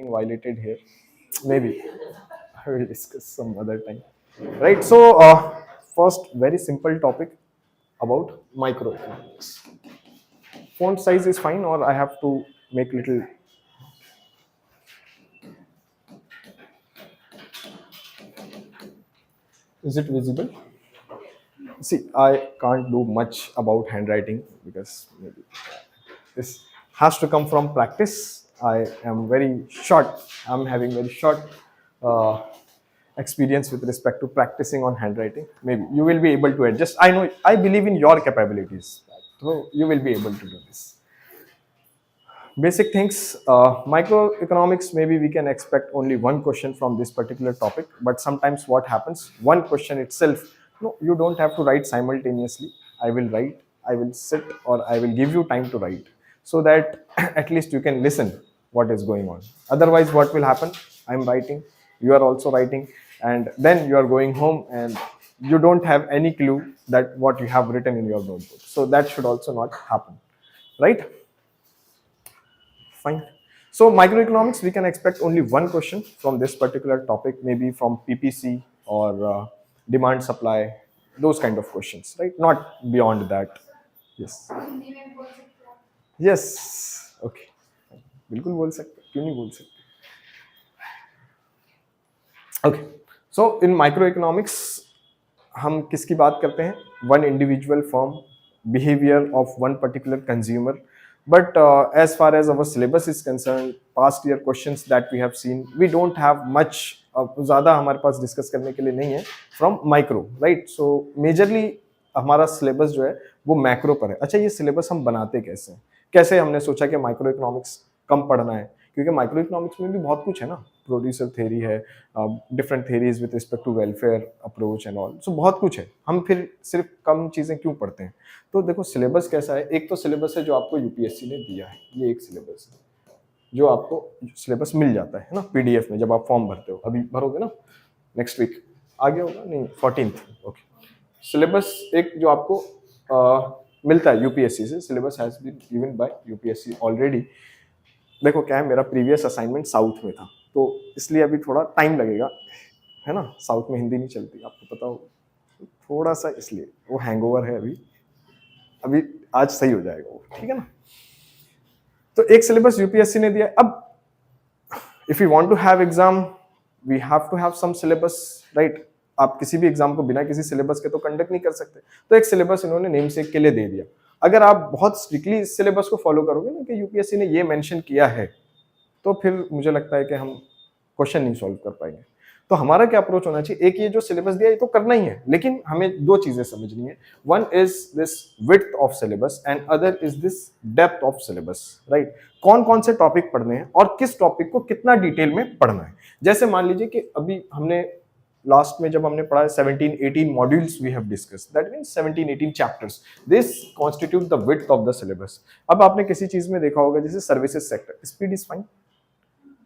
violated here. Maybe I will discuss some other time. Right. So, first, very simple topic about microeconomics. Font size is fine, or I have to make little. Is it visible? See, I can't do much about handwriting because maybe this has to come from practice. I am very short. I'm having very short uh, experience with respect to practicing on handwriting. Maybe you will be able to adjust. I know. I believe in your capabilities, so you will be able to do this. Basic things. Microeconomics. Maybe we can expect only one question from this particular topic. But sometimes what happens? One question itself. No, you don't have to write simultaneously. I will write. I will sit, or I will give you time to write, so that at least you can listen what is going on. Otherwise, what will happen? I'm writing. You are also writing, and then you are going home and you don't have any clue that what you have written in your notebook. So that should also not happen, right? Fine. So microeconomics, we can expect only one question from this particular topic, maybe from PPC or demand supply, those kind of questions, right? Not beyond that. Yes. Yes. Okay. बिल्कुल बोल सकते, क्यों नहीं बोल सकते? Okay. So in microeconomics, हम किसकी बात करते हैं? One individual firm, behavior of one particular consumer. But as far as our syllabus is concerned, past year questions that we have seen, we don't have much. ज़्यादा हमारे पास discuss करने के लिए नहीं है from micro, right? So majorly हमारा syllabus जो है वो मैक्रो पर है. अच्छा, ये सिलेबस हम बनाते कैसे हैं? कैसे हमने सोचा कि माइक्रो इकोनॉमिक्स कम पढ़ना है? क्योंकि माइक्रो इकोनॉमिक्स में भी बहुत कुछ है ना. प्रोड्यूसर थेरी है, different theories with respect to welfare approach and all. So बहुत कुछ है. हम फिर सिर्फ कम चीज़ें क्यों पढ़ते हैं? तो देखो सिलेबस कैसा है. एक तो सिलेबस है जो आपको यूपीएससी ने दिया है, ये एक सिलेबस है जो आपको सिलेबस मिल जाता है ना पीडीएफ में, जब आप फॉर्म भरते हो. अभी भरोगे ना, नेक्स्ट वीक आ गया होगा, नहीं 14th. ओके. सिलेबस एक जो आपको मिलता है यूपीएससी से. Syllabus has been given by UPSC already. देखो क्या है, मेरा प्रीवियस असाइनमेंट साउथ में था, तो इसलिए अभी थोड़ा टाइम लगेगा, है ना. साउथ में हिंदी नहीं चलती, आपको पता हो, थोड़ा सा इसलिए वो हैंगओवर है अभी. अभी आज सही हो जाएगा वो, ठीक है ना. तो एक सिलेबस यूपीएससी ने दिया. अब if you want to have exam, we have to have some syllabus, right? आप किसी भी एग्जाम को बिना किसी सिलेबस के तो कंडक्ट नहीं कर सकते. तो एक सिलेबस इन्होंने नेम सेक के लिए दे दिया. अगर आप बहुत स्ट्रिक्टली इस सिलेबस को फॉलो करोगे ना कि यूपीएससी ने ये मेंशन किया है, तो फिर मुझे लगता है कि हम क्वेश्चन नहीं सॉल्व कर पाएंगे. तो हमारा क्या अप्रोच होना चाहिए? एक ये जो सिलेबस दिया ये तो करना ही है, लेकिन हमें दो चीजें समझनी है. One is this width of syllabus and other is this depth of syllabus, right? कौन कौन से टॉपिक पढ़ने हैं और किस टॉपिक को कितना डिटेल में पढ़ना है. जैसे मान लीजिए कि अभी हमने लास्ट में जब हमने पढ़ा 17-18 modules we have discussed, that means 17-18 chapters. This constitute the width of the syllabus. अब आपने किसी चीज में देखा होगा जैसे services sector, speed is fine,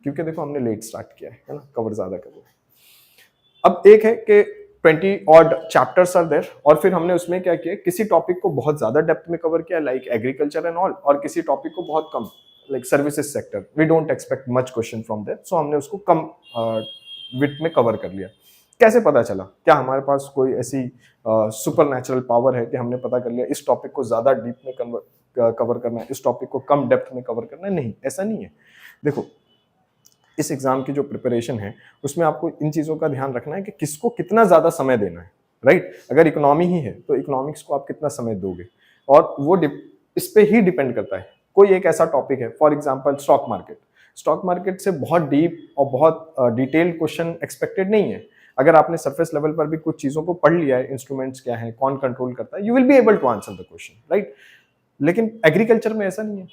क्योंकि देखो हमने लेट स्टार्ट किया है ना, कवर ज्यादा कर रहे हैं. अब एक है कि 20 ऑड चैप्टर्स आर देयर, और फिर हमने उसमें क्या किया, किसी टॉपिक को बहुत ज्यादा डेप्थ में कवर किया लाइक एग्रीकल्चर एंड ऑल, और किसी टॉपिक को बहुत कम like services sector. We don't expect much question from there, so हमने उसको कम विड्थ में कवर कर लिया. कैसे पता चला? क्या हमारे पास कोई ऐसी सुपर नेचुरल पावर है कि हमने पता कर लिया इस टॉपिक को ज्यादा डीप में कवर करना है, इस टॉपिक को कम डेप्थ में कवर करना है? नहीं, ऐसा नहीं है. देखो, इस एग्जाम की जो प्रिपरेशन है उसमें आपको इन चीज़ों का ध्यान रखना है कि किसको कितना ज़्यादा समय देना है, राइट? अगर इकोनॉमी ही है तो इकोनॉमिक्स को आप कितना समय दोगे, और वो इस पे ही डिपेंड करता है. कोई एक ऐसा टॉपिक है, for example stock market. Stock market से बहुत डीप और बहुत डिटेल्ड क्वेश्चन एक्सपेक्टेड नहीं है. अगर आपने सरफेस लेवल पर भी कुछ चीज़ों को पढ़ लिया है, इंस्ट्रूमेंट्स क्या है, कौन कंट्रोल करता है, you will be able to answer the question, right? लेकिन एग्रीकल्चर में ऐसा नहीं है.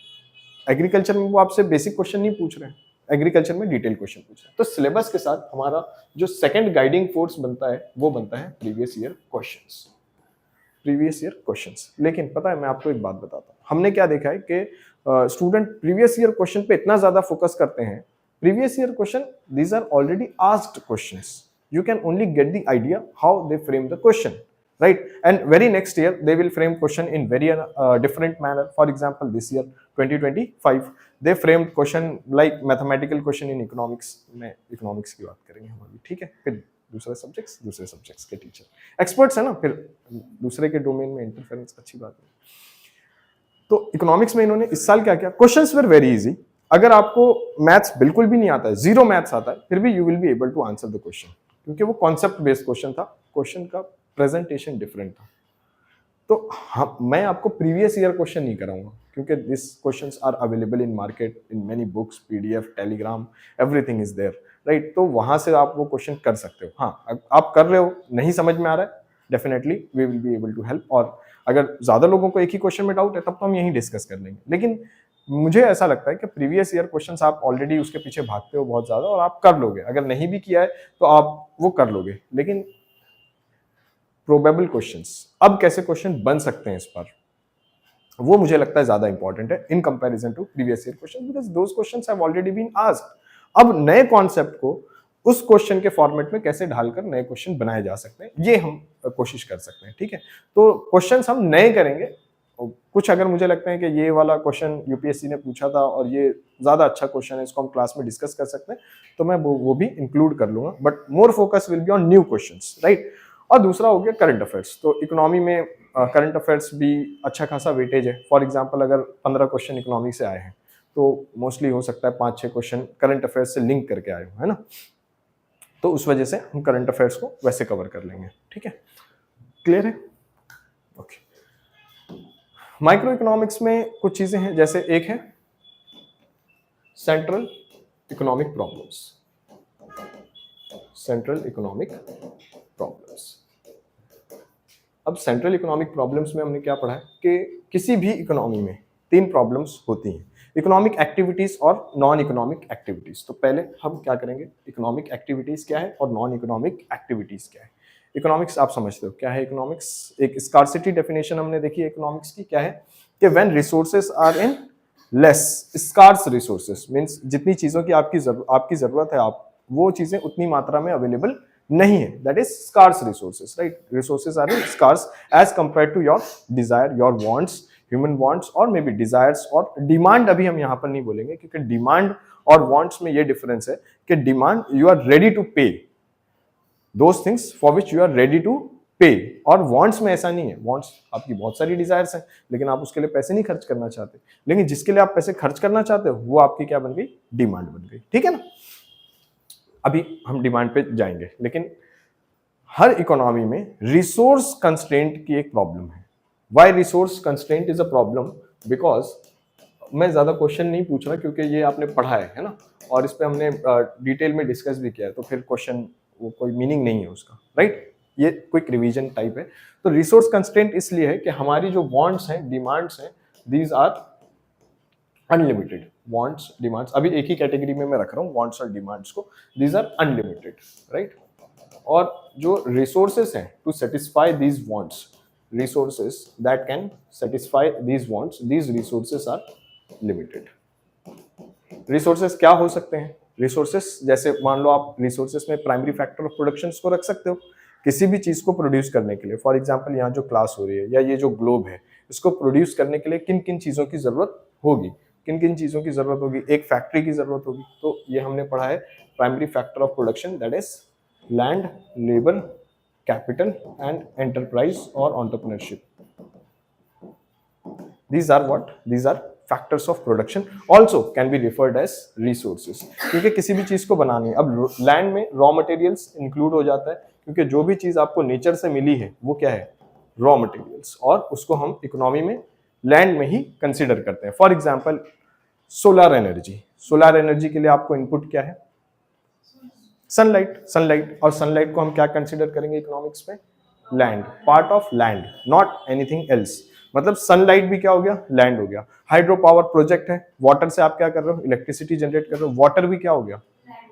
एग्रीकल्चर में वो आपसे बेसिक क्वेश्चन नहीं पूछ रहे हैं, एग्रीकल्चर में डिटेल क्वेश्चन पूछ रहे हैं. तो सिलेबस के साथ हमारा जो सेकंड गाइडिंग फोर्स बनता है वो बनता है previous year questions. Previous year questions. लेकिन पता है, मैं आपको एक बात बताता हूँ, हमने क्या देखा है कि स्टूडेंट प्रीवियस ईयर क्वेश्चन पे इतना ज्यादा फोकस करते हैं. Previous year question, these are already asked questions. You can only get the idea how they frame the question, right? And very next year they will frame question in very different manner. For example, this year 2025 they framed question like mathematical question in economics में economics की बात करेंगे हम अभी, ठीक है? फिर दूसरे सब्जेक्ट्स के टीचर एक्सपर्ट्स है ना, फिर दूसरे के डोमेन में इंटरफेरेंस अच्छी बात है। तो इकोनॉमिक्स में इन्होंने इस साल क्या किया, क्वेश्चंस वर वेरी इजी। अगर आपको मैथ्स बिल्कुल भी नहीं आता है, जीरो मैथ्स आता है, फिर भी you will be able to answer the question, क्योंकि वो कॉन्सेप्ट बेस्ड क्वेश्चन था, क्वेश्चन का प्रेजेंटेशन डिफरेंट था। तो मैं आपको प्रीवियस ईयर क्वेश्चन नहीं कराऊंगा, क्योंकि this questions are available in market in many books, PDF, Telegram, everything is there, right? तो वहां से आप वो क्वेश्चन कर सकते हो। हाँ, आप कर रहे हो, नहीं समझ में आ रहा है, definitely we will be able to help. और अगर ज्यादा लोगों को एक ही क्वेश्चन में डाउट है तब तो हम यही डिस्कस कर लेंगे। लेकिन मुझे ऐसा लगता है कि प्रीवियस ईयर क्वेश्चंस आप ऑलरेडी उसके पीछे भागते हो बहुत ज्यादा, और आप कर लोगे। अगर नहीं भी किया है तो आप वो कर लोगे। लेकिन प्रोबेबल क्वेश्चंस, अब कैसे क्वेश्चन बन सकते हैं इस पर, वो मुझे लगता है ज्यादा इंपॉर्टेंट है in comparison to previous year question, because those questions have already been asked. अब नए कॉन्सेप्ट को उस क्वेश्चन के फॉर्मेट में कैसे ढालकर नए क्वेश्चन बनाए जा सकते हैं, ये हम कोशिश कर सकते हैं, ठीक है? तो क्वेश्चंस हम नए करेंगे। कुछ अगर मुझे लगता है कि ये वाला क्वेश्चन यूपीएससी ने पूछा था और ये ज्यादा अच्छा क्वेश्चन है, इसको हम क्लास में डिस्कस कर सकते हैं, तो मैं वो भी इंक्लूड कर लूंगा। But more focus will be on new questions, right? और दूसरा हो गया करंट अफेयर्स। तो इकोनॉमी में करंट अफेयर्स भी अच्छा खासा वेटेज है। फॉर एग्जाम्पल, अगर 15 क्वेश्चन इकोनॉमी से आए हैं तो मोस्टली हो सकता है 5-6 क्वेश्चन करंट अफेयर्स से लिंक करके आए हो, है ना? तो उस वजह से हम करंट अफेयर्स को वैसे कवर कर लेंगे, ठीक है? क्लियर है? ओके। माइक्रो इकोनॉमिक्स में कुछ चीजें हैं, जैसे एक है central economic problems. Central economic problems. अब सेंट्रल इकोनॉमिक प्रॉब्लम्स में हमने क्या पढ़ा है कि किसी भी इकोनॉमी में 3 प्रॉब्लम्स होती हैं, इकोनॉमिक एक्टिविटीज और नॉन इकोनॉमिक एक्टिविटीज। तो पहले हम क्या करेंगे, इकोनॉमिक एक्टिविटीज क्या है और नॉन इकोनॉमिक एक्टिविटीज क्या है। इकोनॉमिक्स आप समझते हो क्या है इकोनॉमिक्स? एक स्कार्सिटी डेफिनेशन हमने देखी है इकोनॉमिक्स की, क्या है कि when resources are in less, scarce resources means जितनी चीजों की आपकी जरूरत है, आप वो चीजें उतनी मात्रा में अवेलेबल नहीं है, that is scarce resources, right? Resources are in scarce as compare to your desire, your wants, human wants और मे बी डिजायर्स और डिमांड। अभी हम यहाँ पर नहीं बोलेंगे, क्योंकि डिमांड और वांट्स में ये डिफरेंस है कि demand you are ready to pay those things for which you are ready to pay, और वांट्स में ऐसा नहीं है। वांट्स आपकी बहुत सारी डिजायर्स हैं, लेकिन आप उसके लिए पैसे नहीं खर्च करना चाहते, लेकिन जिसके लिए आप पैसे खर्च करना चाहते हो वो आपकी क्या बन गई, डिमांड बन गई, ठीक है ना? अभी हम डिमांड पे जाएंगे, लेकिन हर इकोनॉमी में रिसोर्स कंस्ट्रेंट की एक प्रॉब्लम है। Why resource constraint is a problem? Because मैं ज्यादा क्वेश्चन नहीं पूछ रहा, क्योंकि ये आपने पढ़ा है ना, और इस पे हमने डिटेल में डिस्कस भी किया है, तो फिर क्वेश्चन वो कोई मीनिंग नहीं है उसका, राइट? ये क्विक रिवीजन टाइप है। तो रिसोर्स कंस्ट्रेंट इसलिए है कि हमारी जो वांट्स हैं, डिमांड्स हैं, these are unlimited. Wants, demands, अभी एक ही कैटेगरी में मैं रख रहा हूँ वांट्स और डिमांड्स को, दीज आर अनलिमिटेड, राइट? और जो रिसोर्सेस हैं to satisfy these wants, resources that can satisfy these wants, these resources are limited. resources क्या हो सकते हैं? resources जैसे मान लो आप resources में प्राइमरी फैक्टर ऑफ प्रोडक्शन को रख सकते हो किसी भी चीज को प्रोड्यूस करने के लिए। फॉर एग्जाम्पल, यहाँ जो क्लास हो रही है या ये जो ग्लोब है, इसको प्रोड्यूस करने के लिए किन किन चीजों की जरूरत होगी, किन किन चीजों की जरूरत होगी? एक फैक्ट्री की जरूरत होगी। तो ये हमने पढ़ा है primary factor of production, that is land, labour, capital and enterprise or entrepreneurship. These are what? These are factors of production, also can be referred as resources. क्योंकि किसी भी चीज को बनानी है, अब लैंड में रॉ मटेरियल्स इंक्लूड हो जाता है, क्योंकि जो भी चीज आपको नेचर से मिली है वो क्या है, रॉ मटेरियल्स, और उसको हम इकोनॉमी में लैंड में ही कंसिडर करते हैं। For example solar energy, solar energy के लिए आपको इनपुट क्या है, सनलाइट, और सनलाइट को हम क्या कंसीडर करेंगे इकोनॉमिक्स में, land, part of land, not anything else. मतलब सनलाइट भी क्या हो गया, लैंड हो गया। हाइड्रो पावर प्रोजेक्ट है, वाटर से आप क्या कर रहे हो, इलेक्ट्रिसिटी जनरेट कर रहे हो, वाटर भी क्या हो गया,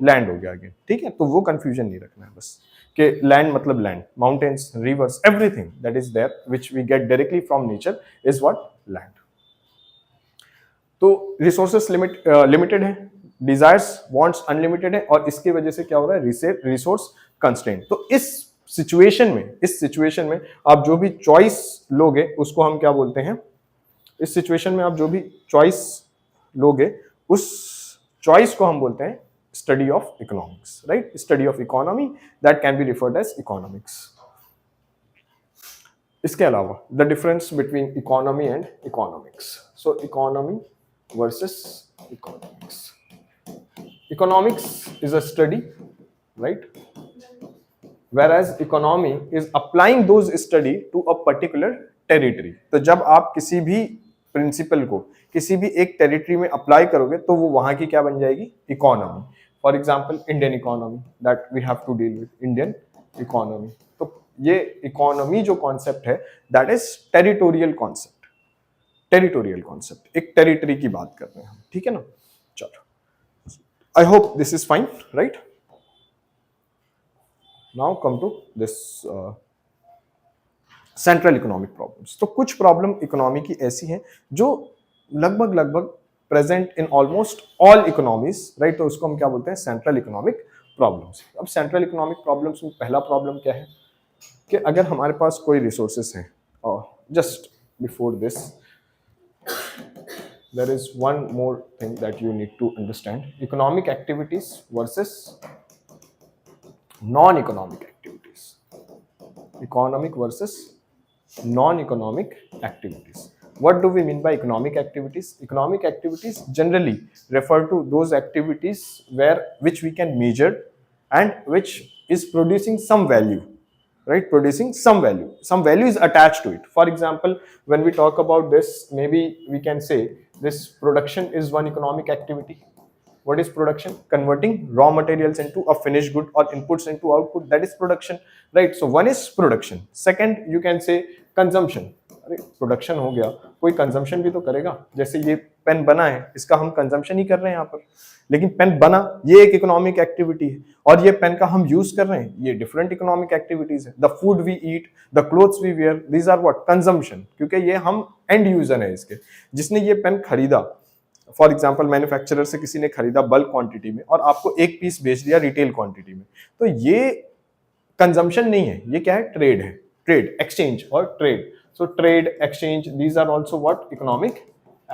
लैंड हो गया अगेन, ठीक है? तो वो कंफ्यूजन नहीं रखना है बस कि लैंड मतलब land, mountains, rivers, everything that is there which we get directly from nature is what, land. तो रिसोर्सेस लिमिटेड है, डिजायर्स, वांट्स अनलिमिटेड है, और इसकी वजह से क्या हो रहा है, रिसोर्स कंस्ट्रेंट। तो इस सिचुएशन में, इस सिचुएशन में आप जो भी चॉइस लोगे उसको हम क्या बोलते हैं, इस सिचुएशन में आप जो भी चॉइस लोगे उस चॉइस को हम बोलते हैं study of economics, right? Study of economy, that can be referred as economics. इसके अलावा the difference between economy and economics, so economy versus economics. Economics is a study, right? Whereas economy is applying those study to a particular territory. तो जब आप किसी भी principal को किसी भी एक टेरिटरी में अप्लाई करोगे तो वो वहां की क्या बन जाएगी, economy. For example Indian economy, that we have to deal with Indian economy. तो ये इकोनॉमी जो कॉन्सेप्ट है that is territorial concept, territorial concept, एक टेरिटरी की बात कर रहे हैं हम, ठीक है ना। चलो, I hope this is fine, right? Now come to this central economic problems. तो कुछ प्रॉब्लम इकोनॉमी की ऐसी हैं जो लगभग present in almost all economies, right? तो उसको हम क्या बोलते हैं, सेंट्रल इकोनॉमिक प्रॉब्लम्स। अब सेंट्रल इकोनॉमिक प्रॉब्लम्स में पहला प्रॉब्लम क्या है कि अगर हमारे पास कोई रिसोर्सेस हैं, और just before this there is one more thing that you need to understand: economic activities versus non-economic activities. Economic versus non-economic activities. What do we mean by economic activities? Economic activities generally refer to those activities which we can measure and which is producing some value, right? Producing some value. Some value is attached to it. For example, when we talk about this, maybe we can say this production is one economic activity. What is production? Converting raw materials into a finished good or inputs into output, that is production, right? So one is production. Second, you can say consumption. अरे production हो गया, कोई consumption भी तो करेगा। जैसे ये pen बना है, इसका हम कंजम्पशन ही कर रहे हैं यहाँ पर, लेकिन पेन बना ये एक इकोनॉमिक एक्टिविटी है, और ये पेन का हम यूज कर रहे हैं, ये डिफरेंट इकोनॉमिक एक्टिविटीज है। The food we eat, the clothes we wear, these are what, consumption, क्योंकि ये हम एंड यूजर है इसके। जिसने ये पेन खरीदा, फॉर एग्जाम्पल मैन्युफैक्चरर से किसी ने खरीदा बल्क क्वांटिटी में और आपको एक पीस बेच दिया रिटेल क्वांटिटी में, तो ये कंजम्पशन नहीं है, ये क्या है, ट्रेड है, ट्रेड, एक्सचेंज और trade. So trade, exchange, these are also what, economic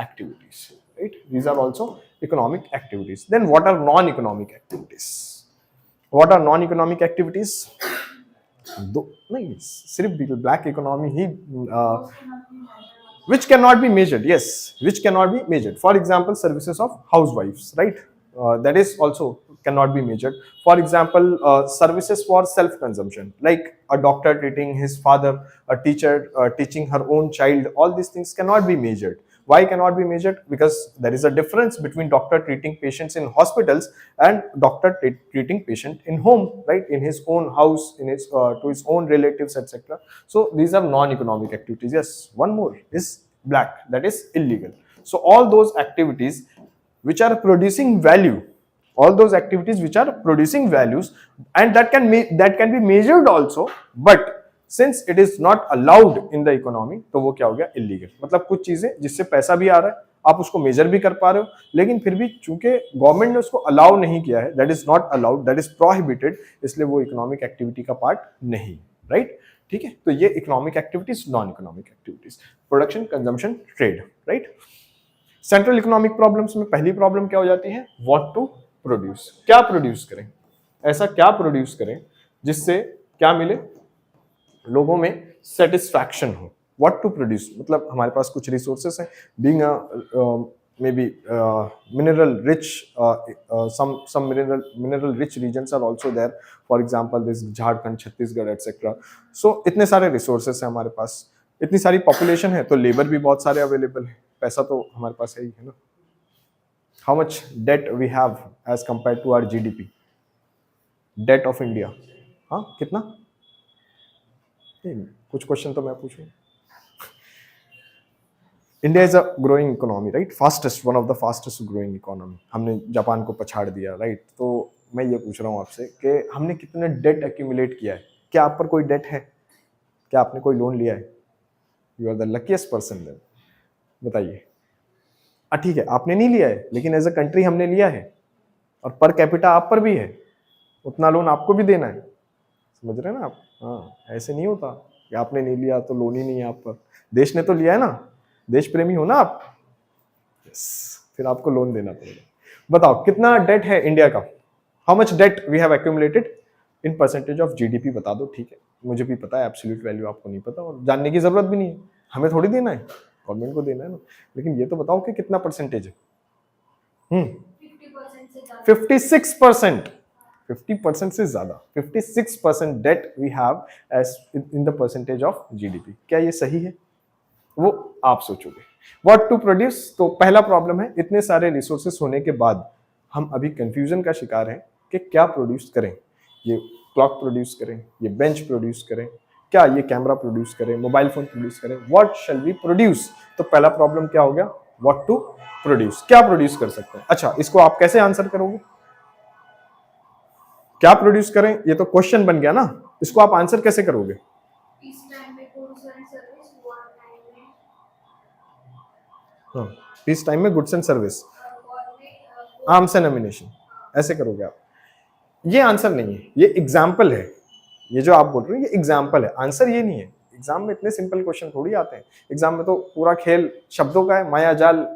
activities, right? These are also economic activities. Then what are non-economic activities? What are non-economic activities? नहीं, सिर्फ black economy he which cannot be measured. Yes, which cannot be measured. For example, services of housewives, right? That is also cannot be measured. For example, services for self-consumption, like a doctor treating his father, a teacher teaching her own child, all these things cannot be measured. Why cannot be measured? Because there is a difference between doctor treating patients in hospitals and doctor treating patient in home, right? In his own house, in his to his own relatives, etc. So these are non-economic activities. Yes, one more is black, that is illegal. So all those activities which are producing value, all those activities which are producing values, and that can be measured also, but since it is not allowed in the economy, तो वो क्या हो गया, illegal। मतलब कुछ चीजें जिससे पैसा भी आ रहा है, आप उसको मेजर भी कर पा रहे हो, लेकिन फिर भी चूंकि गवर्नमेंट ने उसको अलाउ नहीं किया है, that is not allowed, that is prohibited, इसलिए वो इकोनॉमिक एक्टिविटी का पार्ट नहीं, राइट? ठीक है, तो ये economic activities, non economic activities, production, consumption, trade, right? Central economic problems में पहली प्रॉब्लम क्या हो जाती है, व्हाट टू प्रोड्यूस, क्या प्रोड्यूस करें, ऐसा क्या प्रोड्यूस करें जिससे क्या मिले, लोगों में सेटिस्फैक्शन हो। व्हाट टू प्रोड्यूस मतलब हमारे पास कुछ रिसोर्सेस हैं, being may be mineral rich, some mineral rich regions are also there, for example this Jharkhand, Chhattisgarh etcetera. So इतने सारे रिसोर्सेस हैं हमारे पास, इतनी सारी पॉपुलेशन है, तो लेबर भी बहुत सारे अवेलेबल है, पैसा तो हमारे पास है ही, है ना। How much debt we have as compare to our GDP, debt of India, हाँ कितना, कुछ क्वेश्चन तो मैं पूछूं। India is a growing economy, right, fastest, one of the fastest growing economy. हमने जापान को पछाड़ दिया, राइट? तो मैं ये पूछ रहा हूँ आपसे कि हमने कितने डेट एक्यूमुलेट किया है, क्या आप पर कोई डेट है, क्या आपने कोई लोन लिया है? You are the luckiest person then, बताइए। ठीक है, आपने नहीं लिया है, लेकिन एज अ कंट्री हमने लिया है, और पर कैपिटा आप पर भी है, उतना लोन आपको भी देना है, समझ रहे हैं ना आप? हाँ, ऐसे नहीं होता कि आपने नहीं लिया तो लोन ही नहीं है आप पर। देश ने तो लिया है ना, देश प्रेमी हो ना आप, yes, फिर आपको लोन देना पड़ेगा। बताओ कितना डेट है इंडिया का, how much debt we have accumulated in percentage of GDP, बता दो। ठीक है, मुझे भी पता है, एब्सोल्यूट वैल्यू आपको नहीं पता और जानने की जरूरत भी नहीं है, हमें थोड़ी देना है, गवर्नमेंट को देना है ना। लेकिन ये तो बताओ कि कितना परसेंटेज है। 56%, 50% से ज्यादा, 56% debt we have as in the percentage of GDP. क्या ये सही है? वो आप सोचोगे। व्हाट टू प्रोड्यूस, तो पहला प्रॉब्लम है, इतने सारे रिसोर्सेस होने के बाद हम अभी कंफ्यूजन का शिकार हैं कि क्या प्रोड्यूस करें। ये क्लॉक प्रोड्यूस करें, ये बेंच प्रोड्यूस करें, क्या ये कैमरा प्रोड्यूस करें, मोबाइल फोन प्रोड्यूस करें, व्हाट शैल वी प्रोड्यूस। तो पहला प्रॉब्लम क्या हो गया, व्हाट टू प्रोड्यूस, क्या प्रोड्यूस कर सकते हैं। अच्छा, इसको आप कैसे आंसर करोगे, क्या प्रोड्यूस करें, ये तो क्वेश्चन बन गया ना, इसको आप आंसर कैसे करोगे। पीस टाइम में goods and service, arms and ammunition, ऐसे करोगे आप। ये आंसर नहीं है, ये एग्जाम्पल है। ये जो आप बोल रहे हो ये एग्जाम्पल है, आंसर ये नहीं है। एग्जाम में इतने सिंपल क्वेश्चन थोड़ी आते हैं, एग्जाम में तो पूरा खेल शब्दों का है, माया जाल।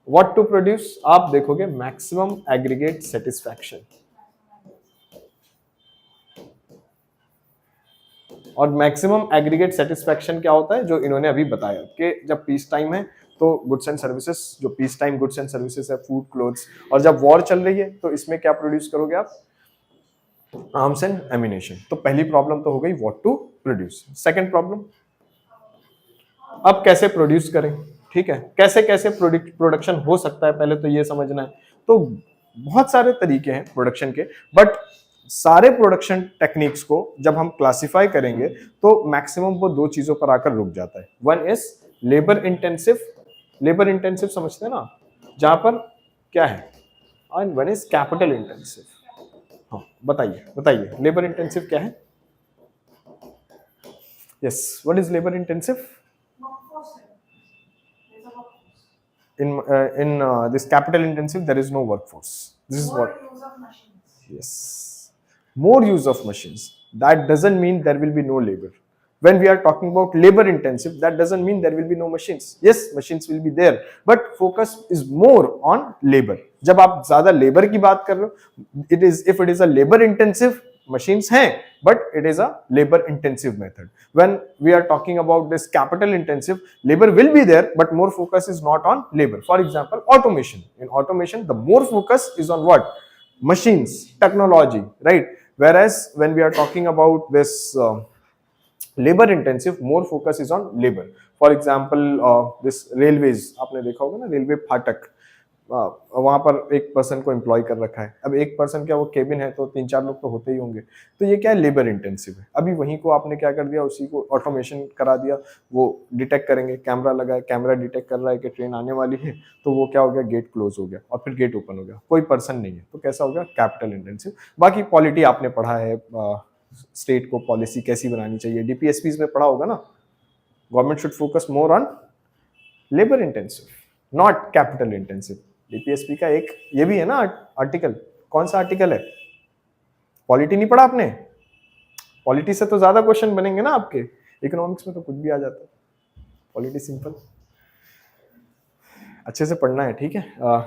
व्हाट टू प्रोड्यूस, आप देखोगे मैक्सिमम एग्रीगेट सेटिस्फैक्शन, और मैक्सिमम एग्रीगेट सेटिस्फैक्शन क्या होता है, जो इन्होंने अभी बताया कि जब पीस टाइम है तो गुड्स एंड सर्विसेज, जो peace time goods and services है, फूड, क्लोथ्स, और जब वॉर चल रही है तो इसमें क्या प्रोड्यूस करोगे आप, आर्म्स एंड एमिनेशन। तो पहली प्रॉब्लम तो हो गई what to produce. Second problem, अब कैसे प्रोड्यूस करें। ठीक है, कैसे कैसे प्रोडक्शन हो सकता है, पहले तो ये समझना है। तो बहुत सारे तरीके हैं प्रोडक्शन के, बट सारे प्रोडक्शन टेक्निक्स को जब हम क्लासिफाई करेंगे तो मैक्सिमम वो दो चीजों पर आकर रुक जाता है। One is labour intensive, labour intensive समझते हैं ना, जहां पर क्या है, and one is capital intensive. हाँ बताइए बताइए, लेबर इंटेंसिव क्या है। Yes, what is labour intensive. In this capital intensive there is no workforce, this is what, yes, more use of machines. That doesn't mean there will be no labor. When we are talking about labor intensive, that doesn't mean there will be no machines. Yes, machines will be there, but focus is more on labor. जब आप ज्यादा labour की बात कर रहे हो, it is, if it is a labor intensive, machines हैं, but it is a labor intensive method. When we are talking about this capital intensive, labor will be there, but more focus is not on labor. For example, automation. In automation, the more focus is on what, machines, technology, right? Whereas when we are talking about this labor intensive, more focus is on labor. For example, this railways, आपने देखा होगा ना, railway फाटक, वहां पर एक person को employ कर रखा है। अब एक पर्सन क्या, वो केबिन है तो 3-4 लोग तो होते ही होंगे, तो ये क्या है, लेबर इंटेंसिव है। अभी वहीं को आपने क्या कर दिया, उसी को ऑटोमेशन करा दिया, वो डिटेक्ट करेंगे, कैमरा लगा है, कैमरा डिटेक्ट कर रहा है कि ट्रेन आने वाली है, तो वो क्या हो गया, गेट क्लोज हो गया और फिर गेट ओपन हो गया, कोई पर्सन नहीं है, तो कैसा हो गया, कैपिटल इंटेंसिव। बाकी पॉलिटी आपने पढ़ा है, स्टेट को पॉलिसी कैसी बनानी चाहिए, डीपीएसपीज में पढ़ा होगा ना, government should focus more on labour intensive, not capital intensive. DPSP का एक ये भी है ना आर्टिकल, कौन सा आर्टिकल है, पॉलिटी नहीं पढ़ा आपने, पॉलिटी से तो ज्यादा क्वेश्चन बनेंगे ना आपके, इकोनॉमिक्स में तो कुछ भी आ जाता है, पॉलिटी सिंपल, अच्छे से पढ़ना है, ठीक है।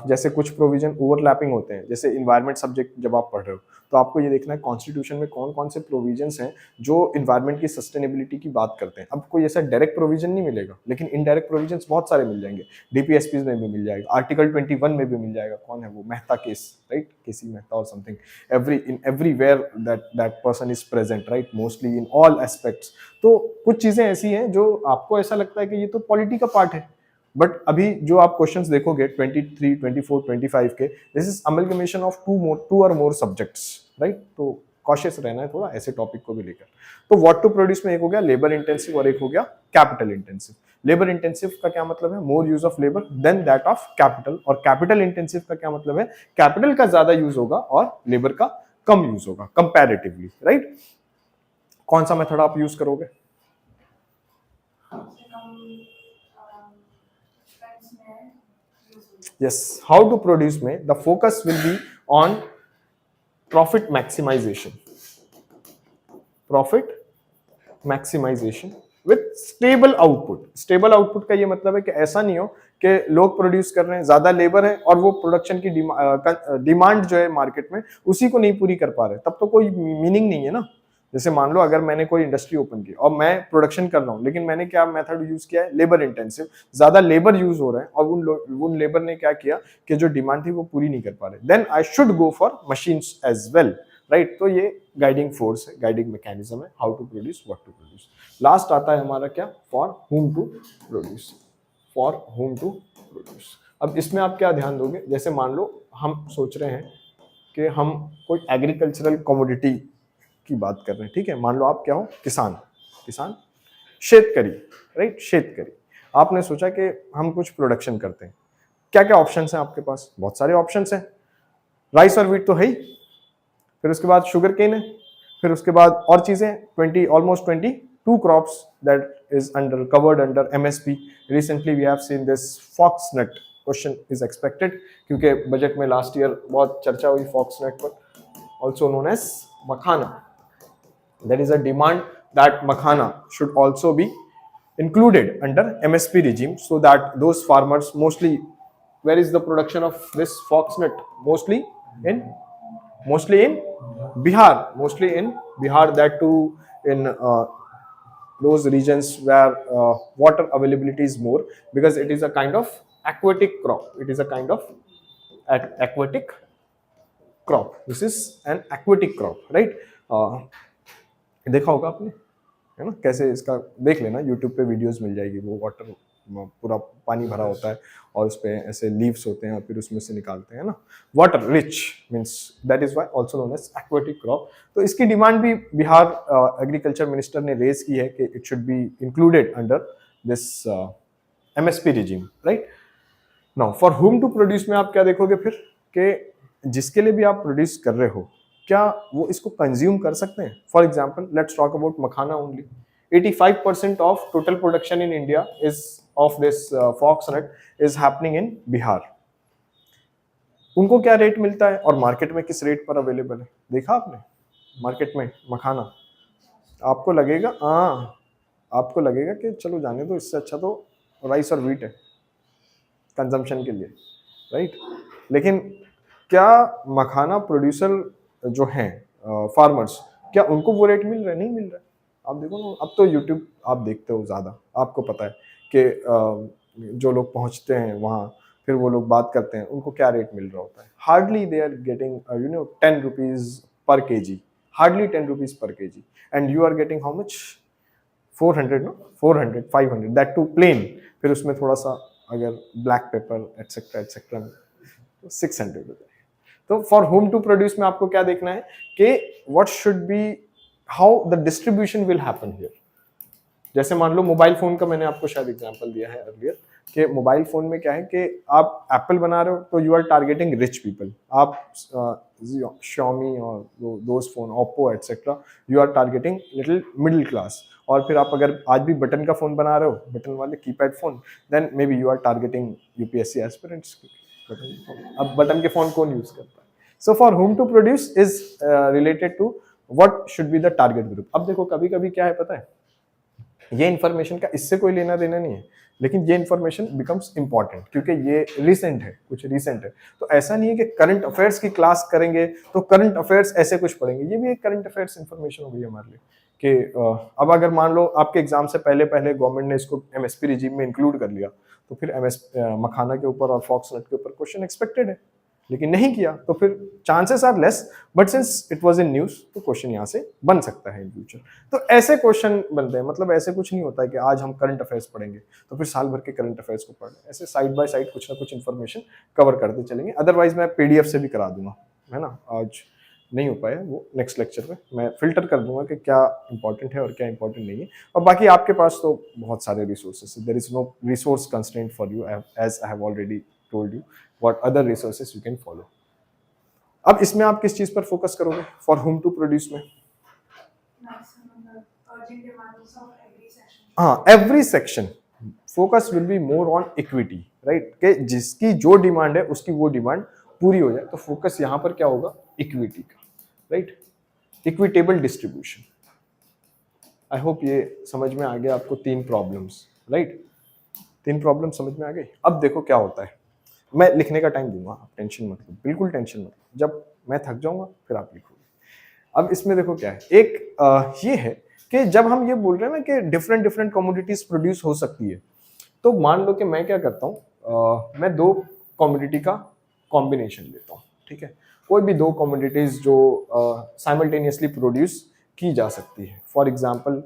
जैसे कुछ प्रोविजन ओवरलैपिंग होते हैं, जैसे इन्वायरमेंट सब्जेक्ट जब आप पढ़ रहे हो तो आपको ये देखना है कॉन्स्टिट्यूशन में कौन कौन से प्रोविजंस हैं जो इन्वायरमेंट की सस्टेनेबिलिटी की बात करते हैं। अब कोई ऐसा डायरेक्ट प्रोविजन नहीं मिलेगा, लेकिन इनडायरेक्ट प्रोविजंस बहुत सारे मिल जाएंगे, डीपीएसपीज में भी मिल जाएगा, आर्टिकल 21 में भी मिल जाएगा, कौन है वो, मेहता केस, राइट, केसी मेहता और something, everywhere that person is present, right, mostly in all aspects. तो कुछ चीजें ऐसी हैं जो आपको ऐसा लगता है कि ये तो पॉलिटी का पार्ट है, बट अभी जो आप क्वेश्चंस देखोगे 23, 24, 25 के, this is amalgamation of two or more subjects, right, तो कॉशियस रहना है थोड़ा ऐसे टॉपिक को भी लेकर। तो व्हाट टू प्रोड्यूस में एक हो गया लेबर इंटेंसिव और एक हो गया कैपिटल इंटेंसिव। लेबर इंटेंसिव का क्या मतलब है, more use of labour than that of capital, और कैपिटल इंटेंसिव का क्या मतलब है, कैपिटल का ज्यादा यूज होगा और लेबर का कम यूज होगा कंपैरेटिवली, राइट। कौन सा मेथड आप यूज करोगे, yes, how to produce में the focus will be on profit maximization, profit maximization with stable output. Stable output का ये मतलब है कि ऐसा नहीं हो कि लोग प्रोड्यूस कर रहे हैं, ज्यादा लेबर है और वो प्रोडक्शन की डिमांड जो है मार्केट में उसी को नहीं पूरी कर पा रहे, तब तो कोई मीनिंग नहीं है ना। जैसे मान लो अगर मैंने कोई इंडस्ट्री ओपन की और मैं प्रोडक्शन कर रहा हूँ, लेकिन मैंने क्या मेथड यूज किया है, लेबर इंटेंसिव, ज्यादा लेबर यूज हो रहे हैं और उन लेबर ने क्या किया कि जो डिमांड थी वो पूरी नहीं कर पा रहे, then I should go for machines as well, right. तो ये गाइडिंग फोर्स है, गाइडिंग मैकेनिज्म है, how to produce, what to produce. Last आता है हमारा क्या, for whom to produce. For whom to produce. अब इसमें आप क्या ध्यान दोगे, जैसे मान लो हम सोच रहे हैं कि हम कोई एग्रीकल्चरल कमोडिटी की बात कर रहे हैं, ठीक है। मान लो आप क्या हो, किसान, किसान, शेतकरी, राइट, शेतकरी। आपने सोचा कि हम कुछ प्रोडक्शन करते हैं, क्या क्या ऑप्शंस हैं आपके पास, बहुत सारे ऑप्शंस हैं। राइस और व्हीट तो है ही, फिर उसके बाद शुगर केन है, फिर उसके बाद और चीजें 20 almost 22 crops that is under covered under MSP. Recently we have seen this foxnut, question is expected क्योंकि बजट में लास्ट ईयर बहुत चर्चा हुई फॉक्सनट पर, also known as makhana. There is a demand that makhana should also be included under MSP regime, so that those farmers, mostly where is the production of this foxnut, mostly in Bihar, mostly in Bihar, that too in those regions where water availability is more, because it is a kind of aquatic crop, it is a kind of aquatic crop, this is an aquatic crop, right। देखा होगा आपने, है ना, कैसे इसका देख लेना, YouTube पे वीडियोस मिल जाएगी, वो वाटर पूरा पानी भरा होता है और उस पे ऐसे लीव्स होते हैं और फिर उसमें से निकालते हैं ना, water rich means, that is why also known as aquatic crop. तो इसकी डिमांड भी बिहार एग्रीकल्चर मिनिस्टर ने रेज की है कि it should be included under this MSP regime, right. Now for whom to produce में आप क्या देखोगे फिर, कि जिसके लिए भी आप प्रोड्यूस कर रहे हो, क्या वो इसको कंज्यूम कर सकते हैं। For example let's talk about makhana only. 85% of total production in India is of this foxnut is happening in Bihar. उनको क्या रेट मिलता है और मार्केट में किस रेट पर अवेलेबल है, देखा आपने मार्केट में मखाना। आपको लगेगा आपको लगेगा कि चलो जाने दो, इससे अच्छा तो राइस और व्हीट है कंजम्पशन के लिए, राइट। लेकिन क्या मखाना प्रोड्यूसर जो हैं फार्मर्स, क्या उनको वो रेट मिल रहा है, नहीं मिल रहा है। आप देखो ना, अब तो यूट्यूब आप देखते हो ज़्यादा, आपको पता है कि जो लोग पहुंचते हैं वहाँ, फिर वो लोग बात करते हैं, उनको क्या रेट मिल रहा होता है। Hardly they are getting 10 rupees per KG, hardly 10 rupees per KG, and you are getting how much, 400, no 400 500, that too plain. फिर उसमें थोड़ा सा अगर ब्लैक पेपर एटसेट्रा एटसेट्रा तो 600 रुपये। तो फॉर होम टू प्रोड्यूस में आपको क्या देखना है कि what should B, how the distribution will happen here. जैसे मान लो मोबाइल फोन का मैंने आपको शायद एग्जांपल दिया है अर्लियर, कि मोबाइल फोन में क्या है कि आप एप्पल बना रहे हो तो you are targeting rich people, आप Xiaomi और those phone Oppo etcetera you are targeting little middle class. और फिर आप अगर आज भी बटन का फोन बना रहे हो, बटन वाले keypad phone, then may be you are targeting UPSC aspirants. अब बटन के फोन कौन यूज करता है। So for whom to produce is related to what should be the target group. अब देखो कभी कभी क्या है पता है, ये इन्फॉर्मेशन का इससे कोई लेना देना नहीं है, लेकिन ये इन्फॉर्मेशन बिकम्स इंपॉर्टेंट क्योंकि ये रिसेंट है, कुछ रिसेंट है। तो ऐसा नहीं है कि करंट अफेयर्स की क्लास करेंगे तो करंट अफेयर्स ऐसे कुछ पढ़ेंगे, ये भी एक करंट अफेयर्स इन्फॉर्मेशन हो गई हमारे लिए। कि अब अगर मान लो आपके एग्जाम से पहले पहले गवर्नमेंट ने इसको एमएसपी रिजीम में इंक्लूड कर लिया, तो फिर मखाना के ऊपर और फॉक्सनट के ऊपर क्वेश्चन एक्सपेक्टेड है, लेकिन नहीं किया तो फिर chances are less, but since it was in news तो क्वेश्चन यहाँ से बन सकता है इन फ्यूचर। तो ऐसे क्वेश्चन बनते हैं, मतलब ऐसे कुछ नहीं होता है कि आज हम करंट अफेयर्स पढ़ेंगे तो फिर साल भर के करंट अफेयर्स को पढ़ लें, ऐसे साइड बाय साइड कुछ ना कुछ इन्फॉर्मेशन कवर करते चलेंगे। अदरवाइज मैं पीडीएफ से भी करा दूंगा, है ना, आज नहीं हो पाया वो, नेक्स्ट लेक्चर में मैं फिल्टर कर दूंगा कि क्या इंपॉर्टेंट है और क्या इंपॉर्टेंट नहीं है। और बाकी आपके पास तो बहुत सारे रिसोर्सेस है, there is no resource constraint for you, as I have already told you what other resources you can follow. अब इसमें आप किस चीज पर फोकस करोगे फॉर होम टू प्रोड्यूस में? हाँ, every section focus will be more on equity, right, कि जिसकी जो डिमांड है उसकी वो डिमांड पूरी हो जाए, तो फोकस यहाँ पर क्या होगा, इक्विटी का, right, equitable distribution. I hope ये समझ में आ गया आपको 3 प्रॉब्लम्स, राइट? 3 प्रॉब्लम समझ में आ गई। अब देखो क्या होता है, मैं लिखने का टाइम दूंगा, आप टेंशन मत लो, बिल्कुल टेंशन मत लो, जब मैं थक जाऊंगा फिर आप लिखोगे। अब इसमें देखो क्या है, एक ये है कि जब हम ये बोल रहे हैं ना कि डिफरेंट डिफरेंट कमोडिटीज प्रोड्यूस हो सकती है, तो मान लो कि मैं क्या करता हूँ, मैं 2 कमोडिटी का कॉम्बिनेशन लेता हूँ, ठीक है? कोई भी 2 कमोडिटीज जो साइमल्टेनियसली प्रोड्यूस की जा सकती है। फॉर एग्जांपल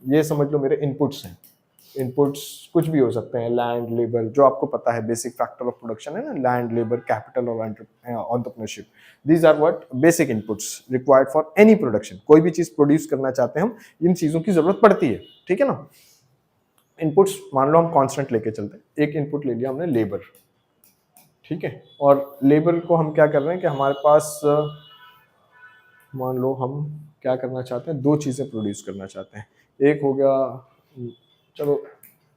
ये समझ लो मेरे इनपुट्स हैं, इनपुट्स कुछ भी हो सकते हैं, लैंड, लेबर, जो आपको पता है बेसिक फैक्टर ऑफ प्रोडक्शन है ना, लैंड, लेबर, कैपिटल और entrepreneurship. These are what basic inputs required for any production. कोई भी चीज प्रोड्यूस करना चाहते हैं हम, इन चीजों की जरूरत पड़ती है, ठीक है ना? इनपुट्स मान लो हम कांस्टेंट लेके चलते हैं, एक इनपुट ले लिया हमने लेबर, ठीक है? और लेबर को हम क्या कर रहे हैं कि हमारे पास मान लो हम क्या करना चाहते हैं, 2 चीजें प्रोड्यूस करना चाहते हैं। एक हो गया, चलो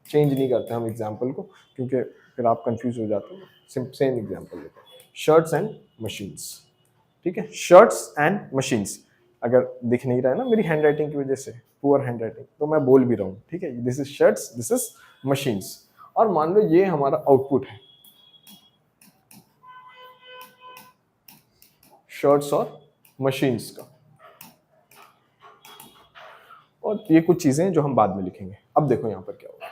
चेंज नहीं करते हम एग्जाम्पल को, क्योंकि फिर आप कंफ्यूज हो जाते हो, सेम एग्जाम्पल लेते हैं, शर्ट्स एंड मशीन्स, ठीक है? शर्ट्स एंड मशीन्स, अगर दिख नहीं रहा है ना मेरी हैंड राइटिंग की वजह से, पुअर हैंड राइटिंग, तो मैं बोल भी रहा हूँ, ठीक है? This is shirts, this is machines. और मान लो ये हमारा आउटपुट है, शर्ट्स और मशीन्स का, और ये कुछ चीजें जो हम बाद में लिखेंगे। अब देखो यहाँ पर क्या होगा,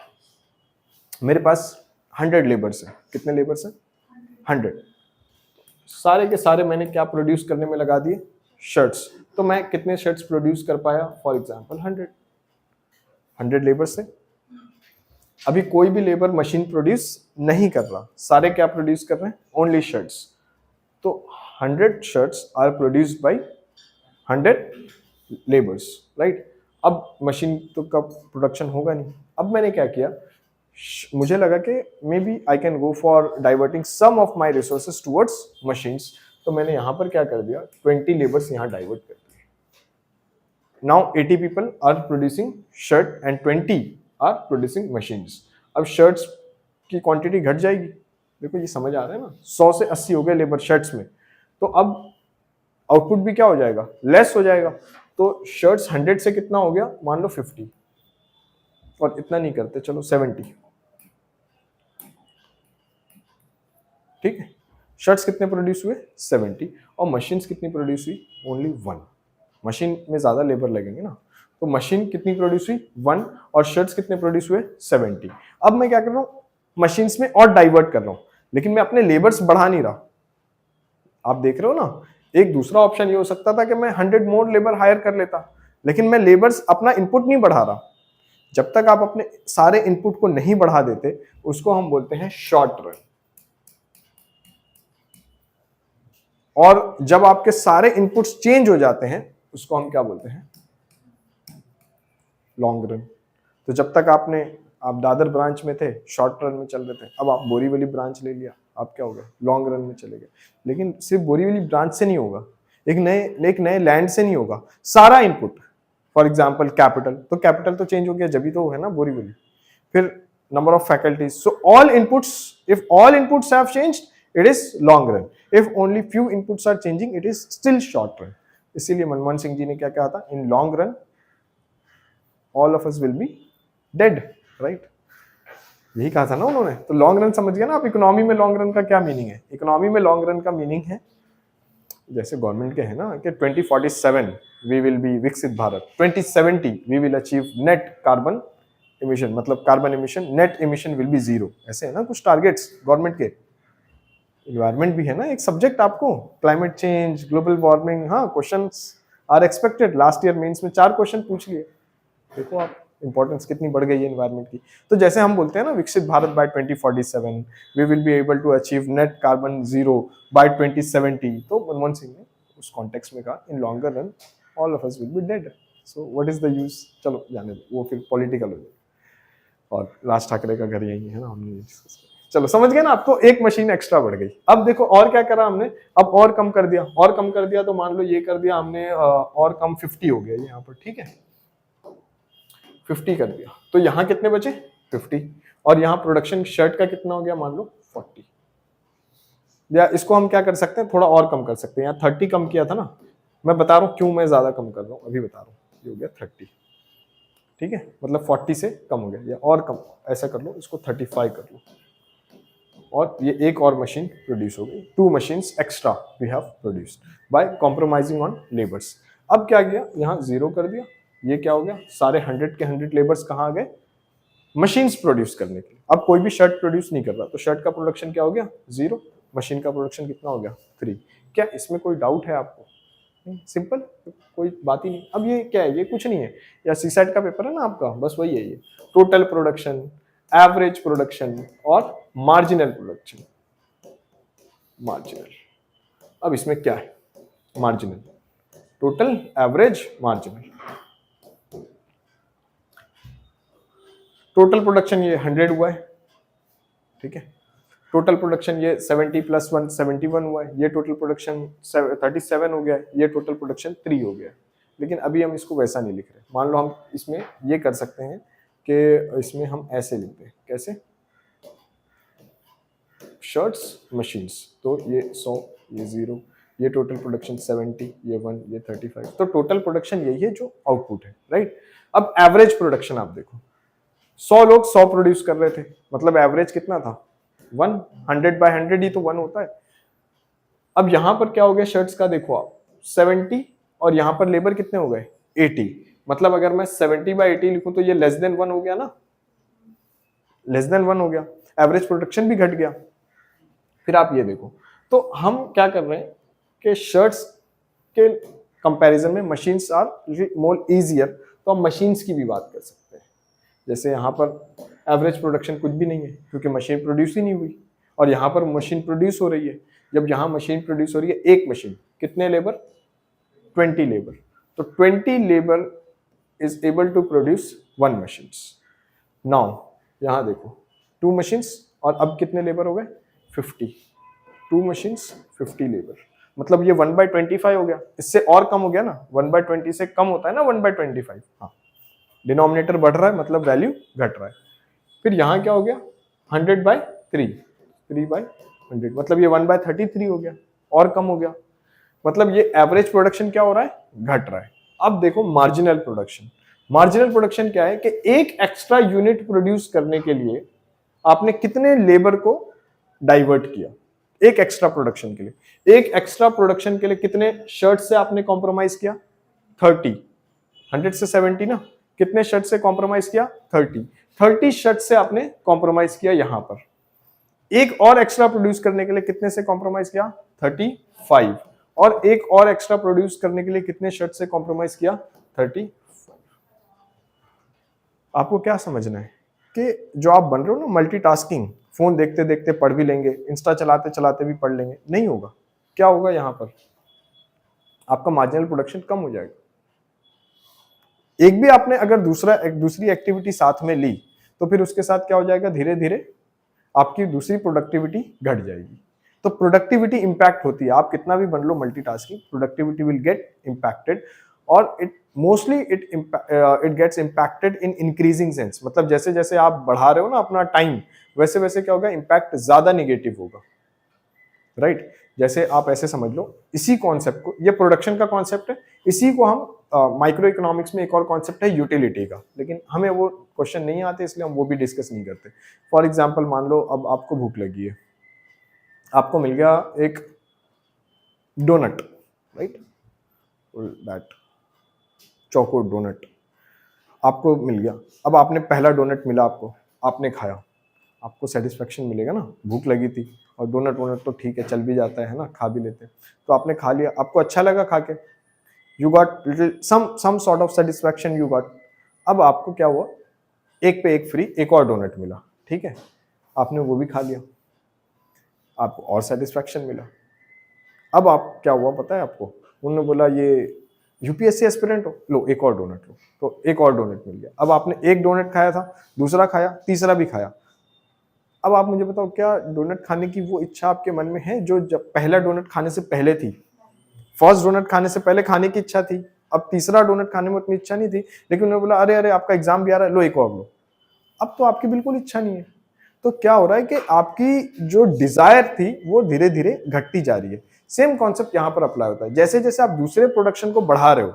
मेरे पास 100 लेबर्स हैं। कितने लेबर्स हैं? 100। सारे के सारे मैंने क्या प्रोड्यूस करने में लगा दिए? शर्ट्स। तो मैं कितने शर्ट्स प्रोड्यूस कर पाया? फॉर एग्जांपल 100 लेबर से। अभी कोई भी लेबर मशीन प्रोड्यूस नहीं कर रहा, सारे क्या प्रोड्यूस कर रहे हैं? Only shirts. तो 100 shirts are produced by 100 labours, right? अब मशीन तो का प्रोडक्शन होगा नहीं। अब मैंने क्या किया, मुझे लगा कि may be I can go for diverting some of my resources towards machines. तो मैंने यहाँ पर क्या कर दिया, 20 लेबर्स यहाँ डाइवर्ट कर दिए। Now 80 people are producing shirt and 20 are producing machines. अब शर्ट्स की क्वांटिटी घट जाएगी। देखो ये समझ आ रहा है ना, 100 से 80 हो गए लेबर शर्ट्स में, तो अब आउटपुट भी क्या हो जाएगा? लेस हो जाएगा। तो शर्ट्स 100 से कितना हो गया? मान लो 50, और इतना नहीं करते, चलो 70, ठीक है? शर्ट्स कितने प्रोड्यूस हुए? 70। और मशीन्स कितनी प्रोड्यूस हुई? ओनली 1। मशीन में ज्यादा लेबर लगेंगे ना, तो मशीन कितनी प्रोड्यूस हुई? 1। और शर्ट्स कितने प्रोड्यूस हुए? 70। अब मैं क्या कर रहा हूं, मशीन्स में और डाइवर्ट कर रहा हूं, लेकिन मैं अपने लेबर्स बढ़ा नहीं रहा। आप देख रहे हो ना, एक दूसरा ऑप्शन ये हो सकता था कि मैं 100 मोर लेबर हायर कर लेता, लेकिन मैं लेबर्स अपना इनपुट नहीं बढ़ा रहा। जब तक आप अपने सारे इनपुट को नहीं बढ़ा देते, उसको हम बोलते हैं शॉर्ट रन। और जब आपके सारे इनपुट्स चेंज हो जाते हैं, उसको हम क्या बोलते हैं? Long run. तो जब तक आप दादर ब्रांच में थे, शॉर्ट रन में चल रहे थे, अब आप बोरीवली ब्रांच ले लिया, आप क्या हो गए? लॉन्ग रन में चले गए। लेकिन सिर्फ बोरीवली ब्रांच से नहीं होगा, एक नए लैंड से नहीं होगा, सारा इनपुट। फॉर एग्जाम्पल कैपिटल, तो कैपिटल तो चेंज हो गया, जब भी तो है ना बोरीवली। फिर number of faculties, so all inputs, if all inputs have changed, it is long run. If only few inputs are changing, it is still short run. इसीलिए मनमोहन सिंह जी ने क्या कहा था? In long run, all of us will be dead, right? यही कहा था ना उन्होंने। तो लॉन्ग रन समझ गए ना आप? इकोनॉमी में लॉन्ग रन का क्या मीनिंग है? इकोनॉमी में लॉन्ग रन का मीनिंग है, जैसे गवर्नमेंट के है ना कि 2047 वी विल बी विकसित Bharat, 2070 we will achieve net carbon emission, मतलब carbon emission, net emission will be 0। ऐसे है ना कुछ टारगेट्स गवर्नमेंट के। इन्वायरमेंट भी है ना एक सब्जेक्ट आपको, क्लाइमेट चेंज, ग्लोबल वार्मिंग। हाँ, questions are expected. Last year mains में 4 क्वेश्चन पूछ लिए। देखो आप इंपॉर्टेंस कितनी बढ़ गई है इन्वायरमेंट की। तो जैसे हम बोलते हैं ना, Viksit Bharat by 2047 we will be able to achieve net carbon 0 by 2070। तो मनमोहन सिंह ने उस कॉन्टेक्स्ट में कहा, in longer run all of us will be dead, so what is the use. चलो जाने दो, वो फिर पॉलिटिकल हो जाएगा। और राज ठाकरे का घर यही है ना, हमने डिस्कस किया। चलो समझ गए ना आप? तो एक मशीन एक्स्ट्रा बढ़ गई। अब देखो और क्या करा हमने, अब और कम कर दिया, और कम कर दिया। तो मान लो ये कर दिया हमने और कम 50 हो गया यहाँ पर, ठीक है? 50 कर दिया, तो यहाँ कितने बचे? 50। और यहाँ प्रोडक्शन शर्ट का कितना हो गया? मान लो 40। या इसको हम क्या कर सकते हैं, थोड़ा और कम कर सकते हैं। यहाँ 30 कम किया था ना, मैं बता रहा हूँ क्यों मैं ज्यादा कम कर रहा हूँ, अभी बता रहा हूँ। ये हो गया 30। ठीक है, मतलब 40 से कम हो गया, या और कम ऐसा कर लो, इसको 35 कर लो, और ये एक और मशीन प्रोड्यूस हो गई, 2 machines extra we have produced by compromising on labours. अब क्या किया, यहाँ 0 कर दिया, ये क्या हो गया, सारे 100 के 100 लेबर्स कहाँ आ गए, मशीन्स प्रोड्यूस करने के लिए। अब कोई भी शर्ट प्रोड्यूस नहीं कर रहा, तो शर्ट का प्रोडक्शन क्या हो गया, 0, मशीन का प्रोडक्शन कितना हो गया, 3। क्या इसमें कोई डाउट है आपको, सिंपल, कोई बात ही नहीं। अब ये क्या है, ये कुछ नहीं है, या सीसेट का पेपर है ना आपका, बस वही है, ये टोटल प्रोडक्शन, एवरेज प्रोडक्शन और मार्जिनल प्रोडक्शन। मार्जिनल, अब इसमें क्या है, marginal, total, average, marginal. Total production ये 100 हुआ है, ठीक है, टोटल प्रोडक्शन ये 70 + 1 71 हुआ है, ये टोटल प्रोडक्शन 37 हो गया है, ये टोटल प्रोडक्शन 3 हो गया है। लेकिन अभी हम इसको वैसा नहीं लिख रहे, मान लो हम इसमें ये कर सकते हैं कि इसमें हम ऐसे लिखते हैं, कैसे, शर्ट्स मशीन्स, तो ये 100, ये 0, ये टोटल प्रोडक्शन 70, ये 1, ये 35, तो टोटल प्रोडक्शन यही है जो आउटपुट है, राइट। अब एवरेज प्रोडक्शन आप देखो, 100 लोग 100 प्रोड्यूस कर रहे थे, मतलब एवरेज कितना था, 1, 100/100 ही तो 1 होता है। अब यहां पर क्या हो गया, शर्ट्स का देखो आप 70, और यहां पर लेबर कितने हो गए, 80, मतलब अगर मैं 70/80 लिखूं तो ये लेस देन 1 हो गया ना, लेस देन 1 हो गया, एवरेज प्रोडक्शन भी घट गया। फिर आप ये देखो, तो हम क्या कर रहे हैं कि शर्ट्स के कंपैरिजन में मशीन्स आर मोर इजियर, तो हम मशीन्स की भी बात कर सकते हैं। जैसे यहाँ पर एवरेज प्रोडक्शन कुछ भी नहीं है, क्योंकि मशीन प्रोड्यूस ही नहीं हुई, और यहाँ पर मशीन प्रोड्यूस हो रही है। जब यहाँ मशीन प्रोड्यूस हो रही है, एक मशीन, कितने लेबर, 20 लेबर, तो 20 labour is able to produce 1 machine. Now यहाँ देखो 2 मशीन्स, और अब कितने लेबर हो गए, 50, 2 मशीन्स 50 लेबर, मतलब ये 1/25 हो गया, इससे और कम हो गया ना, 1/20 से कम होता है ना 1/25, हाँ, डिनोमिनेटर बढ़ रहा है मतलब वैल्यू घट रहा है। फिर यहाँ क्या हो गया, 100/3, 3/100, मतलब ये 1/33 हो गया, और कम हो गया, मतलब ये एवरेज प्रोडक्शन क्या हो रहा है, घट रहा है। अब देखो मार्जिनल प्रोडक्शन, मार्जिनल प्रोडक्शन क्या है कि एक एक्स्ट्रा यूनिट प्रोड्यूस करने के लिए आपने कितने लेबर को डाइवर्ट किया, एक एक्स्ट्रा प्रोडक्शन के लिए, एक एक्स्ट्रा प्रोडक्शन के लिए कितने शर्ट से आपने कॉम्प्रोमाइज किया, 30, 100 से 70 ना, कितने शर्ट से कॉम्प्रोमाइज किया, 30 शर्ट से आपने कॉम्प्रोमाइज किया। यहां पर एक और एक्स्ट्रा प्रोड्यूस करने के लिए कितने से कॉम्प्रोमाइज किया, 35, और एक और एक्स्ट्रा प्रोड्यूस करने के लिए कितने शर्ट से कॉम्प्रोमाइज किया, 35। आपको क्या समझना है कि जो आप बन रहे हो ना मल्टीटास्किंग, फोन देखते देखते पढ़ भी लेंगे, इंस्टा चलाते चलाते भी पढ़ लेंगे, नहीं होगा। क्या होगा, यहां पर आपका मार्जिनल प्रोडक्शन कम हो जाएगा। एक भी आपने अगर दूसरी एक्टिविटी साथ में ली, तो फिर उसके साथ क्या हो जाएगा, धीरे धीरे आपकी दूसरी प्रोडक्टिविटी घट जाएगी। तो प्रोडक्टिविटी इंपैक्ट होती है, आप कितना भी बन लो multitasking, productivity will get impacted, और it mostly it gets impacted in increasing sense, मतलब जैसे जैसे आप बढ़ा रहे हो ना अपना टाइम, वैसे वैसे क्या होगा, इंपैक्ट ज्यादा निगेटिव होगा, राइट। जैसे आप ऐसे समझ लो, इसी कॉन्सेप्ट को, ये प्रोडक्शन का कॉन्सेप्ट है, इसी को हम माइक्रो इकोनॉमिक्स में एक और कॉन्सेप्ट है यूटिलिटी का, लेकिन हमें वो क्वेश्चन नहीं आते, इसलिए हम वो भी डिस्कस नहीं करते। फॉर एग्जाम्पल मान लो अब आपको भूख लगी है, आपको मिल गया एक donut, right, that choco donut आपको मिल गया। अब आपने पहला डोनट मिला आपको, आपने खाया, आपको सेटिस्फेक्शन मिलेगा ना, भूख लगी थी, और डोनट वोनट तो ठीक है, चल भी जाता है ना, खा भी लेते हैं, तो आपने खा लिया, आपको अच्छा लगा खा के, you got some sort of satisfaction you got. अब आपको क्या हुआ, एक पे एक फ्री एक और डोनट मिला, ठीक है, आपने वो भी खा लिया, आपको और सेटिस्फेक्शन मिला। अब आप क्या हुआ पता है आपको, उन्होंने बोला ये यूपीएससी एस्पिरेंट हो, लो एक और डोनट लो, तो एक और डोनट मिल गया। अब आपने एक डोनट खाया था, दूसरा खाया, तीसरा भी खाया। अब आप मुझे बताओ, क्या डोनट खाने की वो इच्छा आपके मन में है जो जब पहला डोनट खाने से पहले थी? फर्स्ट डोनट खाने से पहले खाने की इच्छा थी, अब तीसरा डोनट खाने में उतनी इच्छा नहीं थी, लेकिन उन्होंने बोला अरे अरे आपका एग्जाम भी आ रहा है, लो एक और लो। अब तो आपकी बिल्कुल इच्छा नहीं है। तो क्या हो रहा है कि आपकी जो डिजायर थी वो धीरे धीरे घटती जा रही है। सेम कॉन्सेप्ट यहाँ पर अप्लाई होता है, जैसे जैसे आप दूसरे प्रोडक्शन को बढ़ा रहे हो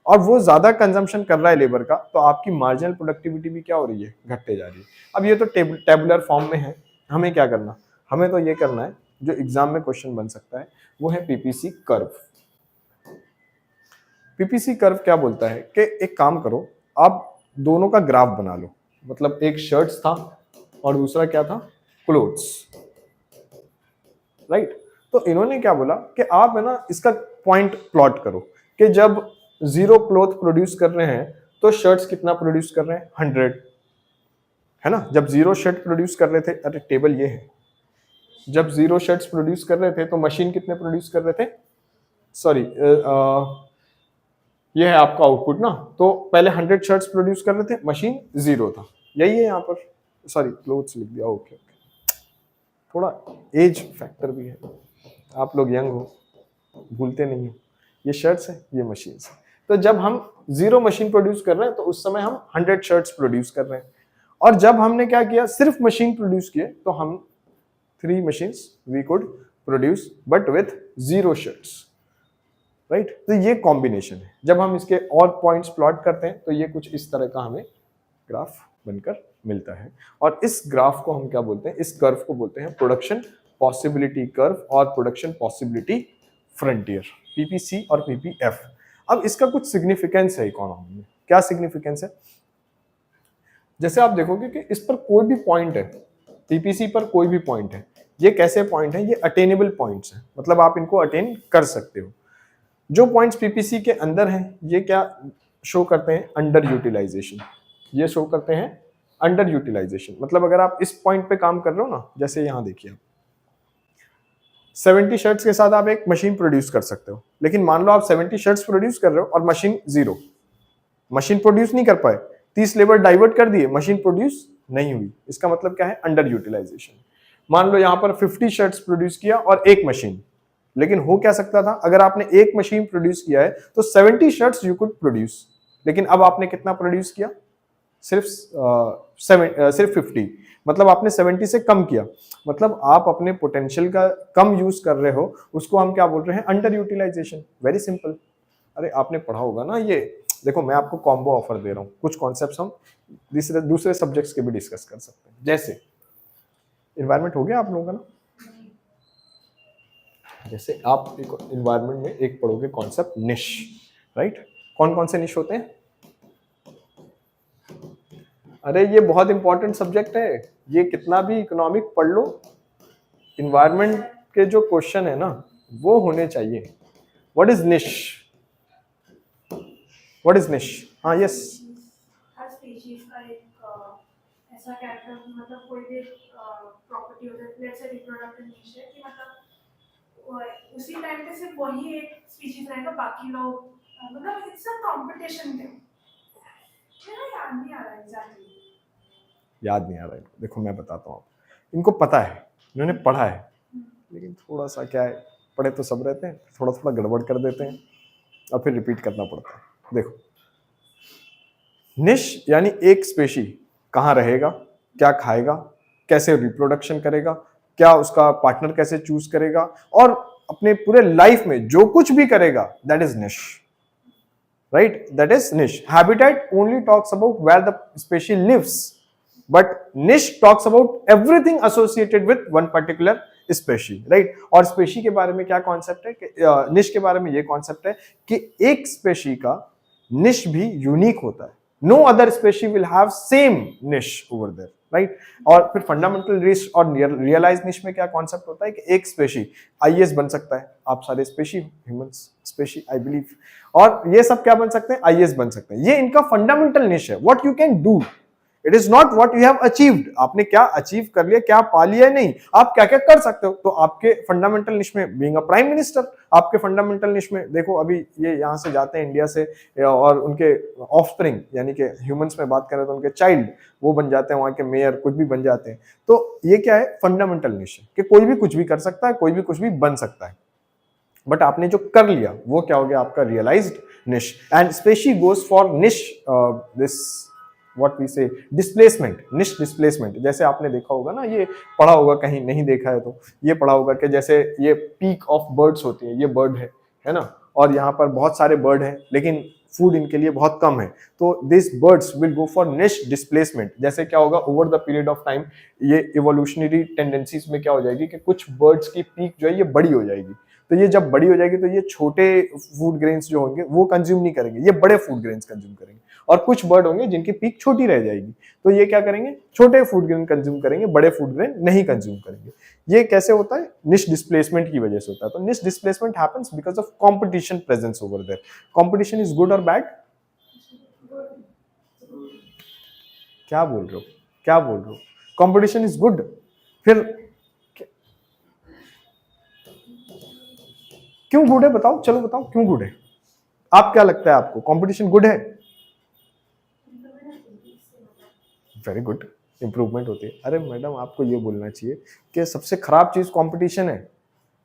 और वो ज्यादा कंजम्पशन कर रहा है लेबर का, तो आपकी मार्जिनल प्रोडक्टिविटी भी क्या हो रही है, घटते जा रही है। अब ये तो टेबुलर फॉर्म में है, हमें क्या करना, हमें तो ये करना है जो एग्जाम में क्वेश्चन बन सकता है, वो है पीपीसी कर्व। पीपीसी कर्व क्या बोलता है कि एक काम करो, आप दोनों का ग्राफ बना लो, मतलब एक शर्ट्स था और दूसरा क्या था, क्लोथ्स, राइट। तो इन्होंने क्या बोला कि आप है ना इसका पॉइंट प्लॉट करो कि जब 0 क्लोथ प्रोड्यूस कर रहे हैं तो शर्ट्स कितना प्रोड्यूस कर रहे हैं, 100, है ना। जब 0 शर्ट प्रोड्यूस कर रहे थे, अरे टेबल ये है, जब 0 शर्ट्स प्रोड्यूस कर रहे थे तो मशीन कितने प्रोड्यूस कर रहे थे, सॉरी ये है आपका आउटपुट ना, तो पहले 100 शर्ट्स प्रोड्यूस कर रहे थे, मशीन 0 था, यही है यहाँ पर, सॉरी क्लोथ्स लिख दिया, ओके, थोड़ा एज फैक्टर भी है, आप लोग यंग हो, भूलते नहीं हो, ये शर्ट्स है, ये मशीन है। तो जब हम 0 मशीन प्रोड्यूस कर रहे हैं तो उस समय हम 100 शर्ट्स प्रोड्यूस कर रहे हैं, और जब हमने क्या किया, सिर्फ मशीन प्रोड्यूस किए, तो हम 3 machines we could produce but with 0 shirts, right. तो ये कॉम्बिनेशन है। जब हम इसके और पॉइंट्स प्लॉट करते हैं तो ये कुछ इस तरह का हमें ग्राफ बनकर मिलता है, और इस ग्राफ को हम क्या बोलते हैं, इस कर्व को बोलते हैं प्रोडक्शन पॉसिबिलिटी कर्व और प्रोडक्शन पॉसिबिलिटी फ्रंटियर, पीपीसी और पीपीएफ। अब इसका कुछ सिग्निफिकेंस है इकोनॉमी में, क्या सिग्निफिकेंस है, जैसे आप देखोगे कि इस पर कोई भी पॉइंट है, पीपीसी पर कोई भी पॉइंट है, ये कैसे पॉइंट है, ये अटेनेबल पॉइंट्स हैं, मतलब आप इनको अटेन कर सकते हो। जो पॉइंट्स पीपीसी के अंदर हैं ये क्या शो करते हैं, अंडर यूटिलाइजेशन, ये शो करते हैं अंडर यूटिलाइजेशन। मतलब अगर आप इस पॉइंट पे काम कर रहे हो ना, जैसे यहां देखिए 70 शर्ट्स के साथ आप एक मशीन प्रोड्यूस कर सकते हो, लेकिन मान लो आप 70 शर्ट्स प्रोड्यूस कर रहे हो और मशीन 0, मशीन प्रोड्यूस नहीं कर पाए, 30 लेबर डाइवर्ट कर दिए, मशीन प्रोड्यूस नहीं हुई, इसका मतलब क्या है, अंडर यूटिलाइजेशन। मान लो यहां पर 50 शर्ट्स प्रोड्यूस किया और एक मशीन, लेकिन हो क्या सकता था, अगर आपने एक मशीन प्रोड्यूस किया है तो 70 शर्ट्स यू कुड प्रोड्यूस, लेकिन अब आपने कितना प्रोड्यूस किया, सिर्फ 50, मतलब आपने 70 से कम किया, मतलब आप अपने पोटेंशियल का कम यूज कर रहे हो, उसको हम क्या बोल रहे हैं, अंडर यूटिलाइजेशन। वेरी सिंपल, अरे आपने पढ़ा होगा ना ये, देखो मैं आपको कॉम्बो ऑफर दे रहा हूँ, कुछ कॉन्सेप्ट्स हम दूसरे सब्जेक्ट्स के भी डिस्कस कर सकते हैं। जैसे इन्वायरमेंट हो गया आप लोगों का ना, जैसे आप इन्वायरमेंट में एक पढ़ोगे कॉन्सेप्ट निश, राइट। कौन कौन से निश होते हैं, अरे ये बहुत इंपॉर्टेंट सब्जेक्ट है, ये कितना भी इकोनॉमिक पढ़ लो, इन्वायरमेंट के जो क्वेश्चन है ना वो होने चाहिए। व्हाट इज निश, व्हाट इज निश, हाँ यस, हर स्पीशीज का एक ऐसा कैरेक्टर, मतलब कोई भी प्रॉपर्टी होता है, लेट्स से रिप्रोडक्टिव निश है कि मतलब उसी टाइम पे सिर्फ वही एक स्पीशीज रहेगा, बाकी लोग मतलब इट्स अ कंपटीशन गेम। मेरा याद नहीं आ रहा एग्जैक्टली, याद नहीं आ रहा है, देखो मैं बताता हूँ, इनको पता है, इन्होंने पढ़ा है, लेकिन थोड़ा सा क्या है, पढ़े तो सब रहते हैं, थोड़ा थोड़ा गड़बड़ कर देते हैं और फिर रिपीट करना पड़ता है। देखो निश यानी एक स्पेशी कहाँ रहेगा, क्या खाएगा, कैसे रिप्रोडक्शन करेगा, क्या उसका पार्टनर कैसे चूज करेगा, और अपने पूरे लाइफ में जो कुछ भी करेगा, दैट इज निश, right, that is niche. Habitat only talks about where the species lives, but niche talks about everything associated with one particular species, right। और species के बारे में क्या कॉन्सेप्ट है कि niche के बारे में ये कॉन्सेप्ट है कि एक species का niche भी यूनिक होता है, no other species will have same niche over there, right. और फिर फंडामेंटल निश और रियलाइज निश में क्या कॉन्सेप्ट होता है कि एक स्पेशी आईएएस बन सकता है, आप सारे species humans species I believe, और ये सब क्या बन सकते हैं, आईएएस बन सकते हैं, ये इनका फंडामेंटल निश है। What you can do, it is not what you have achieved, आपने क्या अचीव कर लिया, क्या पा लिया, नहीं, आप क्या क्या कर सकते हो। तो आपके फंडामेंटल निश में बीइंग अ प्राइम मिनिस्टर, आपके फंडामेंटल निश में देखो अभी ये यहाँ से जाते हैं इंडिया से, और उनके ऑफस्प्रिंग यानी कि ह्यूमंस में बात करें तो उनके चाइल्ड वो बन जाते हैं, वहां के मेयर कुछ भी बन जाते हैं। तो ये क्या है, फंडामेंटल निश है कि कोई भी कुछ भी कर सकता है, कोई भी कुछ भी बन सकता है, बट आपने जो कर लिया वो क्या हो गया, आपका रियलाइज्ड निश। एंड स्पेशी गोज फॉर निश दिस व्हाट वी से डिस्प्लेसमेंट, निश डिस्प्लेसमेंट। जैसे आपने देखा होगा ना, ये पढ़ा होगा, कहीं नहीं देखा है तो ये पढ़ा होगा कि जैसे ये पीक ऑफ बर्ड्स होती है, ये बर्ड है ना, और यहाँ पर बहुत सारे बर्ड हैं, लेकिन फूड इनके लिए बहुत कम है, तो this birds will go for निश डिस्प्लेसमेंट। जैसे क्या होगा over the period of time, ये इवोल्यूशनरी टेंडेंसीज में क्या हो जाएगी कि कुछ बर्ड्स की पीक जो है ये बड़ी हो जाएगी, तो ये जब बड़ी हो जाएगी तो ये छोटे फूड ग्रेन्स जो होंगे वो कंज्यूम नहीं करेंगे, ये बड़े फूड ग्रेन्स कंज्यूम करेंगे। और कुछ बर्ड होंगे जिनकी पीक छोटी रह जाएगी, तो ये क्या करेंगे, छोटे फूड ग्रेन कंज्यूम करेंगे, बड़े फूड ग्रेन नहीं कंज्यूम करेंगे। ये कैसे होता है, निश डिस्प्लेसमेंट की वजह से होता है। तो niche displacement happens because of competition presence over there. Competition is good or bad? क्या बोल रहे हो, क्या बोल रहे हो? Competition is good. फिर क्यों गुड है, बताओ, चलो बताओ क्यों गुड है? आप क्या लगता है आपको, कंपटीशन गुड है? वेरी गुड, इंप्रूवमेंट होती है। अरे मैडम आपको ये बोलना चाहिए कि सबसे खराब चीज कंपटीशन है,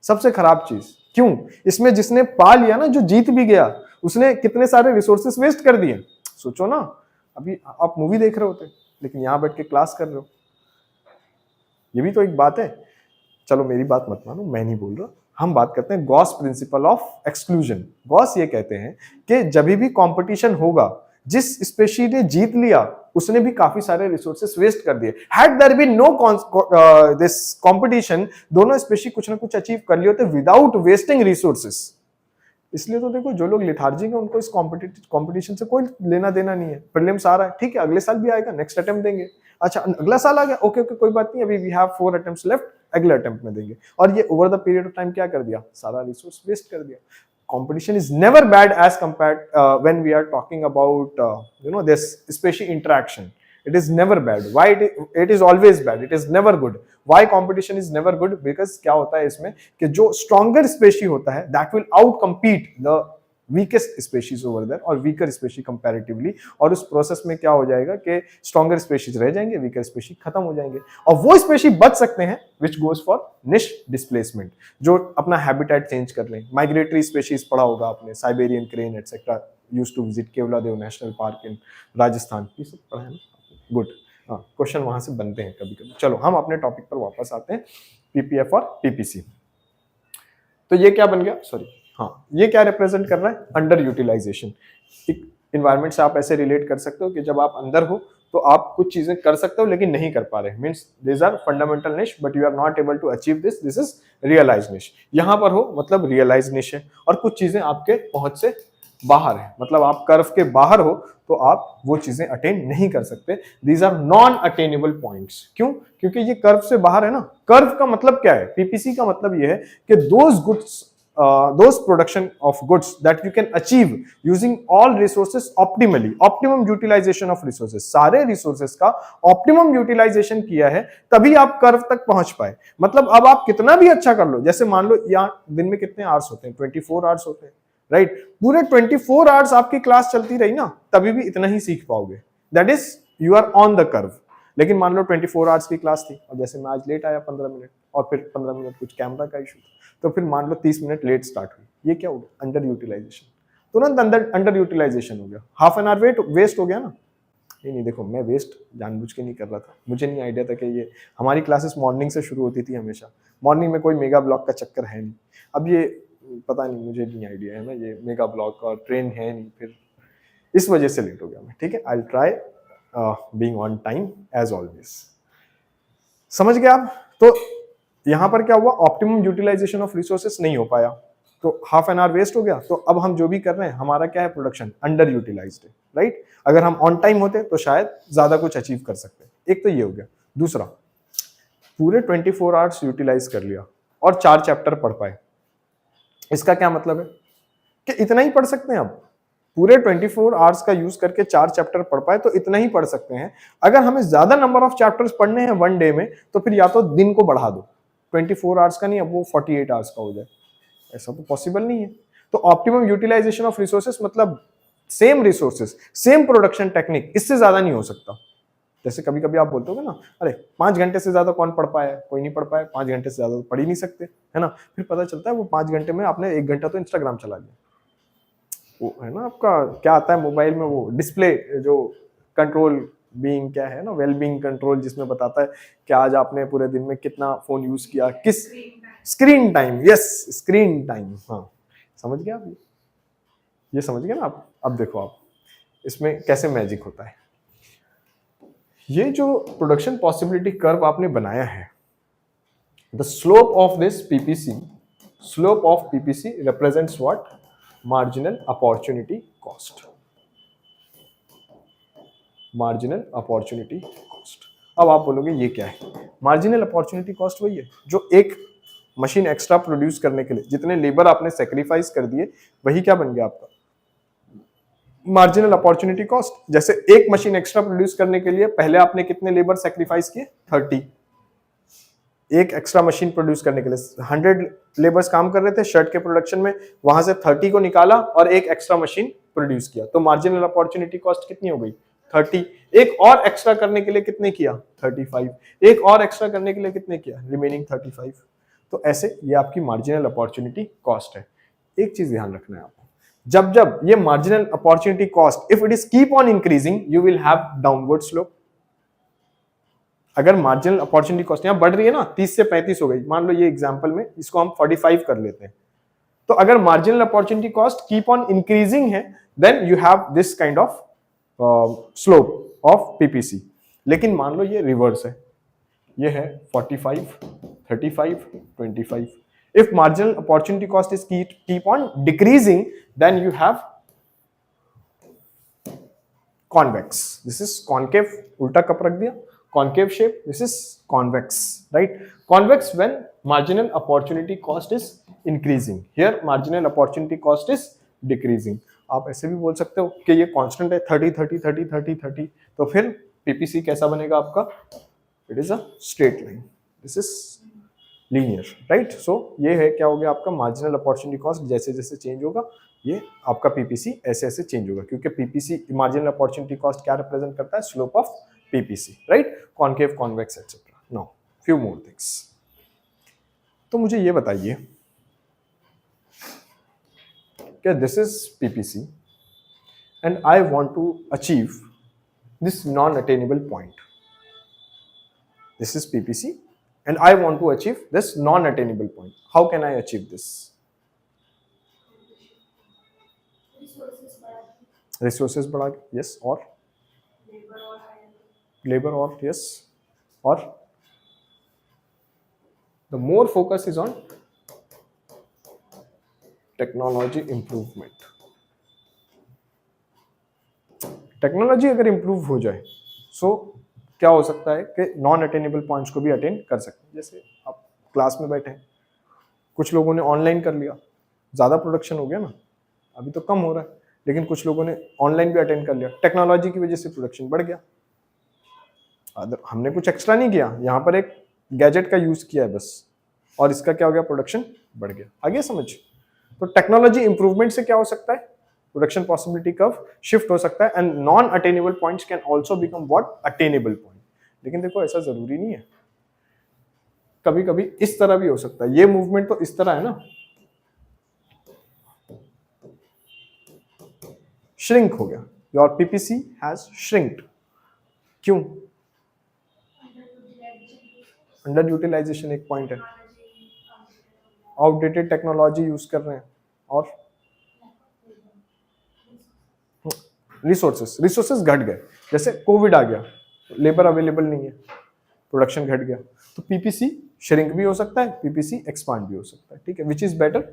सबसे खराब चीज। क्यों? इसमें जिसने पा लिया ना, जो जीत भी गया, उसने कितने सारे रिसोर्सेस वेस्ट कर दिए। सोचो ना, अभी आप मूवी देख रहे होते लेकिन यहां बैठ के क्लास कर रहे हो, ये भी तो एक बात है। चलो मेरी बात मत मानो, मैं नहीं बोल रहा, हम बात करते हैं Gauss principle of exclusion. Gauss ये कहते हैं कि जब भी कंपटीशन होगा, जिस स्पेशी ने जीत लिया उसने भी काफी सारे रिसोर्सेस वेस्ट कर दिए। Had there been no this competition, दोनों स्पेशी कुछ ना कुछ अचीव कर लिए होते विदाउट वेस्टिंग रिसोर्सेस। इसलिए तो देखो जो लोग लिथार्जिक है उनको इस कंपटीशन से कोई लेना देना नहीं है। प्रीलिम्स आ रहा है, ठीक है, अगले साल भी आएगा, नेक्स्ट अटेम्प्ट देंगे। अच्छा अगला साल आ गया, ओके ओके कोई बात नहीं, अभी वी हैव 4 अटेम्प्ट्स लेफ्ट, अगले अटेम्प्ट में देंगे। और ये over the period of time क्या कर दिया, सारा रिसोर्स वेस्ट कर दिया। Competition is never bad as compared when we are talking about this species interaction. It is never bad. Why it is always bad? It is never good. Why competition is never good? Because क्या होता है इसमें कि जो stronger species होता है that will out compete the weakest species over there और weaker species comparatively, और उस प्रोसेस में क्या हो जाएगा कि stronger species रह जाएंगे, weaker species खत्म हो जाएंगे, और वो species बच सकते हैं which goes for niche displacement, जो अपना habitat चेंज कर लें। माइग्रेटरी स्पेशीज पढ़ा होगा आपने, Siberian crane etcetera used to visit Keoladeo national park in Rajasthan, ये सब पढ़ा है ना? गुड, हाँ क्वेश्चन वहां से बनते हैं कभी कभी। चलो हम अपने टॉपिक पर वापस आते हैं, पीपीएफ और पीपीसी। तो ये क्या बन गया, सॉरी हाँ, ये क्या रिप्रेजेंट कर रहा है, अंडर यूटिलाइजेशन। एक इन्वायरमेंट से आप ऐसे रिलेट कर सकते हो कि जब आप अंदर हो तो आप कुछ चीजें कर सकते हो लेकिन नहीं कर पा रहे, means this are fundamental niche but you are not able to achieve this, this is realise niche. यहां पर हो मतलब रियलाइज निश है, और कुछ चीजें आपके पहुंच से बाहर है, मतलब आप कर्व के बाहर हो तो आप वो चीजें अटेन नहीं कर सकते। These are non attainable points. क्यों? क्योंकि ये कर्व से बाहर है ना। कर्व का मतलब क्या है, पीपीसी का मतलब ये है कि those goods those production of goods that you can achieve using all resources optimally, optimum utilization of resources, सारे resources का optimum utilization किया है तभी आप कर्व तक पहुंच पाए। मतलब अब आप कितना भी अच्छा कर लो, जैसे मान लो यहाँ दिन में कितने आवर्स होते हैं, 24 आवर्स होते हैं, राइट? पूरे 24 आवर्स आपकी क्लास चलती रही ना, तभी भी इतना ही सीख पाओगे, that is you are on the curve. लेकिन मान लो 24 आवर्स की क्लास थी और जैसे मैं आज लेट आया 15 मिनट, और फिर 15 मिनट कुछ कैमरा का इशू, तो फिर मान लो 30 मिनट लेट स्टार्ट हुई, ये क्या हो गया, अंडर यूटिलाइजेशन। तुरंत अंडर यूटिलाइजेशन हो गया, हाफ एन आवर वेस्ट हो गया ना। नहीं देखो, मैं वेस्ट जानबूझ के नहीं कर रहा था, मुझे नहीं आइडिया था कि ये हमारी क्लासेस मॉर्निंग से शुरू होती थी हमेशा, मॉर्निंग में कोई मेगा ब्लॉक का चक्कर है नहीं। अब ये पता नहीं, मुझे नहीं आइडिया है ना, ये मेगा ब्लॉक और ट्रेन है नहीं, फिर इस वजह से लेट हो गया मैं। ठीक है, I will try being on time as always. समझ गए आप? तो यहां पर क्या हुआ, ऑप्टिमम यूटिलाइजेशन ऑफ रिसोर्सेस नहीं हो पाया, तो हाफ एन आवर वेस्ट हो गया। तो अब हम जो भी कर रहे हैं, हमारा क्या है, प्रोडक्शन अंडर यूटिलाइज्ड है, राइट? अगर हम ऑन टाइम होते तो शायद ज्यादा कुछ अचीव कर सकते। एक तो ये हो गया। दूसरा, पूरे 24 आवर्स यूटिलाइज कर लिया और 4 चैप्टर पढ़ पाए। इसका क्या मतलब है कि इतना ही पढ़ सकते हैं। अब पूरे 24 आवर्स का यूज करके 4 चैप्टर पढ़ पाए तो इतना ही पढ़ सकते हैं। अगर हमें ज्यादा नंबर ऑफ चैप्टर्स पढ़ने हैं वन डे में, तो फिर या तो दिन को बढ़ा दो, 24 आवर्स का नहीं, अब वो 48 आवर्स का हो जाए। ऐसा तो पॉसिबल नहीं है। तो ऑप्टिमम यूटिलाइजेशन ऑफ रिसोर्सेस मतलब same resources, same production technique, इससे ज्यादा नहीं हो सकता। जैसे कभी कभी आप बोलते हो ना, अरे 5 घंटे से ज्यादा कौन पढ़ पाया, कोई नहीं पढ़ पाया, 5 घंटे से ज्यादा तो पढ़ ही नहीं सकते, है ना? फिर पता चलता है वो 5 घंटे में आपने 1 घंटा तो इंस्टाग्राम चला लिया। वो है ना, आपका क्या आता है मोबाइल में, वो डिस्प्ले जो कंट्रोल बीइंग क्या है ना, वेल बीइंग कंट्रोल, जिसमें बताता है कि आज आपने पूरे दिन में कितना फोन यूज किया, किस screen time, yes screen time, हाँ समझ गया आप? ये समझ गए ना आप? अब देखो आप इसमें कैसे मैजिक होता है। ये जो प्रोडक्शन पॉसिबिलिटी कर्व आपने बनाया है, the slope of this PPC, slope of PPC represents what? Marginal opportunity cost, marginal opportunity cost. अब आप बोलोगे ये क्या है? मार्जिनल अपॉर्चुनिटी कॉस्ट वही है जो एक मशीन एक्स्ट्रा प्रोड्यूस करने के लिए जितने लेबर आपने सेक्रीफाइस कर दिए, वही क्या बन गया आपका? Marginal opportunity cost. जैसे एक मशीन एक्स्ट्रा प्रोड्यूस करने के लिए पहले आपने कितने लेबर सेक्रीफाइस किए? 30। एक एक्स्ट्रा मशीन प्रोड्यूस करने के लिए 100 लेबर्स काम कर रहे थे शर्ट के प्रोडक्शन में, वहां से 30 को निकाला और एक एक्स्ट्रा मशीन प्रोड्यूस किया, तो मार्जिनल अपॉर्चुनिटी कॉस्ट कितनी हो गई? 30। एक और एक्स्ट्रा करने के लिए कितने किया? 35। एक और एक्स्ट्रा करने के लिए कितने किया? रिमेनिंग 35। तो ऐसे ये आपकी मार्जिनल अपॉर्चुनिटी कॉस्ट है। एक चीज ध्यान रखना है आपको, जब जब ये marginal opportunity cost if it is keep on increasing you will have downward slope. अगर मार्जिनल अपॉर्चुनिटी कॉस्ट यहां बढ़ रही है ना, 30 से 35 हो गई, मान लो ये एग्जांपल में इसको हम 45 कर लेते हैं, तो अगर marginal opportunity cost keep on increasing है then you have this kind of slope of PPC. लेकिन मान लो ये रिवर्स है, ये है 45, 35, 25। If marginal opportunity cost is keep on decreasing, then you have convex. This is concave, उल्टा cup रख दिया, concave shape. This is convex, right? Convex when marginal opportunity cost is increasing. Here marginal opportunity cost is decreasing. आप ऐसे भी बोल सकते हो कि ये कांस्टेंट है 30, 30, 30, 30, 30, तो फिर पीपीसी कैसा बनेगा आपका? It is a straight line, this is linear, right? So ये है क्या हो गया आपका मार्जिनल अपॉर्चुनिटी कॉस्ट। जैसे जैसे चेंज होगा ये आपका पीपीसी ऐसे ऐसे चेंज होगा, क्योंकि पीपीसी मार्जिनल अपॉर्चुनिटी कॉस्ट क्या रिप्रेजेंट करता है? Slope of PPC, right? Concave, convex etcetera. Now few more things. तो मुझे ये बताइए कि this is PPC and I want to achieve this non attainable point. This is PPC and I want to achieve this non-attainable point. How can I achieve this? Resources बढ़ा, yes, or labor, or yes, or the more focus is on technology improvement. Technology अगर improve हो जाए सो क्या हो सकता है कि non attainable points को भी अटेन कर सकते हैं। जैसे आप क्लास में बैठे हैं, कुछ लोगों ने ऑनलाइन कर लिया, ज़्यादा प्रोडक्शन हो गया ना, अभी तो कम हो रहा है, लेकिन कुछ लोगों ने ऑनलाइन भी अटेंड कर लिया, टेक्नोलॉजी की वजह से प्रोडक्शन बढ़ गया। हमने कुछ एक्स्ट्रा नहीं किया, यहाँ पर एक गैजेट का यूज़ किया है बस, और इसका क्या हो गया? प्रोडक्शन बढ़ गया। आगे समझ? तो टेक्नोलॉजी इंप्रूवमेंट से क्या हो सकता है? प्रोडक्शन पॉसिबिलिटी कर्व शिफ्ट हो सकता है and non attainable points can also become what? Attainable point. लेकिन देखो ऐसा जरूरी नहीं है, कभी कभी इस तरह भी हो सकता है। ये मूवमेंट तो इस तरह है ना, श्रिंक हो गया, योर पीपीसी हैज श्रिंक्ड। क्यों? अंडर यूटिलाइजेशन एक पॉइंट है, आउटडेटेड टेक्नोलॉजी यूज कर रहे हैं, और रिसोर्सेस घट गए। जैसे कोविड आ गया, लेबर अवेलेबल नहीं है, प्रोडक्शन घट गया, तो पीपीसी श्रिंक भी हो सकता है, पीपीसी एक्सपांड भी हो सकता है। ठीक है, विच इज बेटर?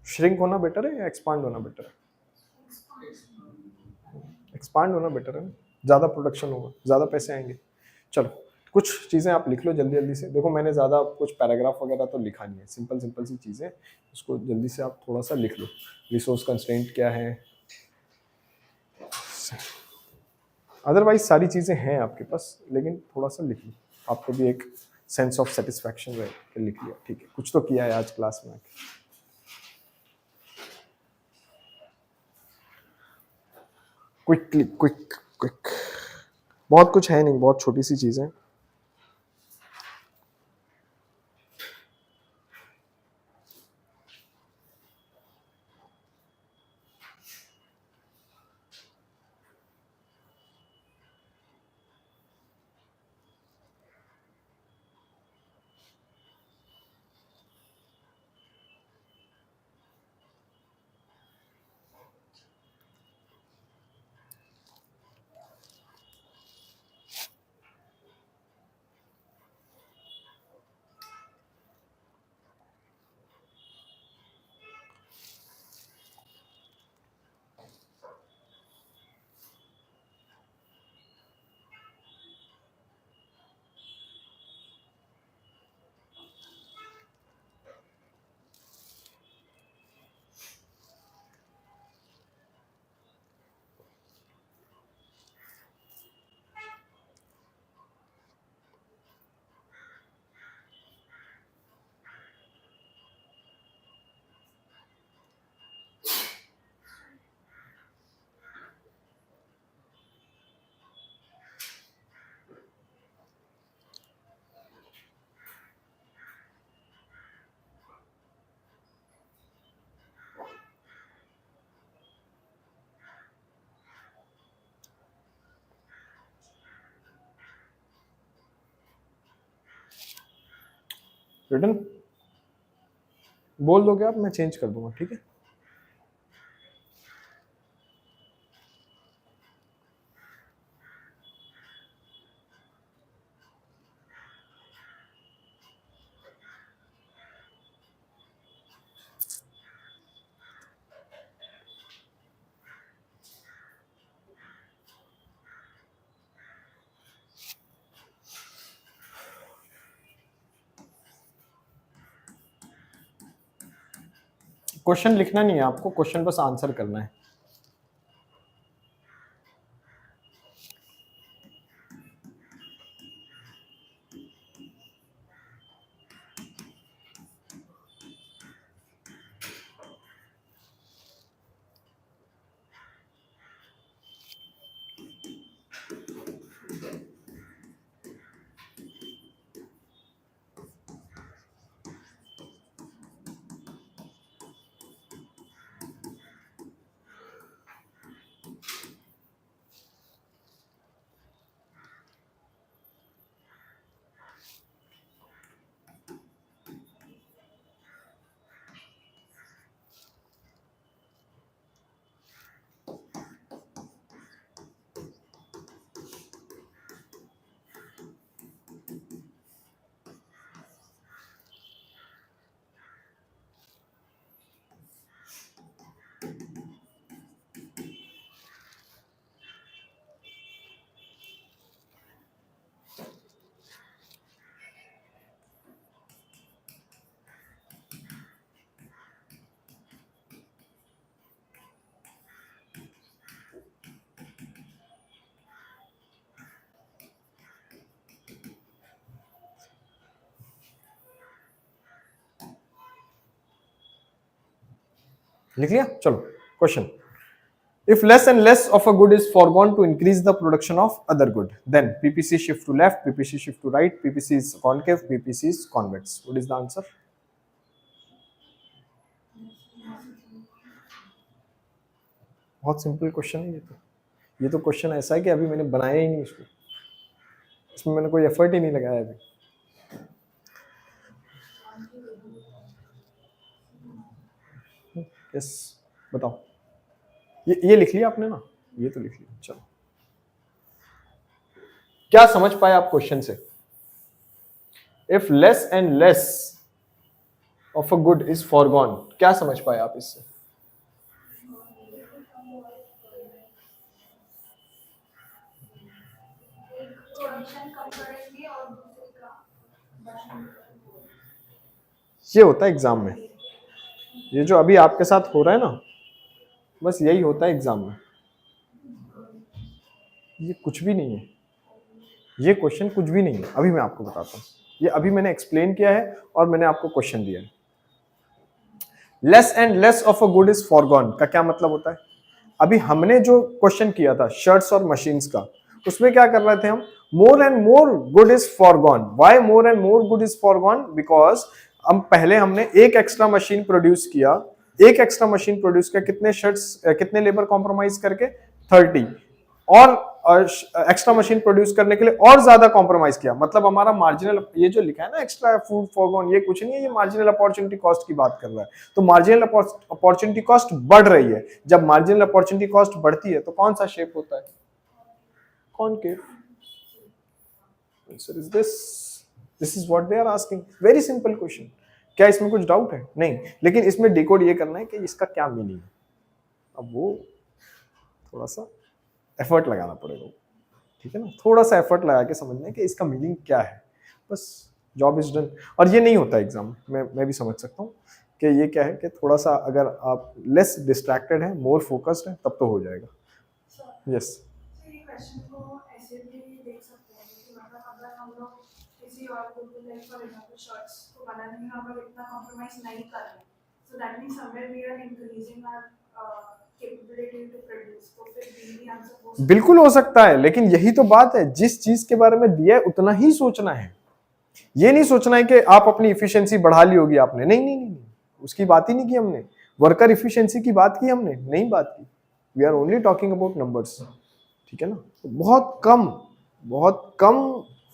श्रिंक होना बेटर है या एक्सपांड होना बेटर है? एक्सपांड होना बेटर है ना, ज्यादा प्रोडक्शन होगा, ज्यादा पैसे आएंगे। चलो कुछ चीजें आप लिख लो जल्दी जल्दी से। देखो मैंने ज्यादा कुछ पैराग्राफ वगैरह तो लिखा नहीं है, सिंपल सिंपल सी चीजें, उसको जल्दी से आप थोड़ा सा लिख लो। रिसोर्स कंस्ट्रेंट क्या है, अदरवाइज सारी चीजें हैं आपके पास, लेकिन थोड़ा सा लिख लो, आपको भी एक सेंस ऑफ सेटिस्फैक्शन रहे कि लिख लिया, ठीक है, कुछ तो किया है आज क्लास में आके। क्विकली, क्विक, बहुत कुछ है नहीं, बहुत छोटी सी चीजें। रिटन बोल दोगे आप, मैं चेंज कर दूंगा, ठीक है। क्वेश्चन लिखना नहीं है आपको, क्वेश्चन बस आंसर करना है। लिख लिया, चलो question. If less and less of a good is foregone to increase the production of other good, then PPC shift to left, PPC shift to right, PPC is concave, PPC is convex. What is the answer? बहुत simple question है ये तो question ऐसा है कि अभी मैंने बनाया ही नहीं इसको, इसमें मैंने कोई एफर्ट ही नहीं लगाया अभी। यस बताओ, ये लिख लिया आपने ना, ये तो लिख लिया। चलो क्या समझ पाए आप क्वेश्चन से? If less and less of a good is foregone, क्या समझ पाए आप इससे? ये होता है एग्जाम में, ये जो अभी आपके साथ हो रहा है ना, बस यही होता है एग्जाम में। ये कुछ भी नहीं है, ये क्वेश्चन कुछ भी नहीं है। अभी मैं आपको बताता हूँ, ये अभी मैंने एक्सप्लेन किया है और मैंने आपको क्वेश्चन दिया है। Less and less of a good is foregone का क्या मतलब होता है? अभी हमने जो क्वेश्चन किया था शर्ट्स और मशीन्स का, उसमें क्या कर रहे थे हम? More and more good is foregone. Why more and more good is foregone? Because पहले हमने एक एक्स्ट्रा मशीन प्रोड्यूस किया, एक एक्स्ट्रा मशीन प्रोड्यूस किया, कितने शर्ट्स, कितने लेबर कॉम्प्रोमाइज करके? 30, और एक्स्ट्रा मशीन प्रोड्यूस करने के लिए और ज्यादा कॉम्प्रोमाइज किया। मतलब हमारा मार्जिनल, ये जो लिखा है ना एक्स्ट्रा फूड फॉरगॉन, ये कुछ नहीं है, ये मार्जिनल अपॉर्चुनिटी कॉस्ट की बात कर रहा है। तो मार्जिनल अपॉर्चुनिटी कॉस्ट बढ़ रही है। जब मार्जिनल अपॉर्चुनिटी कॉस्ट बढ़ती है तो कौन सा शेप होता है? Concave. Answer is this is what they are asking. Very simple question. क्या इसमें कुछ डाउट है? नहीं, लेकिन इसमें डिकोड ये करना है कि इसका क्या मीनिंग है। अब वो थोड़ा सा एफर्ट लगाना पड़ेगा, ठीक है ना, थोड़ा सा एफर्ट लगा के समझना कि इसका मीनिंग क्या है, बस जॉब इज डन। और ये नहीं होता एग्जाम में, मैं भी समझ सकता हूँ कि ये क्या है कि थोड़ा सा अगर आप लेस डिस्ट्रैक्टेड है, मोर फोकस्ड है, तब तो हो जाएगा। यस ये क्वेश्चन को ऐसे भी देख सकते हैं कि मतलब अगर हम लोग किसी और को लाइक फॉर एग्जांपल शॉर्ट्स को बनाने में हम लोग इतना कॉम्प्रोमाइज नहीं कर रहे, so that means somewhere we are increasing our capability to produce. तो फिर भी आंसर हो बिल्कुल हो सकता है, लेकिन यही तो बात है, जिस चीज के बारे में दिया है उतना ही सोचना है। ये नहीं सोचना है कि आप अपनी इफिशिएंसी बढ़ा ली होगी आपने, नहीं नहीं नहीं, उसकी बात ही नहीं की हमने। वर्कर इफिशिएंसी की बात की हमने नहीं बात की। We are only talking about numbers, ठीक है ना। तो बहुत कम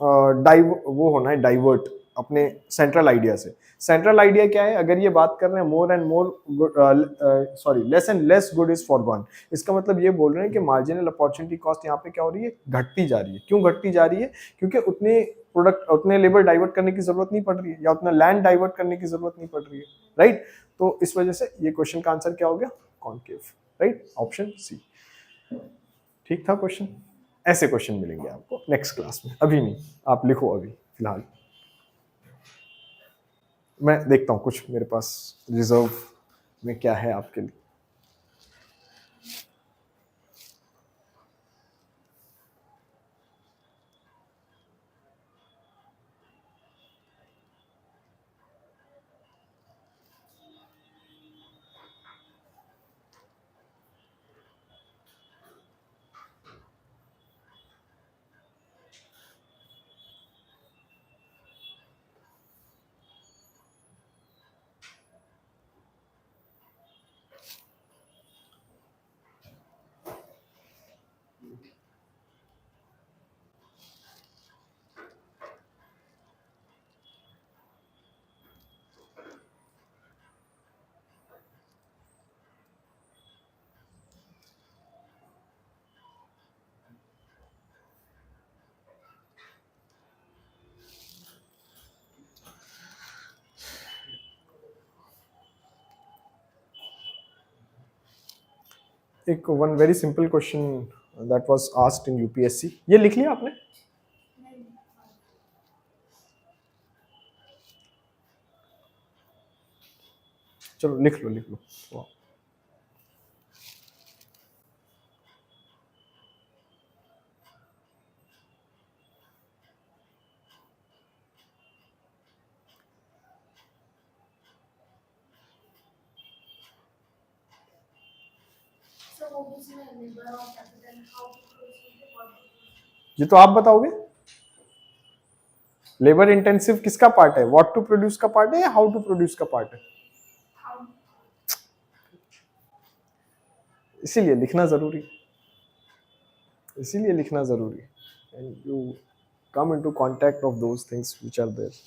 वो होना है डाइवर्ट, अपने सेंट्रल आइडिया से। सेंट्रल आइडिया क्या है, अगर ये बात कर रहे हैं more and more less and less good is foregone, इसका मतलब ये बोल रहे हैं कि मार्जिनल अपॉर्चुनिटी कॉस्ट यहाँ पे क्या हो रही है, घटती जा रही है। क्यों घटती जा रही है? क्योंकि उतने प्रोडक्ट, उतने लेबर डाइवर्ट करने की जरूरत नहीं पड़ रही है, या उतना लैंड डाइवर्ट करने की जरूरत नहीं पड़ रही है, राइट। तो इस वजह से ये क्वेश्चन का आंसर क्या हो गया, कॉनकेव, राइट, ऑप्शन सी। ठीक था क्वेश्चन। ऐसे क्वेश्चन मिलेंगे आपको नेक्स्ट क्लास में, अभी नहीं, आप लिखो अभी फिलहाल। मैं देखता हूँ कुछ मेरे पास रिजर्व में क्या है आपके लिए। एक one very simple question that was asked in UPSC, ये लिख लिया आपने? चलो लिख लो, लिख लो। वाह। So वो भी इसमें labor और capital how to produce it, what to produce. ये तो आप बताओगे, लेबर इंटेंसिव किसका पार्ट है, व्हाट टू प्रोड्यूस का पार्ट है या हाउ टू प्रोड्यूस का पार्ट है? How इसीलिए लिखना जरूरी है, इसीलिए लिखना जरूरी है, and you come into contact of those things which are there.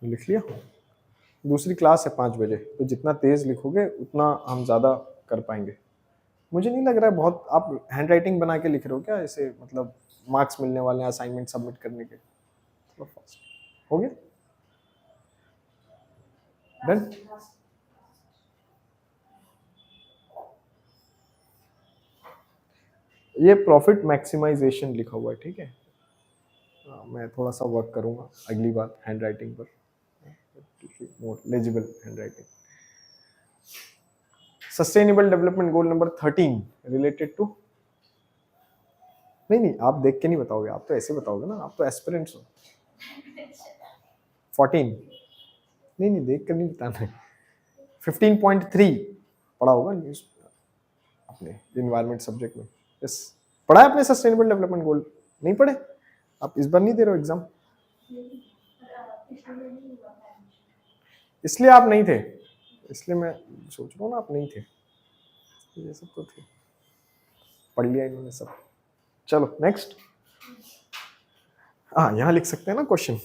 लिख लिया? दूसरी क्लास है 5 बजे, तो जितना तेज लिखोगे उतना हम ज़्यादा कर पाएंगे। मुझे नहीं लग रहा है बहुत आप हैंड राइटिंग बना के लिख रहे हो क्या ऐसे, मतलब मार्क्स मिलने वाले हैं असाइनमेंट सबमिट करने के, थोड़ा फास्ट हो गया। डन। ये प्रॉफिट मैक्सिमाइजेशन लिखा हुआ है, ठीक है। मैं थोड़ा सा वर्क करूंगा अगली बार हैंड राइटिंग पर, more legible hand writing. Sustainable development goal number 13 related to, नहीं नहीं आप देख के नहीं बताओगे, आप तो ऐसे बताओगे ना, आप तो एस्पिरेंट्स हो। 14, नहीं नहीं देख कर नहीं बताना है। 15.3 पढ़ा होगा न्यूज अपने इन्वायरमेंट सब्जेक्ट में, यस पढ़ा है आपने सस्टेनेबल डेवलपमेंट गोल, नहीं पढ़े? आप इस बार नहीं दे रहे हो एग्जाम, इसलिए आप नहीं थे, इसलिए मैं सोच रहा हूँ ना आप नहीं थे, ये सब तो थे, पढ़ लिया इन्होंने सब। चलो नेक्स्ट। हाँ यहाँ लिख सकते हैं ना क्वेश्चन।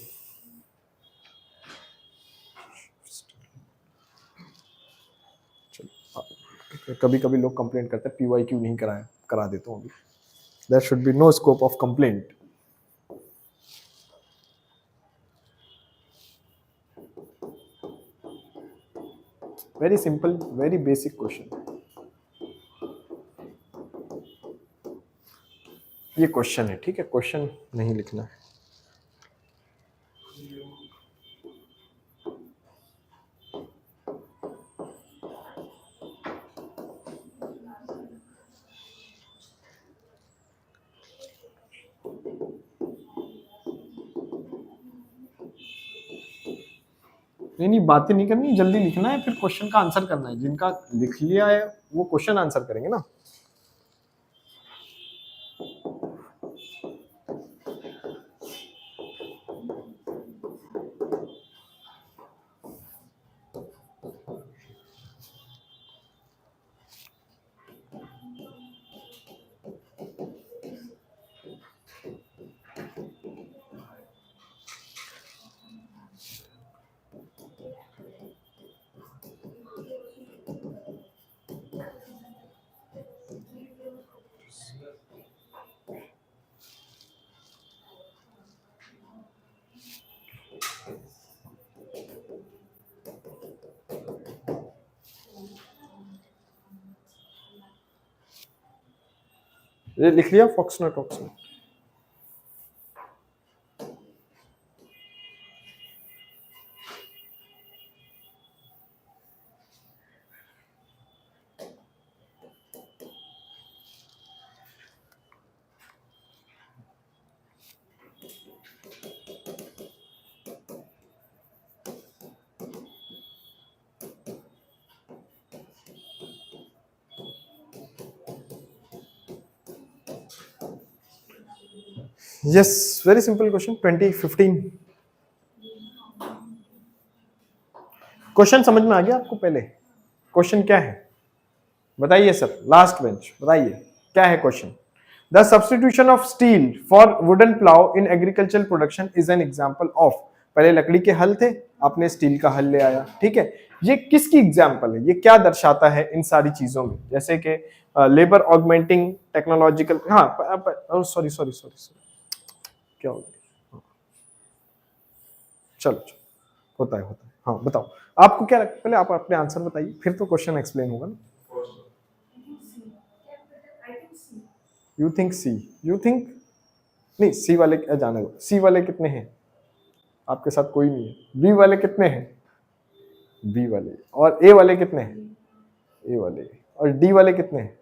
कभी कभी लोग कंप्लेंट करते हैं पीवाईक्यू नहीं कराया, करा देता हूँ अभी। There should be no scope of complaint. Very simple, very basic question. ये क्वेश्चन है, ठीक है, क्वेश्चन नहीं लिखना है। नहीं नहीं बातें नहीं करनी, जल्दी लिखना है, फिर क्वेश्चन का आंसर करना है। जिनका लिख लिया है वो क्वेश्चन आंसर करेंगे ना। ये लिख लिया फॉक्सनट ऑक्सनट। Yes, very simple question 2015। Question समझ में आ गया आपको? पहले क्वेश्चन क्या है बताइए सर, लास्ट बेंच बताइए क्या है question. The substitution of steel for wooden plough in agriculture production is an example of. पहले लकड़ी के हल थे, आपने स्टील का हल ले आया, ठीक है। ये किसकी एग्जांपल है, ये क्या दर्शाता है इन सारी चीजों में, जैसे कि लेबर ऑगमेंटिंग टेक्नोलॉजिकल, हाँ सॉरी सॉरी सॉरी क्या हो गया, चलो होता है हाँ बताओ आपको क्या लगता है, पहले आप अपने आंसर बताइए फिर तो क्वेश्चन एक्सप्लेन होगा ना। You think C, you think नहीं, सी वाले क्या जाने दो, सी वाले कितने हैं आपके साथ, कोई नहीं है। बी वाले कितने हैं, बी वाले, और ए वाले कितने हैं, ए वाले, और डी वाले कितने हैं,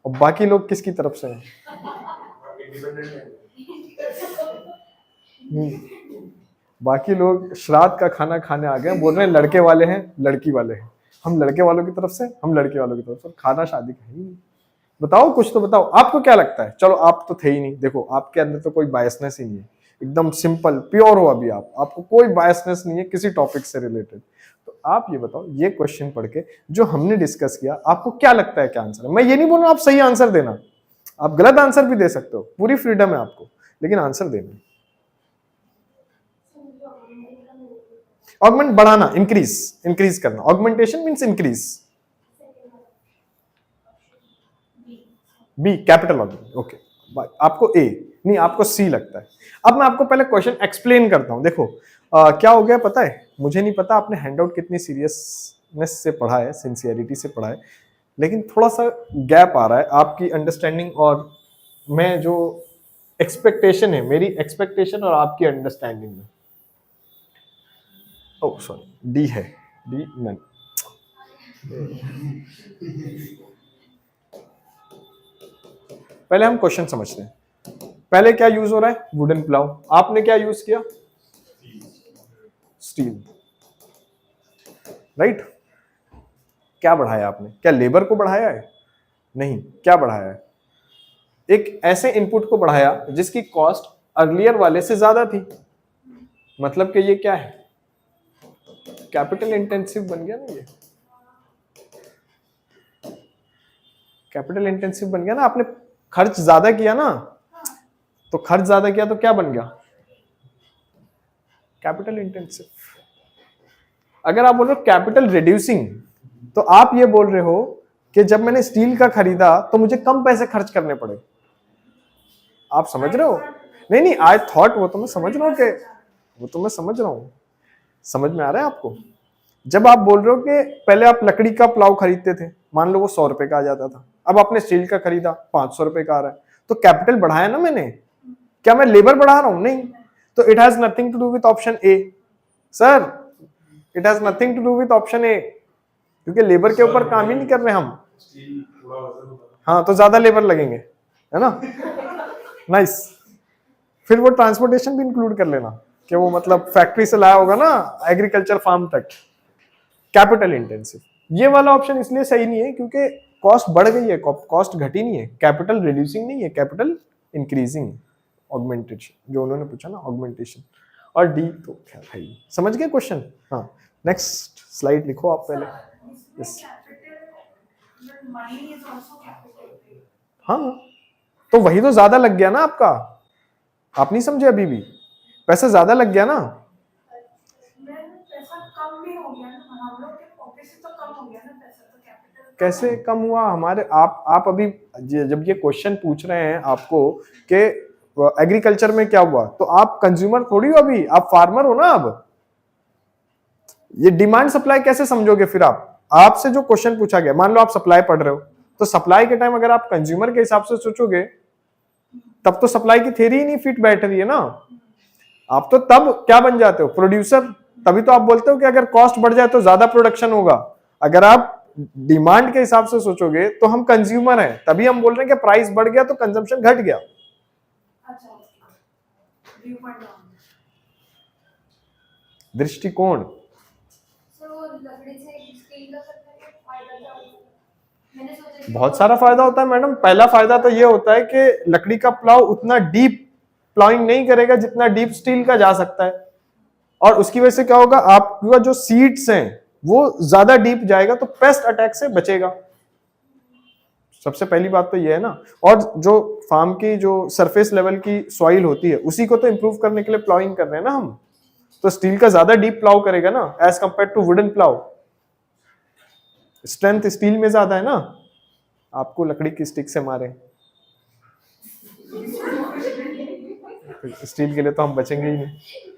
और बाकी लोग किसकी तरफ से हैं? बाकी लोग श्राद्ध का खाना खाने आ गए, बोल रहे हैं लड़के वाले हैं लड़की वाले हैं, हम लड़के वालों की तरफ से, हम लड़के वालों की तरफ से, खाना शादी का ही नहीं। बताओ कुछ तो बताओ, आपको क्या लगता है? चलो आप तो थे ही नहीं, देखो आपके अंदर तो कोई बायसनेस ही नहीं है, एकदम सिंपल प्योर हो अभी आप, आपको कोई बायसनेस नहीं है किसी टॉपिक से रिलेटेड। तो आप ये बताओ, ये क्वेश्चन पढ़ के जो हमने डिस्कस किया आपको क्या लगता है क्या आंसर है? मैं ये नहीं बोल रहा आप सही आंसर देना, आप गलत आंसर भी दे सकते हो, पूरी फ्रीडम है आपको, लेकिन आंसर देना। ऑगमेंट बढ़ाना, इंक्रीज, इंक्रीज करना, augmentation means increase. B capital augment, okay. आपको ए नहीं, आपको सी लगता है। अब मैं आपको पहले क्वेश्चन एक्सप्लेन करता हूं। देखो क्या हो गया पता है, मुझे नहीं पता आपने हैंडआउट कितनी सीरियसनेस से पढ़ा है, सिंसियरिटी से पढ़ा है, लेकिन थोड़ा सा गैप आ रहा है आपकी अंडरस्टैंडिंग और मैं जो एक्सपेक्टेशन है, मेरी एक्सपेक्टेशन और आपकी अंडरस्टैंडिंग में। ओह सॉरी, डी है, डी नन। पहले हम क्वेश्चन समझते हैं। पहले क्या यूज हो रहा है, वुडन प्लाउ, आपने क्या यूज किया, स्टील, राइट। क्या बढ़ाया आपने, क्या लेबर को बढ़ाया है? नहीं, क्या बढ़ाया है? एक ऐसे इनपुट को बढ़ाया जिसकी कॉस्ट अर्लियर वाले से ज्यादा थी। मतलब कि ये क्या है, कैपिटल इंटेंसिव बन गया ना, ये कैपिटल इंटेंसिव बन गया ना, आपने खर्च ज्यादा किया ना, तो खर्च ज्यादा किया तो क्या बन गया, कैपिटल इंटेंसिव। अगर आप बोल रहे हो कैपिटल रिड्यूसिंग, तो आप ये बोल रहे हो कि जब मैंने स्टील का खरीदा तो मुझे कम पैसे खर्च करने पड़े। आप समझ रहे हो? नहीं नहीं, आई थॉट, वो तो मैं समझ रहा हूँ कि, वो तो मैं समझ रहा हूँ, समझ में आ रहा है आपको। जब आप बोल रहे हो कि पहले आप लकड़ी का प्लाव खरीदते थे, मान लो वो 100 रुपए का आ जाता था, अब आपने स्टील का खरीदा 500 रुपए का आ रहा है, तो कैपिटल बढ़ाया ना मैंने। क्या मैं लेबर बढ़ा रहा हूं? नहीं। तो it has nothing to do with option A sir, it has nothing to do with option A, क्योंकि लेबर के ऊपर काम ही नहीं कर रहे हम। हाँ, तो ज्यादा लेबर लगेंगे, है ना। नाइस। फिर वो ट्रांसपोर्टेशन भी इंक्लूड कर लेना, कि वो मतलब फैक्ट्री से लाया होगा ना एग्रीकल्चर फार्म तक। कैपिटल इंटेंसिव, ये वाला ऑप्शन इसलिए सही नहीं है क्योंकि कॉस्ट बढ़ गई है, कॉस्ट घटी नहीं है, कैपिटल रिड्यूसिंग नहीं है, कैपिटल इंक्रीजिंग, ऑगमेंटेशन जो उन्होंने पूछा ना, ऑगमेंटेशन। और डी तो खैर है ही, समझ गए क्वेश्चन। हाँ, नेक्स्ट स्लाइड लिखो आप पहले। yes. हाँ, तो वही तो ज्यादा लग गया ना आपका, आप नहीं समझे अभी भी, पैसा ज्यादा लग गया ना। कैसे कम हुआ हमारे, आप अभी जब ये क्वेश्चन पूछ रहे हैं आपको कि एग्रीकल्चर में क्या हुआ, तो आप कंज्यूमर थोड़ी हो अभी, आप फार्मर हो ना। अब ये डिमांड सप्लाई कैसे समझोगे फिर आप? आपसे जो क्वेश्चन पूछा गया, मान लो आप सप्लाई पढ़ रहे हो, तो सप्लाई के टाइम अगर आप कंज्यूमर के हिसाब से सोचोगे तब तो सप्लाई की थ्योरी ही नहीं फिट बैठ रही है ना। आप तो तब क्या बन जाते हो, प्रोड्यूसर। तभी तो आप बोलते हो कि अगर कॉस्ट बढ़ जाए तो ज्यादा प्रोडक्शन होगा। अगर आप डिमांड के हिसाब से सोचोगे तो हम कंज्यूमर हैं, तभी हम बोल रहे हैं कि प्राइस बढ़ गया तो कंजम्पशन घट गया। अच्छा, व्यू पॉइंट दृष्टिकोण। लकड़ी से स्टील का करने के फायदा क्या होता है? मैंने सोचा कि बहुत सारा फायदा होता है मैडम। पहला फायदा तो ये होता है कि लकड़ी का प्लाव उतना डीप प्लाविंग नहीं करेगा जितना डीप स्टील का जा सकता है, और उसकी वजह से क्या होगा, आपका जो सीड्स हैं वो ज्यादा डीप जाएगा तो पेस्ट अटैक से बचेगा। सबसे पहली बात तो ये है ना। और जो फार्म की जो सरफेस लेवल की सॉइल होती है उसी को तो इंप्रूव करने के लिए प्लाविंग कर रहे हैं ना हम। तो स्टील का ज्यादा डीप प्लाव करेगा ना as compare to wooden plough. Strength steel में ज्यादा है ना। आपको लकड़ी की स्टिक से मारे, स्टील के लिए तो हम बचेंगे ही नहीं।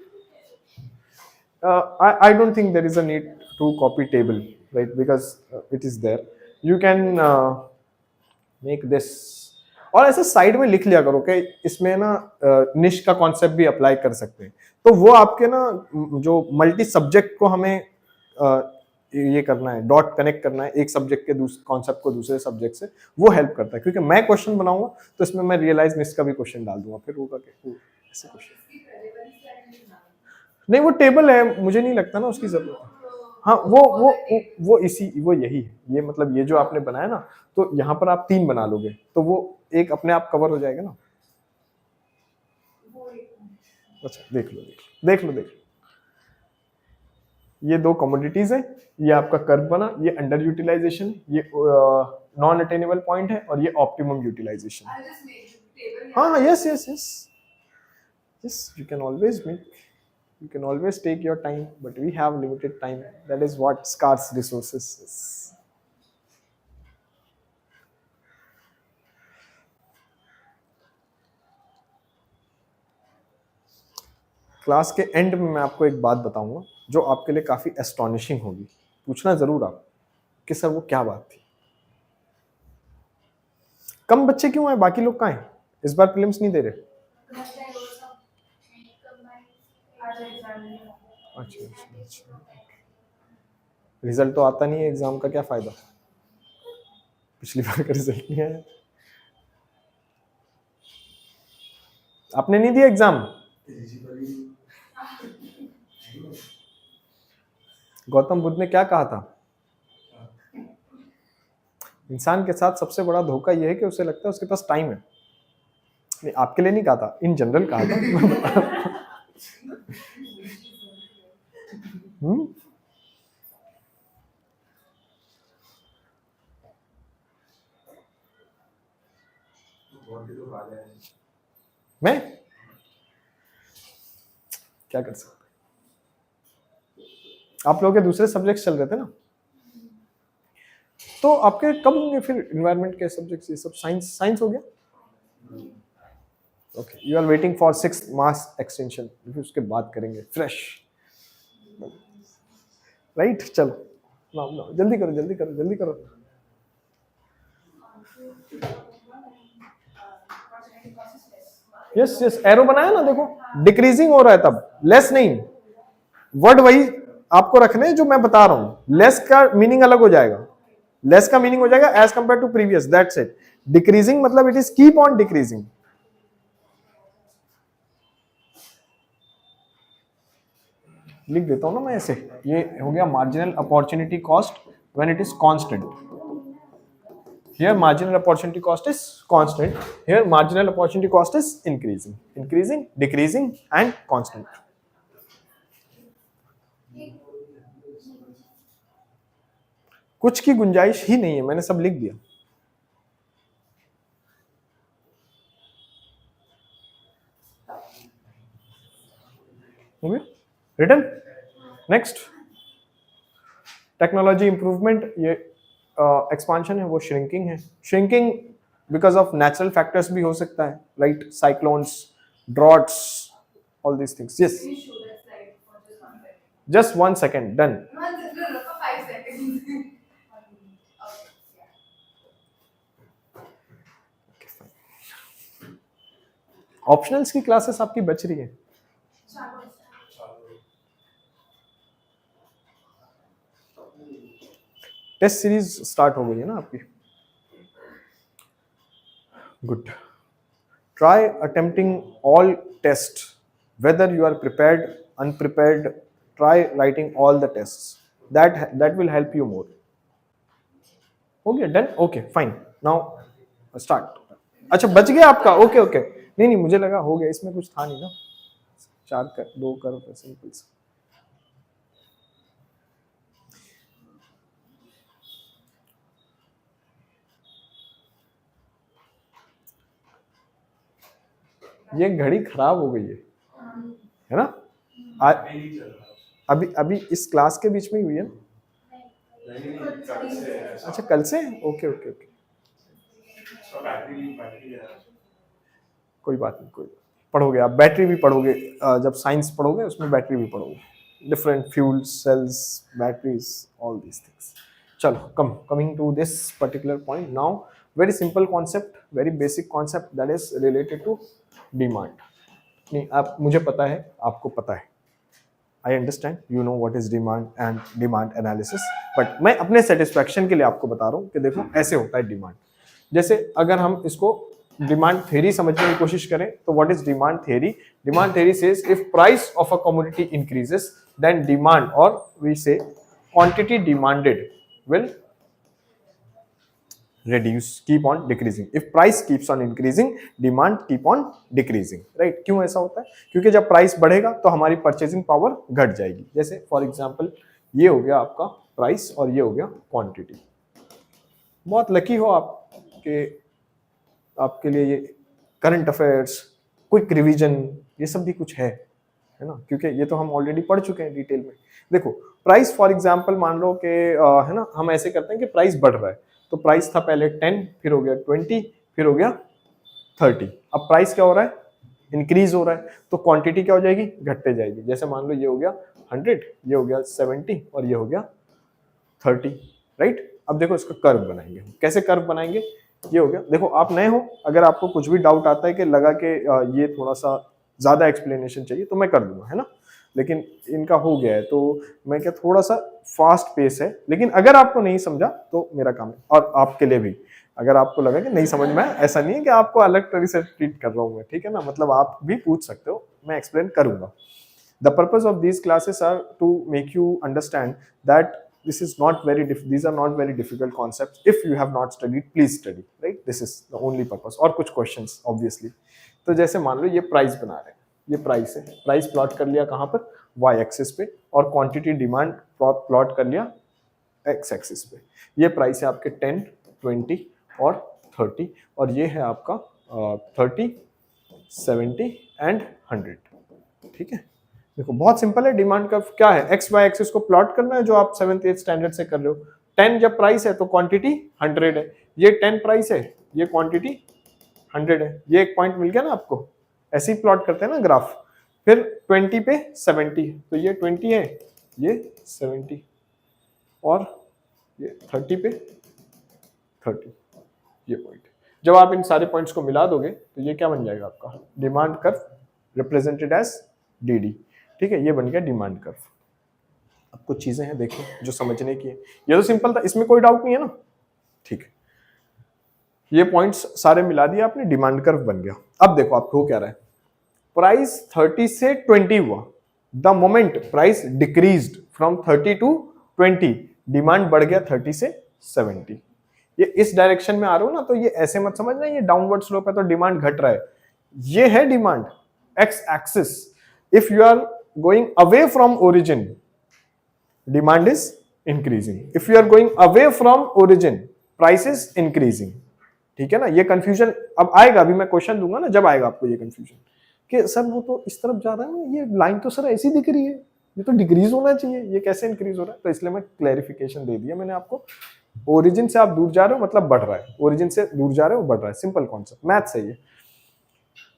I don't think there is a need to copy table, right? Because it is there. You can make this. और ऐसे साइड में लिख लिया करो कि इसमें ना निश का कॉन्सेप्ट भी अप्लाई कर सकते हैं। तो वो आपके ना जो मल्टी सब्जेक्ट को हमें ये करना है, डॉट कनेक्ट करना है एक सब्जेक्ट के कॉन्सेप्ट को दूसरे सब्जेक्ट से, वो हेल्प करता है। क्योंकि मैं क्वेश्चन बनाऊंगा तो इसमें मैं रियलाइज निश का भी क्वेश्चन डाल दूंगा, फिर होगा कि ऐसे क्वेश्चन। नहीं, वो टेबल है, मुझे नहीं लगता ना उसकी जरूरत है। हाँ, वो यही है। ये मतलब ये जो आपने बनाया ना, तो यहाँ पर आप 3 बना लोगे तो वो एक अपने आप कवर हो जाएगा ना। अच्छा, देख लो। ये 2 कमोडिटीज है, ये आपका कर्व बना, ये अंडर यूटिलाइजेशन, ये नॉन अटेनेबल पॉइंट है, और ये ऑप्टिमम यूटिलाइजेशन। हाँ, yes, you can always make, you can always take your time, but we have limited time. That is what scarce resources is. Class के and में मैं आपको एक बात बताऊंगा जो आपके लिए काफी एस्टॉनिशिंग होगी। पूछना जरूर आप कि सर वो क्या बात थी। कम बच्चे क्यों हैं, बाकी लोग कहाँ हैं? इस बार प्रीलिम्स नहीं दे रहे? अच्छा। रिजल्ट तो आता नहीं है एग्जाम का, क्या फायदा? पिछली बार का रिजल्ट नहीं आया। आपने नहीं दिया एग्जाम? गौतम बुद्ध ने क्या कहा था? इंसान के साथ सबसे बड़ा धोखा यह है कि उसे लगता है उसके पास टाइम है। नहीं, आपके लिए नहीं कहा था, इन जनरल कहा था। मैं क्या कर सकता? आप लोगों के दूसरे सब्जेक्ट्स चल रहे थे ना, तो आपके कब होंगे फिर एनवायरनमेंट के सब्जेक्ट्स? ये सब साइंस हो गया। Okay, you are waiting for 6th mass extinction, फिर उसके बाद करेंगे फ्रेश, राइट? चलो ना, जल्दी करो। यस, एरो बनाया ना, देखो डिक्रीजिंग हो रहा है, तब लेस नहीं। वर्ड वही आपको रखने जो मैं बता रहा हूं। लेस का मीनिंग अलग हो जाएगा, लेस का मीनिंग हो जाएगा as compare to previous, that's it. Decreasing मतलब it is keep on decreasing. लिख देता हूं ना मैं ऐसे। ये हो गया marginal opportunity cost when it is constant. Here marginal opportunity cost is constant. Here marginal opportunity cost is increasing, decreasing and constant. कुछ की गुंजाइश ही नहीं है, मैंने सब लिख दिया। रिटन। Next, technology improvement. ये एक्सपांशन है, वो श्रिंकिंग है। Shrinking because of natural factors भी हो सकता है, right? Cyclones, droughts, all these things. Yes, just 1 second, done. Optionals की क्लासेस आपकी बच रही है? टेस्ट सीरीज स्टार्ट हो गई है ना आपकी? Good. Try attempting all tests, whether you are prepared, unprepared. Try writing all the tests. That will help you more. Okay, done. Okay, fine. Now start. अच्छा बच गया आपका? Okay okay. नहीं मुझे लगा हो गया, इसमें कुछ था नहीं ना. 4 कर 2 करो सिंपल से. ये घड़ी खराब हो गई है ना? अभी इस क्लास के बीच में ही हुई है ना? अच्छा कल से? Okay okay okay. कोई बात नहीं. पढ़ोगे आप, बैटरी भी पढ़ोगे. जब साइंस पढ़ोगे उसमें बैटरी भी पढ़ोगे. Different fuel cells, batteries, all these things. चलो coming to this particular point now. Very simple concept, very basic concept that is related to demand. नहीं आप, मुझे पता है आपको पता है. I understand, you know what is demand and demand analysis. But मैं अपने सेटिस्फैक्शन के लिए आपको बता रहा हूँ कि देखो ऐसे होता है डिमांड. जैसे अगर हम इसको डिमांड थ्योरी समझने की कोशिश करें तो what is demand theory? Demand theory says if price of a commodity increases then demand, or we say quantity demanded will reduce, keep on decreasing. If price keeps on increasing, demand keep on decreasing, right? क्यों ऐसा होता है? क्योंकि जब price बढ़ेगा तो हमारी purchasing power घट जाएगी. जैसे फॉर एग्जांपल ये हो गया आपका प्राइस और ये हो गया क्वांटिटी. बहुत लकी हो आप कि आपके लिए ये करंट अफेयर्स, क्विक रिवीजन, ये सब भी कुछ है ना? क्योंकि ये तो हम ऑलरेडी पढ़ चुके हैं डिटेल में. देखो प्राइस फॉर एग्जांपल मान लो कि है ना, हम ऐसे करते हैं कि प्राइस बढ़ रहा है तो प्राइस था पहले 10, फिर हो गया 20, फिर हो गया 30. अब प्राइस क्या हो रहा है? इंक्रीज हो रहा है. तो क्वांटिटी क्या हो जाएगी? घटते जाएगी. जैसे मान लो ये हो गया 100, ये हो गया 70 और ये हो गया 30, राइट? अब देखो इसका कर्व बनाएंगे. कैसे कर्व बनाएंगे? ये हो गया. देखो आप नए हो, अगर आपको कुछ भी डाउट आता है कि लगा के ये थोड़ा सा ज्यादा एक्सप्लेनेशन चाहिए तो मैं कर दूंगा, है ना? लेकिन इनका हो गया है तो मैं क्या, थोड़ा सा फास्ट पेस है. लेकिन अगर आपको नहीं समझा तो मेरा काम है, और आपके लिए भी अगर आपको लगा कि नहीं समझ में आया, ऐसा नहीं है कि आपको अलग तरह से ट्रीट कर रहा हूँ मैं, ठीक है ना? मतलब आप भी पूछ सकते हो, मैं एक्सप्लेन करूंगा. The purpose of these classes are to make you understand that this is not very these are not very difficult concepts. If you have not studied, please study, right? This is the only purpose. और कुछ questions obviously. तो जैसे मान लो ये price बना रहे हैं, ये प्राइस है. प्राइस प्लॉट कर लिया कहाँ पर? y एक्सिस पे. और क्वांटिटी डिमांड प्लॉट कर लिया x एक्सिस पे. ये प्राइस है आपके 10, 20 और 30, और ये है आपका 30, 70 एंड 100. ठीक है, देखो बहुत सिंपल है. डिमांड कर्व क्या है? एक्स वाई एक्सिस को प्लॉट करना है, जो आप 7th 8th स्टैंडर्ड से कर रहे हो. 10 जब प्राइस है तो क्वांटिटी 100 है. ये 10 प्राइस है, ये क्वांटिटी 100 है. ये एक पॉइंट मिल गया ना आपको? ऐसे ही प्लॉट करते हैं ना ग्राफ. फिर 20 पे 70, तो ये 20 है, ये 70, और ये 30 पे 30, ये पॉइंट. जब आप इन सारे पॉइंट्स को मिला दोगे तो ये क्या बन जाएगा आपका? Demand curve represented as D. ठीक है, ये बन गया डिमांड कर्व. अब कुछ चीजें हैं देखो जो समझने की है. ये तो सिंपल था, इसमें कोई डाउट नहीं है ना? ठीक है, ये पॉइंट्स सारे मिला दिए आपने, डिमांड कर्व बन गया. अब देखो आपको क्या रहा है? प्राइस 30 से 20 हुआ. The moment price decreased from 30 to 20, demand बढ़ गया 30 से 70. ये इस डायरेक्शन में आ रहा हो ना, तो ये ऐसे मत समझना ये डाउनवर्ड स्लोप है तो डिमांड घट रहा है. ये है demand X axis. If you are going away from origin, demand is increasing. If you are going away from origin, price is increasing. ठीक है ना? ये कंफ्यूजन अब आएगा, अभी मैं क्वेश्चन दूंगा ना, जब आएगा आपको ये कंफ्यूजन कि सर वो तो इस तरफ जा रहा है ना, ये लाइन तो सर ऐसी दिख रही है, ये तो डिक्रीज होना चाहिए, ये कैसे इंक्रीज हो रहा है? तो इसलिए मैं क्लैरिफिकेशन दे दिया मैंने आपको. ओरिजिन से आप दूर जा रहे हो मतलब बढ़ रहा है, ओरिजिन से दूर जा रहे हो बढ़ रहा है. सिंपल कॉन्सेप्ट, मैथ सही है.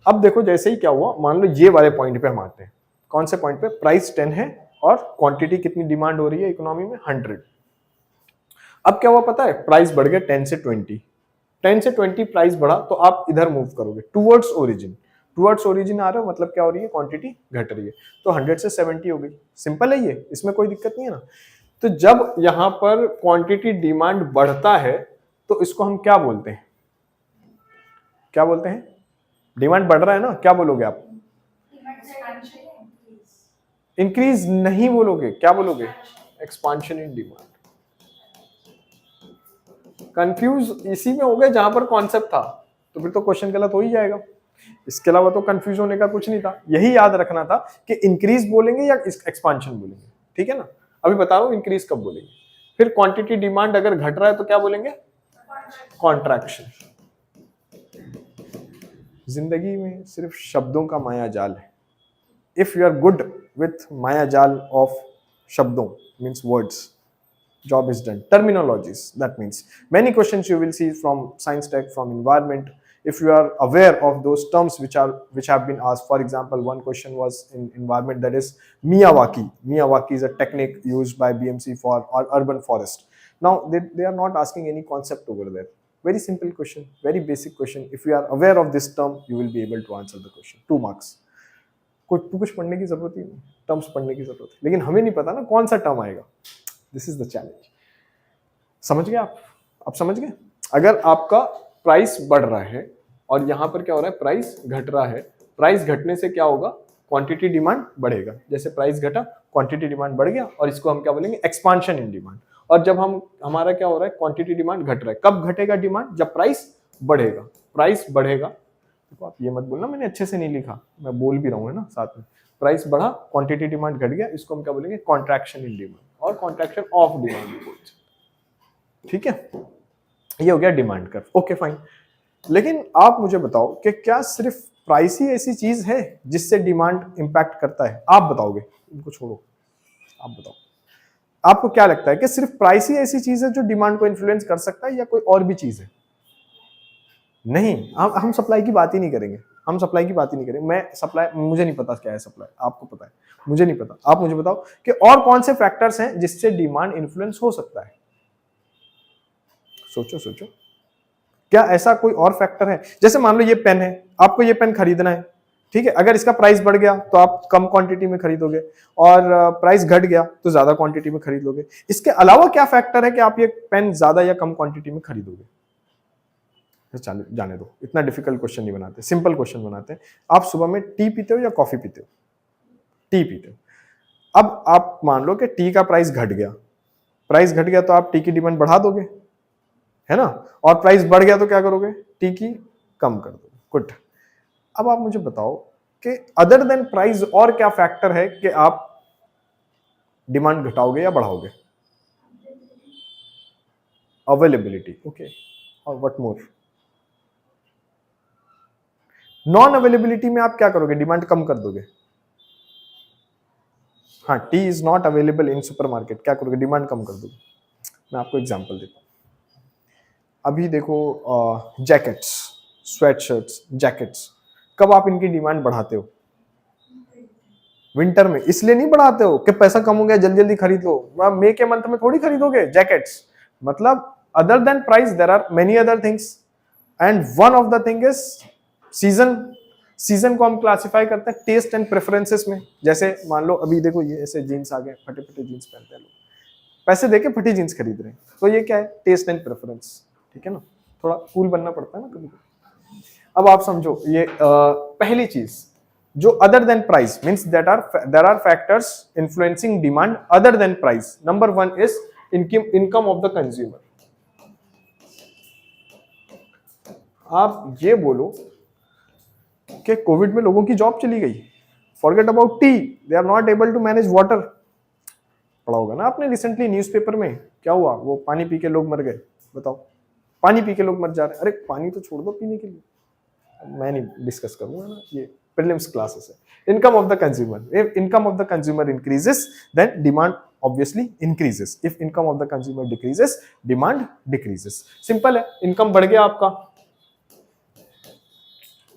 अब देखो जैसे ही क्या हुआ, मान लो ये वाले पॉइंट पे हम आते हैं. कौन से पॉइंट पे? प्राइस 10 है और क्वांटिटी कितनी डिमांड हो रही है इकोनॉमी में? 100. अब क्या हुआ पता है? प्राइस बढ़ गया 10 से 20. 10 से 20 प्राइस बढ़ा तो आप इधर मूव करोगे टुवर्ड्स ओरिजिन. टुवर्ड्स ओरिजिन आ रहे हो मतलब क्या हो रही है, क्वांटिटी घट रही है। तो 100 से 70 हो गई, सिंपल है ये, इसमें कोई दिक्कत नहीं है ना। तो जब यहां पर क्वांटिटी डिमांड बढ़ता है तो इसको हम क्या बोलते हैं, क्या बोलते हैं? डिमांड बढ़ रहा है ना, क्या बोलोगे आप? इंक्रीज नहीं बोलोगे, क्या बोलोगे? Expansion in demand. कंफ्यूज इसी में हो गए जहां पर कॉन्सेप्ट था, तो फिर तो क्वेश्चन गलत हो ही जाएगा। इसके अलावा तो कंफ्यूज होने का कुछ नहीं था, यही याद रखना था कि इंक्रीज बोलेंगे या एक्सपांशन बोलेंगे, ठीक है ना। अभी बता रहा हूं इंक्रीज कब बोलेंगे। फिर क्वांटिटी डिमांड अगर घट रहा है तो क्या बोलेंगे? कॉन्ट्रैक्शन। जिंदगी में सिर्फ शब्दों का माया जाल है। If you are good with maya jaal of शब्दों means words, job is done. Terminologies, that means many questions you will see from science tech, from environment, if you are aware of those terms which have been asked. For example, one question was in environment, that is Miyawaki. Miyawaki is a technique used by BMC for urban forest. Now they are not asking any concept over there. Very simple question, very basic question. If you are aware of this term, you will be able to answer the question. 2 marks. कुछ पढ़ने की जरूरत ही नहीं, terms पढ़ने की जरूरत है, लेकिन हमें नहीं पता ना कौन सा टर्म आएगा। This is the challenge. समझ गए आप समझ गए? अगर आपका प्राइस बढ़ रहा है और यहां पर क्या हो रहा है, प्राइस घट रहा है, प्राइस घटने से क्या होगा, क्वांटिटी डिमांड बढ़ेगा। जैसे प्राइस घटा, क्वांटिटी डिमांड बढ़ गया, और इसको हम क्या बोलेंगे, एक्सपांशन इन डिमांड। और जब हमारा क्या हो रहा है, क्वांटिटी डिमांड घट रहा है, कब घटेगा डिमांड? जब प्राइस बढ़ेगा। प्राइस बढ़ेगा, देखो आप ये मत बोलना मैंने अच्छे से नहीं लिखा, मैं बोल भी रहा हूँ है ना साथ में। प्राइस बढ़ा, क्वांटिटी डिमांड घट गया, इसको हम क्या बोलेंगे, कॉन्ट्रैक्शन इन डिमांड और कॉन्ट्रैक्शन ऑफ डिमांड। ठीक है, ये हो गया डिमांड कर्व। Okay fine. लेकिन आप मुझे बताओ कि क्या सिर्फ प्राइस ही ऐसी चीज है जिससे डिमांड इंपैक्ट करता है? आप बताओगे, इनको छोड़ो, आप बताओ, आपको क्या लगता है कि सिर्फ प्राइस ही ऐसी चीज है जो डिमांड को इन्फ्लुएंस कर सकता है या कोई और भी चीज है? नहीं, हम सप्लाई की बात ही नहीं करेंगे, हम सप्लाई की बात ही नहीं करेंगे। मैं सप्लाई, मुझे नहीं पता क्या है सप्लाई, आपको पता है, मुझे नहीं पता। आप मुझे बताओ कि और कौन से फैक्टर्स हैं जिससे डिमांड इन्फ्लुएंस हो सकता है? सोचो सोचो, क्या ऐसा कोई और फैक्टर है? जैसे मान लो ये पेन है, आपको ये पेन खरीदना है, ठीक है, अगर इसका प्राइस बढ़ गया तो आप कम क्वांटिटी में खरीदोगे, और प्राइस घट गया तो ज्यादा क्वांटिटी में खरीद लोगे। इसके अलावा क्या फैक्टर है कि आप ये पेन ज्यादा या कम क्वांटिटी में खरीदोगे? जाने दो, इतना डिफिकल्ट क्वेश्चन नहीं बनाते, सिंपल क्वेश्चन बनाते हैं। आप सुबह में टी पीते हो या कॉफी पीते हो? टी पीते हो। अब आप मान लो कि टी का प्राइस घट गया, प्राइस घट गया तो आप टी की डिमांड बढ़ा दोगे, है ना, और प्राइस बढ़ गया तो क्या करोगे, टी की कम कर दोगे। गुड। अब आप मुझे बताओ कि अदर देन प्राइस और क्या फैक्टर है कि आप डिमांड घटाओगे या बढ़ाओगे? अवेलेबिलिटी, ओके, और व्हाट मोर? नॉन अवेलेबिलिटी में आप क्या करोगे, डिमांड कम कर दोगे। हाँ, T is not available in supermarket, क्या करोगे, डिमांड कम कर दोगे। मैं आपको एग्जांपल देता हूं, अभी देखो जैकेट्स, स्वेट शर्ट्स, जैकेट्स, कब आप इनकी डिमांड बढ़ाते हो? विंटर में। इसलिए नहीं बढ़ाते हो कि पैसा कम हो गया जल्दी जल्दी खरीद लो, मई के मंथ में थोड़ी खरीदोगे जैकेट्स। मतलब other than price there are many other things, and one of the thing is season. Season को हम क्लासिफाई करते हैं टेस्ट एंड प्रेफरेंसेस में। जैसे मान लो अभी देखो ये ऐसे जीन्स आ गए, फटे फटे जीन्स पहनते हैं लोग, पैसे देके फटी जीन्स खरीद रहे हैं, तो ये क्या है, टेस्ट एंड प्रेफरेंस, ठीक है ना, थोड़ा कूल बनना पड़ता है ना कभी कभी। अब आप समझो ये पहली चीज जो other than price means there are factors influencing demand other than price. Number 1 is income of the consumer. आप ये बोलो कि कोविड में लोगों की जॉब चली गई, forget about tea, they are not able to manage water. पढ़ा होगा ना आपने रिसेंटली न्यूज़पेपर में, क्या हुआ, वो पानी पी के लोग मर गए। बताओ, पानी पी के लोग मर जा रहे हैं। अरे पानी तो छोड़ दो पीने के लिए, मैं नहीं डिस्कस करूंगा ना, ये प्रीलिम्स क्लासेस है। Income of the consumer, if income of the consumer increases then demand obviously increases, if income of the consumer decreases demand decreases. Simple है, इनकम बढ़ गया आपका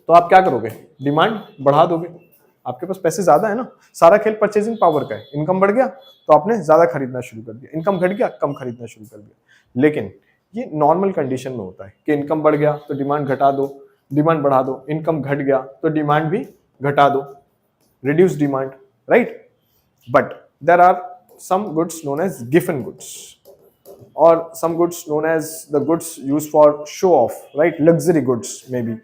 तो आप क्या करोगे, डिमांड बढ़ा दोगे। आपके पास पैसे ज्यादा है ना, सारा खेल परचेजिंग पावर का है। इनकम बढ़ गया तो आपने ज्यादा खरीदना शुरू कर दिया, इनकम घट गया कम खरीदना शुरू कर दिया। लेकिन ये नॉर्मल कंडीशन में होता है कि इनकम बढ़ गया तो डिमांड घटा दो, डिमांड बढ़ा दो, इनकम घट गया तो डिमांड भी घटा दो, reduce demand, right. But there are some goods known as giffen goods or some goods known as the goods used for show off, right, luxury goods maybe।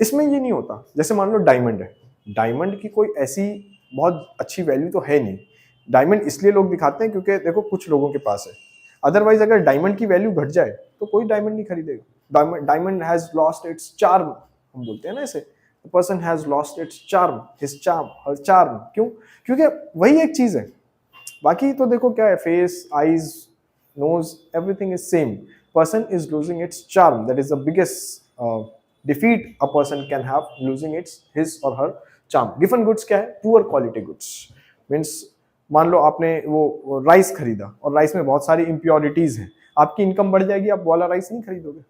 इसमें ये नहीं होता। जैसे मान लो डायमंड है, डायमंड की कोई ऐसी बहुत अच्छी वैल्यू तो है नहीं, डायमंड इसलिए लोग दिखाते हैं क्योंकि देखो कुछ लोगों के पास है, अदरवाइज अगर डायमंड की वैल्यू घट जाए तो कोई डायमंड नहीं खरीदेगा। Diamond has lost its charm, हम बोलते हैं ना ऐसे, the person has lost its charm, his charm, her charm. क्यों? क्योंकि वही एक चीज है, बाकी तो देखो क्या है, face, eyes, nose, everything is same. Person is losing its charm, that is the biggest defeat a person can have, losing its his और हर चार्म। गिवन गुड्स क्या है? Poor quality goods. मीन्स मान लो आपने वो rice खरीदा और rice में बहुत सारी इम्प्योरिटीज हैं, आपकी इनकम बढ़ जाएगी, आप वाला राइस नहीं खरीदोगे।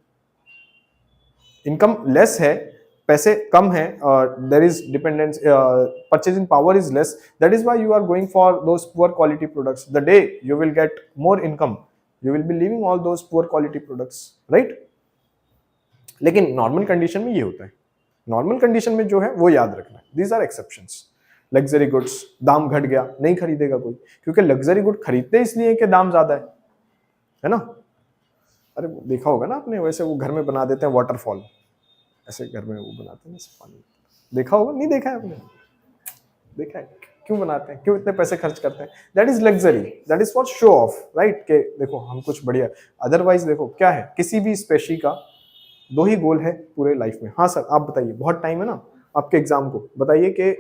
इनकम लेस है, पैसे कम है, there is dependence, purchasing power is less, that is why you are going for those poor quality products. The day you will get more income, you will be leaving all those poor quality products, right. लेकिन normal condition में ये होता है, normal condition में जो है वो याद रखना है, these are exceptions. Luxury goods, दाम घट गया, नहीं खरीदेगा कोई, क्योंकि लग्जरी गुड खरीदते इसलिए कि दाम ज्यादा है ना। अरे देखा होगा ना आपने, वैसे वो घर में बना देते हैं वाटरफॉल, ऐसे घर में वो बनाते हैं पानी, देखा होगा, नहीं देखा है आपने? देखा है, क्यों बनाते हैं, क्यों इतने पैसे खर्च करते हैं? That is luxury, that is for show off, right, के देखो हम कुछ बढ़िया। अदरवाइज देखो क्या है, किसी भी स्पेशी का दो ही गोल है पूरे लाइफ में। हाँ सर आप बताइए, बहुत टाइम है ना आपके एग्जाम को, बताइए कि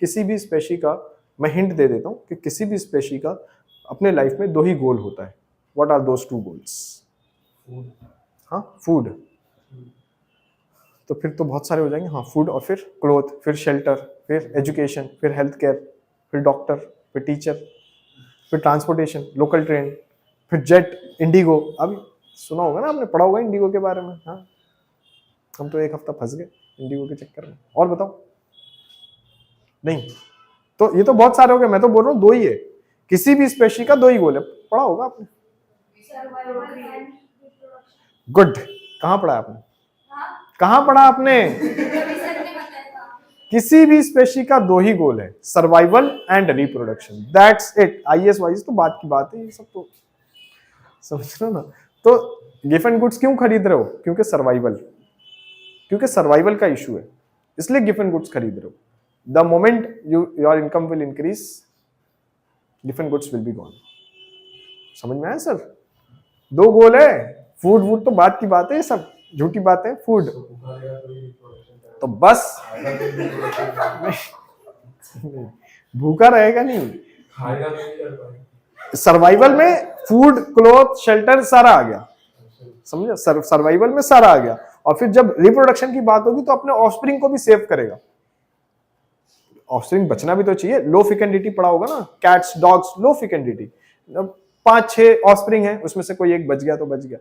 किसी भी स्पेशी का, मैं हिंट दे देता हूँ कि किसी भी स्पेशी का अपने लाइफ में दो ही गोल होता है। What are those two goals? हाँ, फूड, तो फिर तो बहुत सारे हो जाएंगे। हाँ, फूड, और फिर क्लोथ, फिर शेल्टर, फिर एजुकेशन, फिर हेल्थ केयर, फिर डॉक्टर, फिर टीचर, फिर ट्रांसपोर्टेशन, लोकल ट्रेन, फिर जेट, इंडिगो। अभी सुना होगा ना आपने, पढ़ा होगा इंडिगो के बारे में। हाँ, हम तो एक हफ्ता फंस गए इंडिगो के चक्कर में। और बताओ, नहीं तो ये तो बहुत सारे हो गए, मैं तो बोल रहा हूँ दो ही है, किसी भी स्पेशी का दो ही गोल है, पढ़ा होगा आपने। गुड, कहाँ पढ़ा आपने? कहाँ पढ़ा आपने? किसी भी स्पेशी का दो ही गोल है, survival and reproduction, that's it. IAS wise तो बात की बात है, ये सब तो समझ रहे हो ना। तो गिवन गुड्स क्यों खरीद रहे हो? क्योंकि सर्वाइवल, क्योंकि सर्वाइवल का इशू है, इसलिए गिवन गुड्स खरीद रहे हो। The moment your income will increase, given goods will be gone. समझ में आया सर? दो गोल है, फूड वूड तो बात की बात है, ये सब झूठी बात है। फूड तो बस भूखा रहेगा नहीं, सर्वाइवल में फूड, क्लोथ, शेल्टर सारा आ गया, समझे? सर्वाइवल में सारा आ गया। और फिर जब रिप्रोडक्शन की बात होगी तो अपने ऑफस्प्रिंग को भी सेव करेगा। ऑफस्प्रिंग बचना भी तो चाहिए। लो फिकेंडिटी पढ़ा होगा ना, कैट्स, डॉग्स, लो फिकेंडिटी, 5-6 ऑफस्प्रिंग है, उसमें से कोई एक बच गया तो बच गया।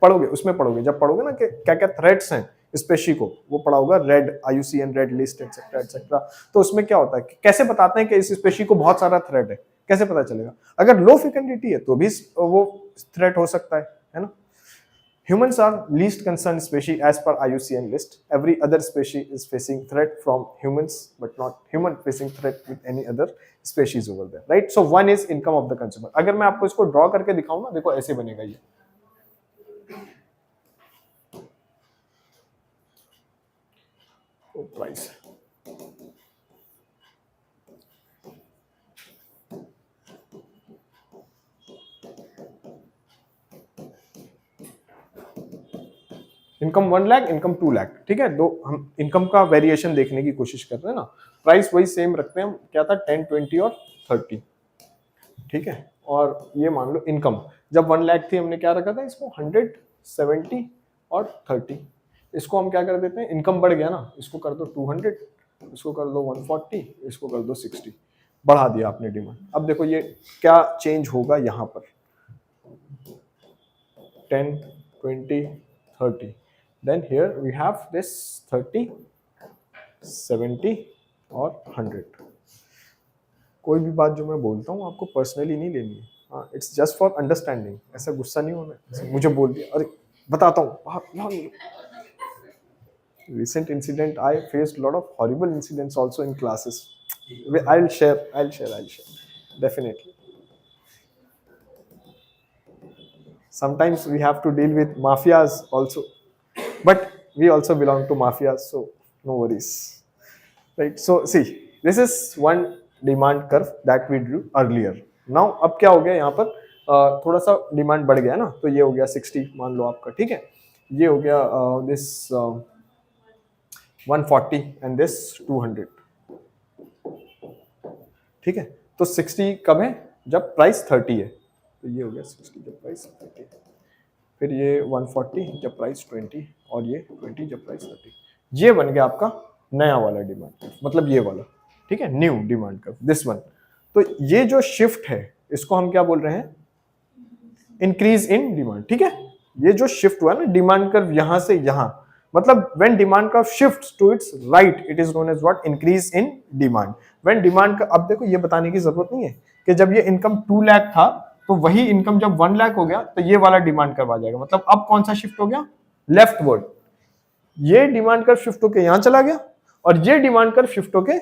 पढ़ोगे, उसमें पढ़ोगे, जब पढ़ोगे ना कि क्या क्या थ्रेट्स हैं स्पेशी को, वो पढ़ा होगा, red IUCN red list etcetera etcetera. तो उसमें क्या होता है, कैसे बताते हैं कि इस स्पेशी को बहुत सारा थ्रेट है, कैसे पता चलेगा? अगर लो फिकेंडिटी है तो भी वो थ्रेट हो सकता है ना। Humans are least concerned species as per IUCN list. Every other species is facing threat from humans, but not human facing threat with any other species over there, right? So one is income of the consumer. अगर मैं आपको इसको draw करके दिखाऊं ना, देखो ऐसे बनेगा ये। Price income 1 lakh, income 2 lakh, ठीक है। दो हम इनकम का वेरिएशन देखने की कोशिश कर रहे हैं ना। प्राइस वही सेम रखते हैं हम, क्या था 10, 20 और 30, ठीक है। और ये मान लो इनकम जब 1 लाख थी, हमने क्या रखा था इसको 100, 70 और 30। इसको हम क्या कर देते हैं, इनकम बढ़ गया ना, इसको कर दो 200, इसको कर दो 140, इसको कर दो 60, बढ़ा दिया आपने डिमांड। अब देखो ये क्या चेंज होगा यहाँ पर, 10, 20, 30, then here we have this 30, 70 और 100। कोई भी बात जो मैं बोलता हूँ आपको पर्सनली नहीं लेनी है, हाँ, इट्स जस्ट फॉर अंडरस्टैंडिंग। ऐसा गुस्सा नहीं होना, मुझे बोल दिया, अरे बताता हूँ, recent incident, I faced a lot of horrible incidents also in classes. I'll share definitely. Sometimes we have to deal with mafias also, but we also belong to mafias, so no worries, right? So see, this is one demand curve that we drew earlier. Now अब क्या हो गया यहाँ पर, थोड़ा सा demand बढ़ गया ना, तो ये हो गया 60 मान लो आपका, ठीक है, ये हो गया दिस 140 एंड दिस 200, ठीक है। तो 60 कब है, जब प्राइस 30 है, तो ये हो गया 60 जब प्राइस 30 है, फिर ये 140 जब प्राइस 20, और ये 20 जब प्राइस 30। ये बन गया आपका नया वाला डिमांड कर्व, मतलब ये वाला, ठीक है, new demand curve, this one. तो ये जो शिफ्ट है इसको हम क्या बोल रहे हैं, इंक्रीज इन डिमांड, ठीक है। ये जो शिफ्ट हुआ ना डिमांड कर्व यहां से यहां, मतलब when demand curve shifts to its right, it is known as what, increase in demand. When demand का, अब देखो ये बताने की जरूरत नहीं है कि जब ये इनकम 2 लाख था तो वही इनकम जब 1 लाख हो गया तो ये वाला डिमांड कर्व आ जाएगा। मतलब अब कौन सा शिफ्ट हो गया, लेफ्ट वर्ड। ये डिमांड कर्व शिफ्ट होके यहां चला गया और ये डिमांड कर्व शिफ्ट होके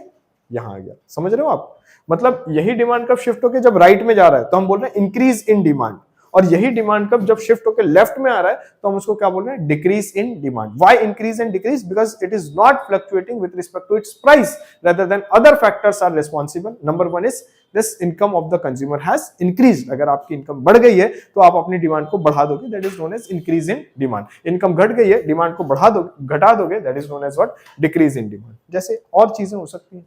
यहां आ गया। समझ रहे हो आप, मतलब यही डिमांड कर्व शिफ्ट होके जब राइट में जा रहा है तो हम बोल रहे हैं इंक्रीज इन डिमांड, और यही डिमांड कर्व जब शिफ्ट होकर लेफ्ट में आ रहा है तो हम उसको क्या बोल रहे हैं, decrease in demand. Why increase and decrease, because it is not fluctuating with respect to its price, rather than other factors are responsible. Number one is this income of the consumer has increased. अगर आपकी income बढ़ गई है तो आप अपनी demand को बढ़ा दोगे, that is known as increase in demand. Income घट गई है, डिमांड को बढ़ा दो, घटा दोगे, that is known as what, decrease in demand. जैसे और चीजें हो सकती हैं,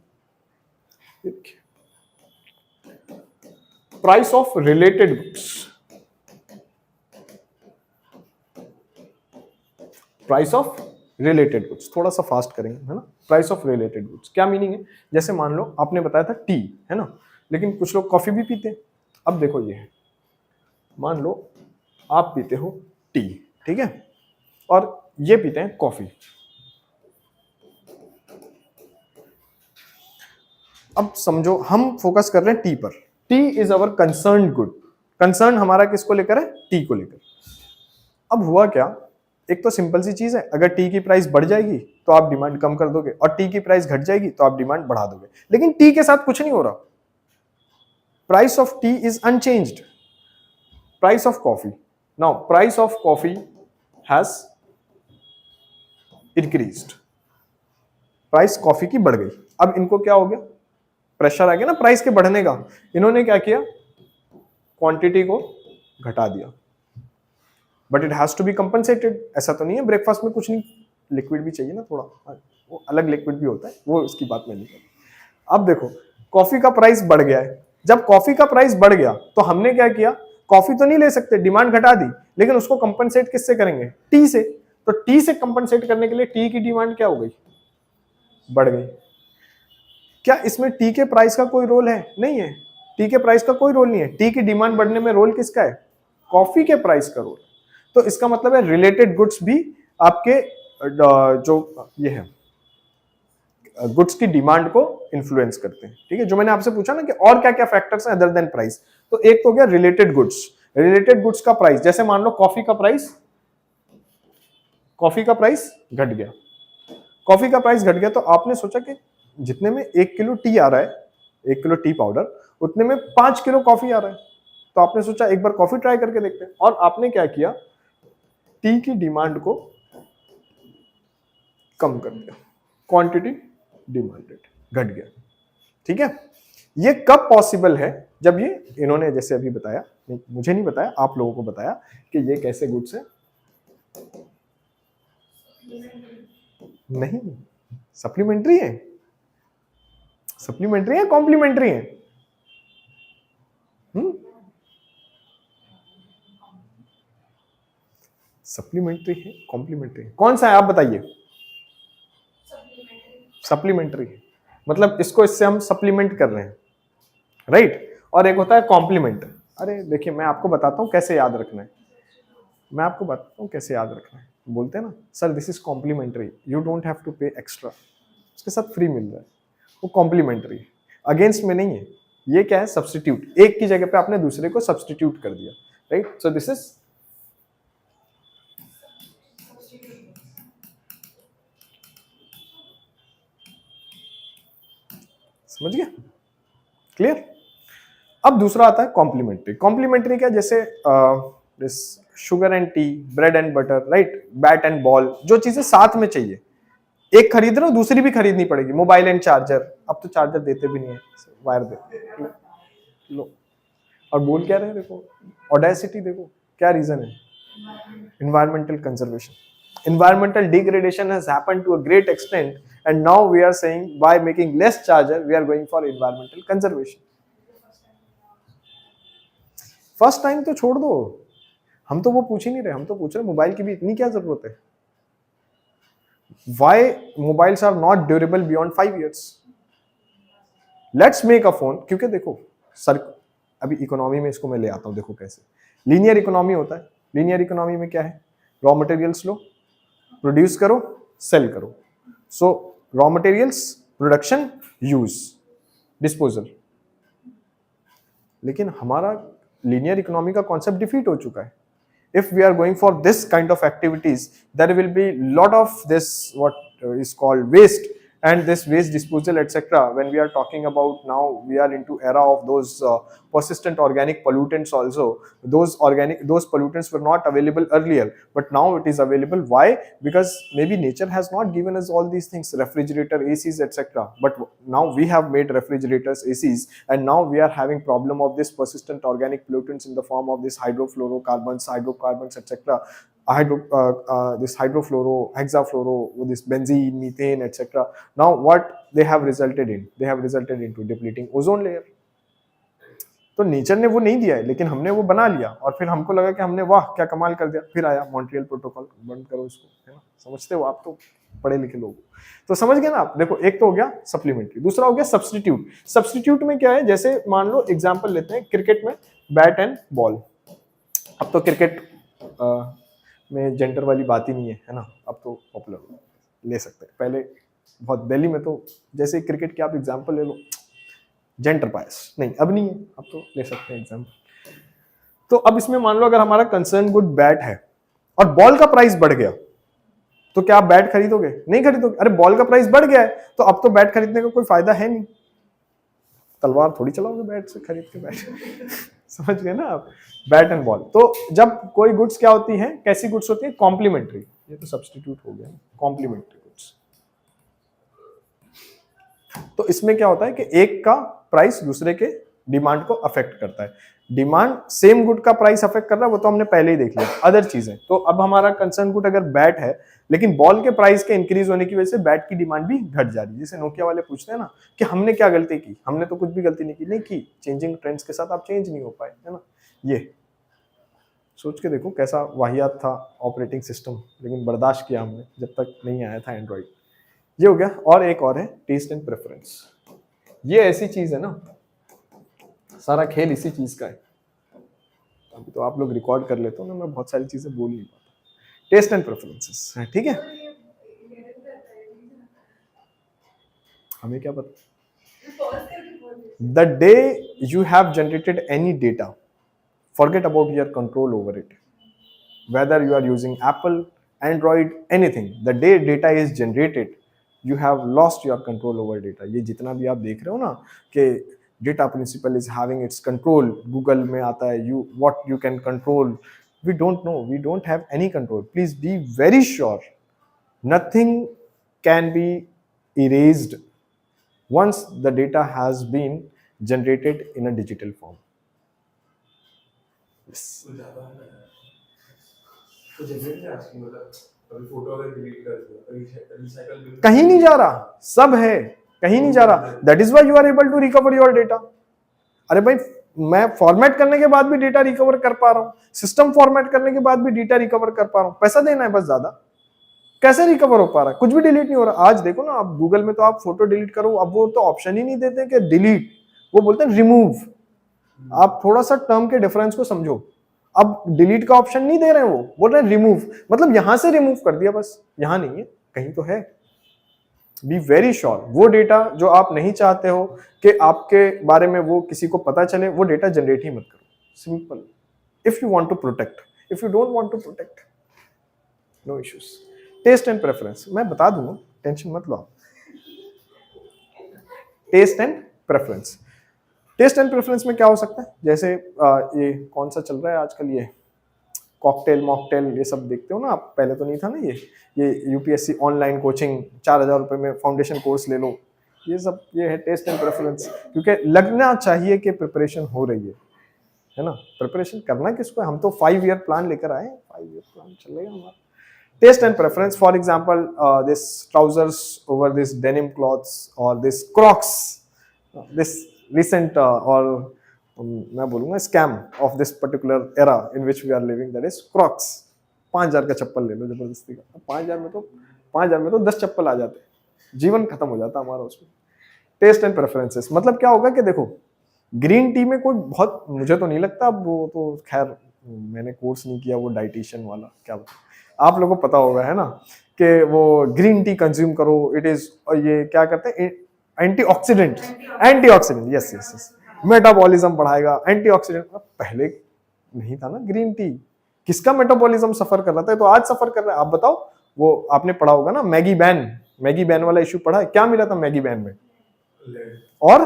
price of related goods, price of related goods, थोड़ा सा फास्ट करेंगे, है ना। प्राइस ऑफ रिलेटेड गुड्स क्या मीनिंग है, जैसे मान लो आपने बताया था टी, है ना, लेकिन कुछ लोग कॉफी भी पीते हैं। अब देखो ये है, मान लो आप पीते हो टी, ठीक है, और ये पीते हैं कॉफी। अब समझो हम फोकस कर रहे हैं टी पर, T is our concern good, concern हमारा किसको लेकर है, टी को लेकर। अब हुआ क्या, एक तो सिंपल सी चीज है, अगर टी की प्राइस बढ़ जाएगी तो आप डिमांड कम कर दोगे, और टी की प्राइस घट जाएगी तो आप डिमांड बढ़ा दोगे। लेकिन टी के साथ कुछ नहीं हो रहा, price of T is unchanged, price of coffee, now price of coffee has increased, price coffee की बढ़ गई। अब इनको क्या हो गया, प्रेशर आ गया ना प्राइस के बढ़ने का, इन्होंने क्या किया, क्वांटिटी को घटा दिया, but it has to be compensated. ऐसा तो नहीं है ब्रेकफास्ट में कुछ नहीं, लिक्विड भी चाहिए ना थोड़ा, वो अलग लिक्विड भी होता है, वो उसकी बात मैं नहीं कर। अब देखो कॉफी का प्राइस बढ़ गया है, जब कॉफी का प्राइस बढ़ गया तो हमने क्या किया, कॉफी तो नहीं ले सकते, डिमांड घटा दी, लेकिन उसको कंपनसेट किससे करेंगे, टी से। तो टी से कंपनसेट करने के लिए टी की डिमांड क्या हो गई, बढ़ गई। क्या इसमें टी के प्राइस का कोई रोल है, नहीं है, टी के प्राइस का कोई रोल नहीं है, टी की डिमांड बढ़ने में रोल किसका है, कॉफी के प्राइस का रोल। तो इसका मतलब है रिलेटेड गुड्स भी आपके जो ये है गुड्स की डिमांड को इन्फ्लुएंस करते हैं, ठीक है। जो मैंने आपसे पूछा ना कि और क्या क्या फैक्टर्स हैं अदर देन प्राइस, तो एक तो हो गया रिलेटेड गुड्स, रिलेटेड गुड्स का प्राइस, जैसे मान लो कॉफी का प्राइस घट गया, कॉफी का प्राइस घट गया, तो आपने सोचा कि जितने में 1 किलो टी आ रहा है, 1 किलो टी पाउडर, उतने में 5 किलो कॉफी आ रहा है, तो आपने सोचा एक बार कॉफी ट्राई करके देखते हैं, और आपने क्या किया, टी की डिमांड को कम कर दिया, क्वांटिटी डिमांडेड घट गया, ठीक है। ये कब पॉसिबल है, जब ये इन्होंने जैसे अभी बताया, मुझे नहीं बताया, आप लोगों को बताया कि ये कैसे गुड्स है, नहीं सप्लीमेंट्री है, सप्लीमेंट्री है कॉम्प्लीमेंट्री है, सप्लीमेंट्री है कॉम्प्लीमेंट्री है, कौन सा है आप बताइए, सप्लीमेंट्री है, मतलब इसको इससे हम सप्लीमेंट कर रहे हैं, राइट। और एक होता है कॉम्प्लीमेंट। अरे देखिए मैं आपको बताता हूँ कैसे याद रखना है, मैं आपको बताता हूँ कैसे याद रखना है। बोलते हैं ना sir this is complimentary, you don't have to pay extra, उसके साथ फ्री मिल रहा है, वो कॉम्प्लीमेंट्री, अगेंस्ट में नहीं है। ये क्या है, सब्स्टिट्यूट, एक की जगह पे आपने दूसरे को सब्स्टिट्यूट कर दिया, राइट। सो दिस इज समझ गया? क्लियर? अब दूसरा आता है कॉम्प्लीमेंट्री। कॉम्प्लीमेंट्री क्या, जैसे this sugar and T, bread and butter, right, bat and ball, जो चीजें साथ में चाहिए, एक खरीद रहे हो दूसरी भी खरीदनी पड़ेगी। मोबाइल एंड चार्जर, अब तो चार्जर देते भी नहीं है, वायर दे लो। और बोल क्या रहे हैं, देखो ऑडेसिटी, देखो क्या रीजन है, environmental conservation. Environmental degradation has happened to a great extent, and now we are saying by making less charger we are going for environmental conservation. First time तो छोड़ दो, हम तो वो पूछ ही नहीं रहे, हम तो पूछ रहे मोबाइल की भी इतनी क्या जरूरत है? Why mobiles are not durable beyond 5 years? Let's make a phone, क्योंकि देखो सर, अभी इकोनॉमी में इसको मैं ले आता हूं, देखो कैसे लीनियर इकोनॉमी होता है। लीनियर इकोनॉमी में क्या है, रॉ मटेरियल्स लो, प्रोड्यूस करो, सेल करो। सो raw materials, production, use, disposal. लेकिन हमारा लीनियर इकोनॉमी का कॉन्सेप्ट डिफीट हो चुका है। If we are going for this kind of activities, there will be lot of this what is called waste, and this waste disposal etc. When we are talking about now, we are into era of those persistent organic pollutants also. Those pollutants were not available earlier, but now it is available. Why? Because maybe nature has not given us all these things, refrigerator, ACs etc. But now we have made refrigerators, ACs, and now we are having problem of this persistent organic pollutants in the form of this hydrofluorocarbons, etc. This hydrofluoro, hexafluoro, this benzene, methane, etc. Now what they have resulted in? They have resulted into depleting ozone layer. तो nature ने वो नहीं दिया है, लेकिन हमने वो बना लिया, और फिर हमको लगा कि हमने वाह क्या कमाल कर दिया, फिर आया मॉन्ट्रियल प्रोटोकॉल, बंद करो इसको, है ना? समझते हो आप, तो पढ़े लिखे लोग तो समझ गए ना आप। देखो एक तो हो गया सप्लीमेंट्री, दूसरा हो गया सब्स्टिट्यूट। सब्स्टिट्यूट में क्या है, जैसे मान लो एग्जांपल लेते हैं क्रिकेट में बैट एंड बॉल। अब तो क्रिकेट में जेंडर वाली बात ही नहीं है ना, अब तो पॉपुलर ले सकते हैं। पहले बहुत दिल्ली में तो जैसे क्रिकेट की आप एग्जांपल ले लो, जेंडर बायस नहीं, अब नहीं है, अब तो ले सकते हैं एग्जांपल। तो अब इसमें मान लो अगर हमारा कंसर्न गुड बैट है और बॉल का प्राइस बढ़ गया, तो क्या आप बैट खरीदोगे? नहीं खरीदोगे। अरे बॉल का प्राइस बढ़ गया है तो अब तो बैट खरीदने का कोई फायदा है नहीं, तलवार थोड़ी चलाओगे बैट से खरीद के बैट समझ गए ना आप, बैट एंड बॉल। तो जब कोई गुड्स क्या होती हैं, कैसी गुड्स होती है, कॉम्प्लीमेंट्री। ये तो सब्स्टिट्यूट हो गया, कॉम्प्लीमेंट्री गुड्स। तो इसमें क्या होता है कि एक का प्राइस दूसरे के डिमांड को अफेक्ट करता है। डिमांड सेम गुड का प्राइस अफेक्ट कर रहा है, वो तो हमने पहले ही देख लिया। अदर चीजें, तो अब हमारा कंसर्न गुड अगर बैट है, लेकिन बॉल के प्राइस के इंक्रीज होने की वजह से बैट की डिमांड भी घट जा रही है। जैसे नोकिया वाले पूछते हैं ना कि हमने क्या गलती की, हमने तो कुछ भी गलती नहीं की, चेंजिंग ट्रेंड्स के साथ आप चेंज नहीं हो पाए, है ना। ये सोच के देखो कैसा वाहियात था ऑपरेटिंग सिस्टम, लेकिन बर्दाश्त किया हमने जब तक नहीं आया था एंड्रॉइड। ये हो गया। और एक और है टेस्ट एंड प्रेफरेंस। ये ऐसी चीज है ना, सारा खेल इसी चीज का है। अभी तो आप लोग रिकॉर्ड कर लेते हो ना, मैं बहुत सारी चीजें बोल नहीं पाता। टेस्ट एंड प्रेफरेंसेस, ठीक है, हमें क्या पता। The day you have generated any data, forget about your control over it, whether you are using Apple, Android, anything. The day data is generated, you have lost your control over data. ये जितना भी आप देख रहे हो ना कि data principle is having its control, Google में आता है you what you can control, we don't know, we don't have any control. Please be very sure, nothing can be erased once the data has been generated in a digital form. कहीं नहीं जा रहा, सब है, कहीं नहीं जा रहा। That is why you are able to recover your data. अरे भाई, मैं फॉर्मेट करने के बाद भी डेटा रिकवर कर पा रहा हूँ, सिस्टम फॉर्मेट करने के बाद भी डेटा रिकवर कर पा रहा हूँ, पैसा देना है बस ज्यादा। कैसे रिकवर हो पा रहा है? कुछ भी डिलीट नहीं हो रहा। आज देखो ना आप गूगल में, तो आप फोटो डिलीट करो, अब वो तो ऑप्शन ही नहीं देते कि डिलीट, वो बोलते हैं रिमूव। आप थोड़ा सा टर्म के डिफरेंस को समझो। अब डिलीट का ऑप्शन नहीं दे रहे हैं, वो बोल रहे हैं रिमूव, मतलब यहां से रिमूव कर दिया, बस यहां नहीं है, कहीं तो है। बी वेरी श्योर, वो डेटा जो आप नहीं चाहते हो कि आपके बारे में वो किसी को पता चले, वो डेटा जनरेट ही मत करो। Simple. If you want to protect, if you don't want to protect, no issues. Taste and preference मैं बता दूंगा, टेंशन मत लो आप। Taste and preference. Taste and preference में क्या हो सकता है, जैसे ये कौन सा चल रहा है आजकल, ये कॉकटेल मॉकटेल ये सब देखते हो ना आप, पहले तो नहीं था ना ये यूपीएससी ऑनलाइन कोचिंग 4,000 रुपये में फाउंडेशन कोर्स ले लो, ये सब ये है टेस्ट एंड प्रेफरेंस। क्योंकि लगना चाहिए कि प्रिपरेशन हो रही है ना, प्रिपरेशन करना किसको है, हम तो 5 ईयर प्लान लेकर आए, 5 ईयर प्लान चलेगा हमारा। Taste and preference, for example this trousers over this denim clothes और दिस क्रॉक्स, दिस रिसेंट और मैं बोलूंगा scam of this particular era in which we are living, that is crocs. 5,000 का चप्पल ले लो जबरदस्ती का, 5,000 में तो 10 चप्पल आ जाते, जीवन खत्म हो जाता हमारा उसमें। टेस्ट एंड प्रेफरेंसेस मतलब क्या होगा कि देखो ग्रीन टी में कोई बहुत, मुझे तो नहीं लगता, अब वो तो खैर मैंने कोर्स नहीं किया वो डाइटिशियन वाला, क्या बता आप लोगों को पता होगा है ना, कि वो ग्रीन टी कंज्यूम करो, इट इज ये क्या करते हैं antioxidant, yes yes yes, metabolism बढ़ाएगा, एंटीऑक्सीडेंट। पहले नहीं था ना ग्रीन टी, किसका मेटाबॉलिज्म सफर कर रहा था, तो आज सफर कर रहा है। आप बताओ, वो आपने पढ़ा होगा ना मैगी बैन वाला इश्यू पढ़ा है, क्या मिला था मैगी बैन में, और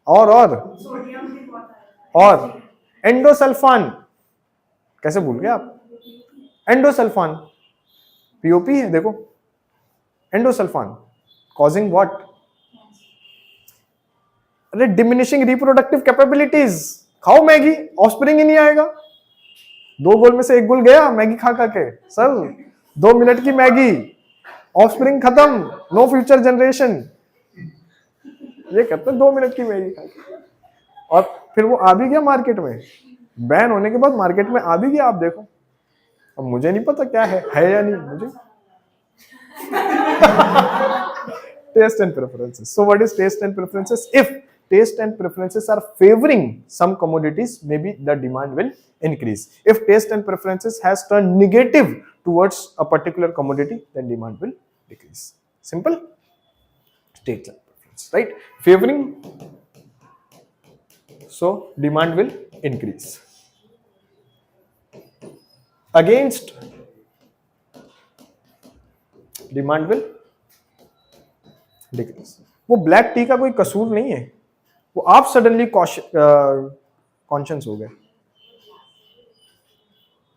सोडियम भी बहुत आया है। और एंडोसल्फान, कैसे भूल गए आप, एंडोसल्फान पीओपी है, देखो एंडोसल्फान कॉजिंग व्हाट, अरे डिमिनिशिंग रिप्रोडक्टिव कैपेबिलिटीज। खाओ मैगी, ऑफस्प्रिंग ही नहीं आएगा। 2 गोल में से 1 गोल गया मैगी खा के, सर 2 मिनट की मैगी, ऑफस्प्रिंग खत्म, नो फ्यूचर जनरेशन। ये करते हैं 2 मिनट की मैगी खा के, और फिर वो आ भी गया मार्केट में, बैन होने के बाद मार्केट में आ भी गया। आप देखो, अब मुझे नहीं पता क्या है या नहीं मुझे। Taste and preferences. So what is taste and preferences? If taste and preferences are favoring some commodities, maybe the demand will increase. If taste and preferences has turned negative towards a particular commodity, then demand will decrease. Simple. Taste and preference, right? Favoring, so demand will increase. Against, demand will decrease. वो black T का कोई कसूर नहीं है, वो आप suddenly conscious हो गए।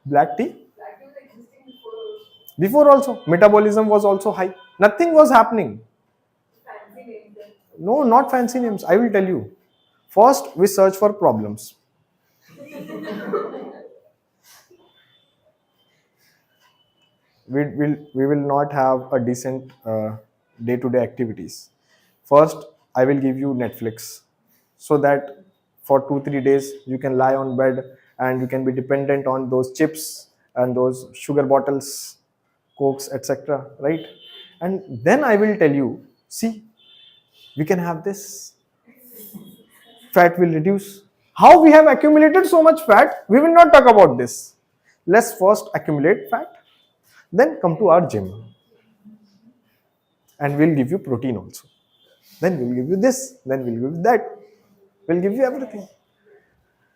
Black tea before also, metabolism was also high, nothing was happening. No, not fancy names, I will tell you. First we search for problems, we will not have a decent day-to-day activities. First, I will give you Netflix, so that for 2-3 days you can lie on bed and you can be dependent on those chips and those sugar bottles, cokes, etc., right? And then I will tell you, see, we can have this, fat will reduce. How we have accumulated so much fat, we will not talk about this. Let's first accumulate fat, then come to our gym, and we'll give you protein also, then we'll give you this, then we'll give you that, we'll give you everything.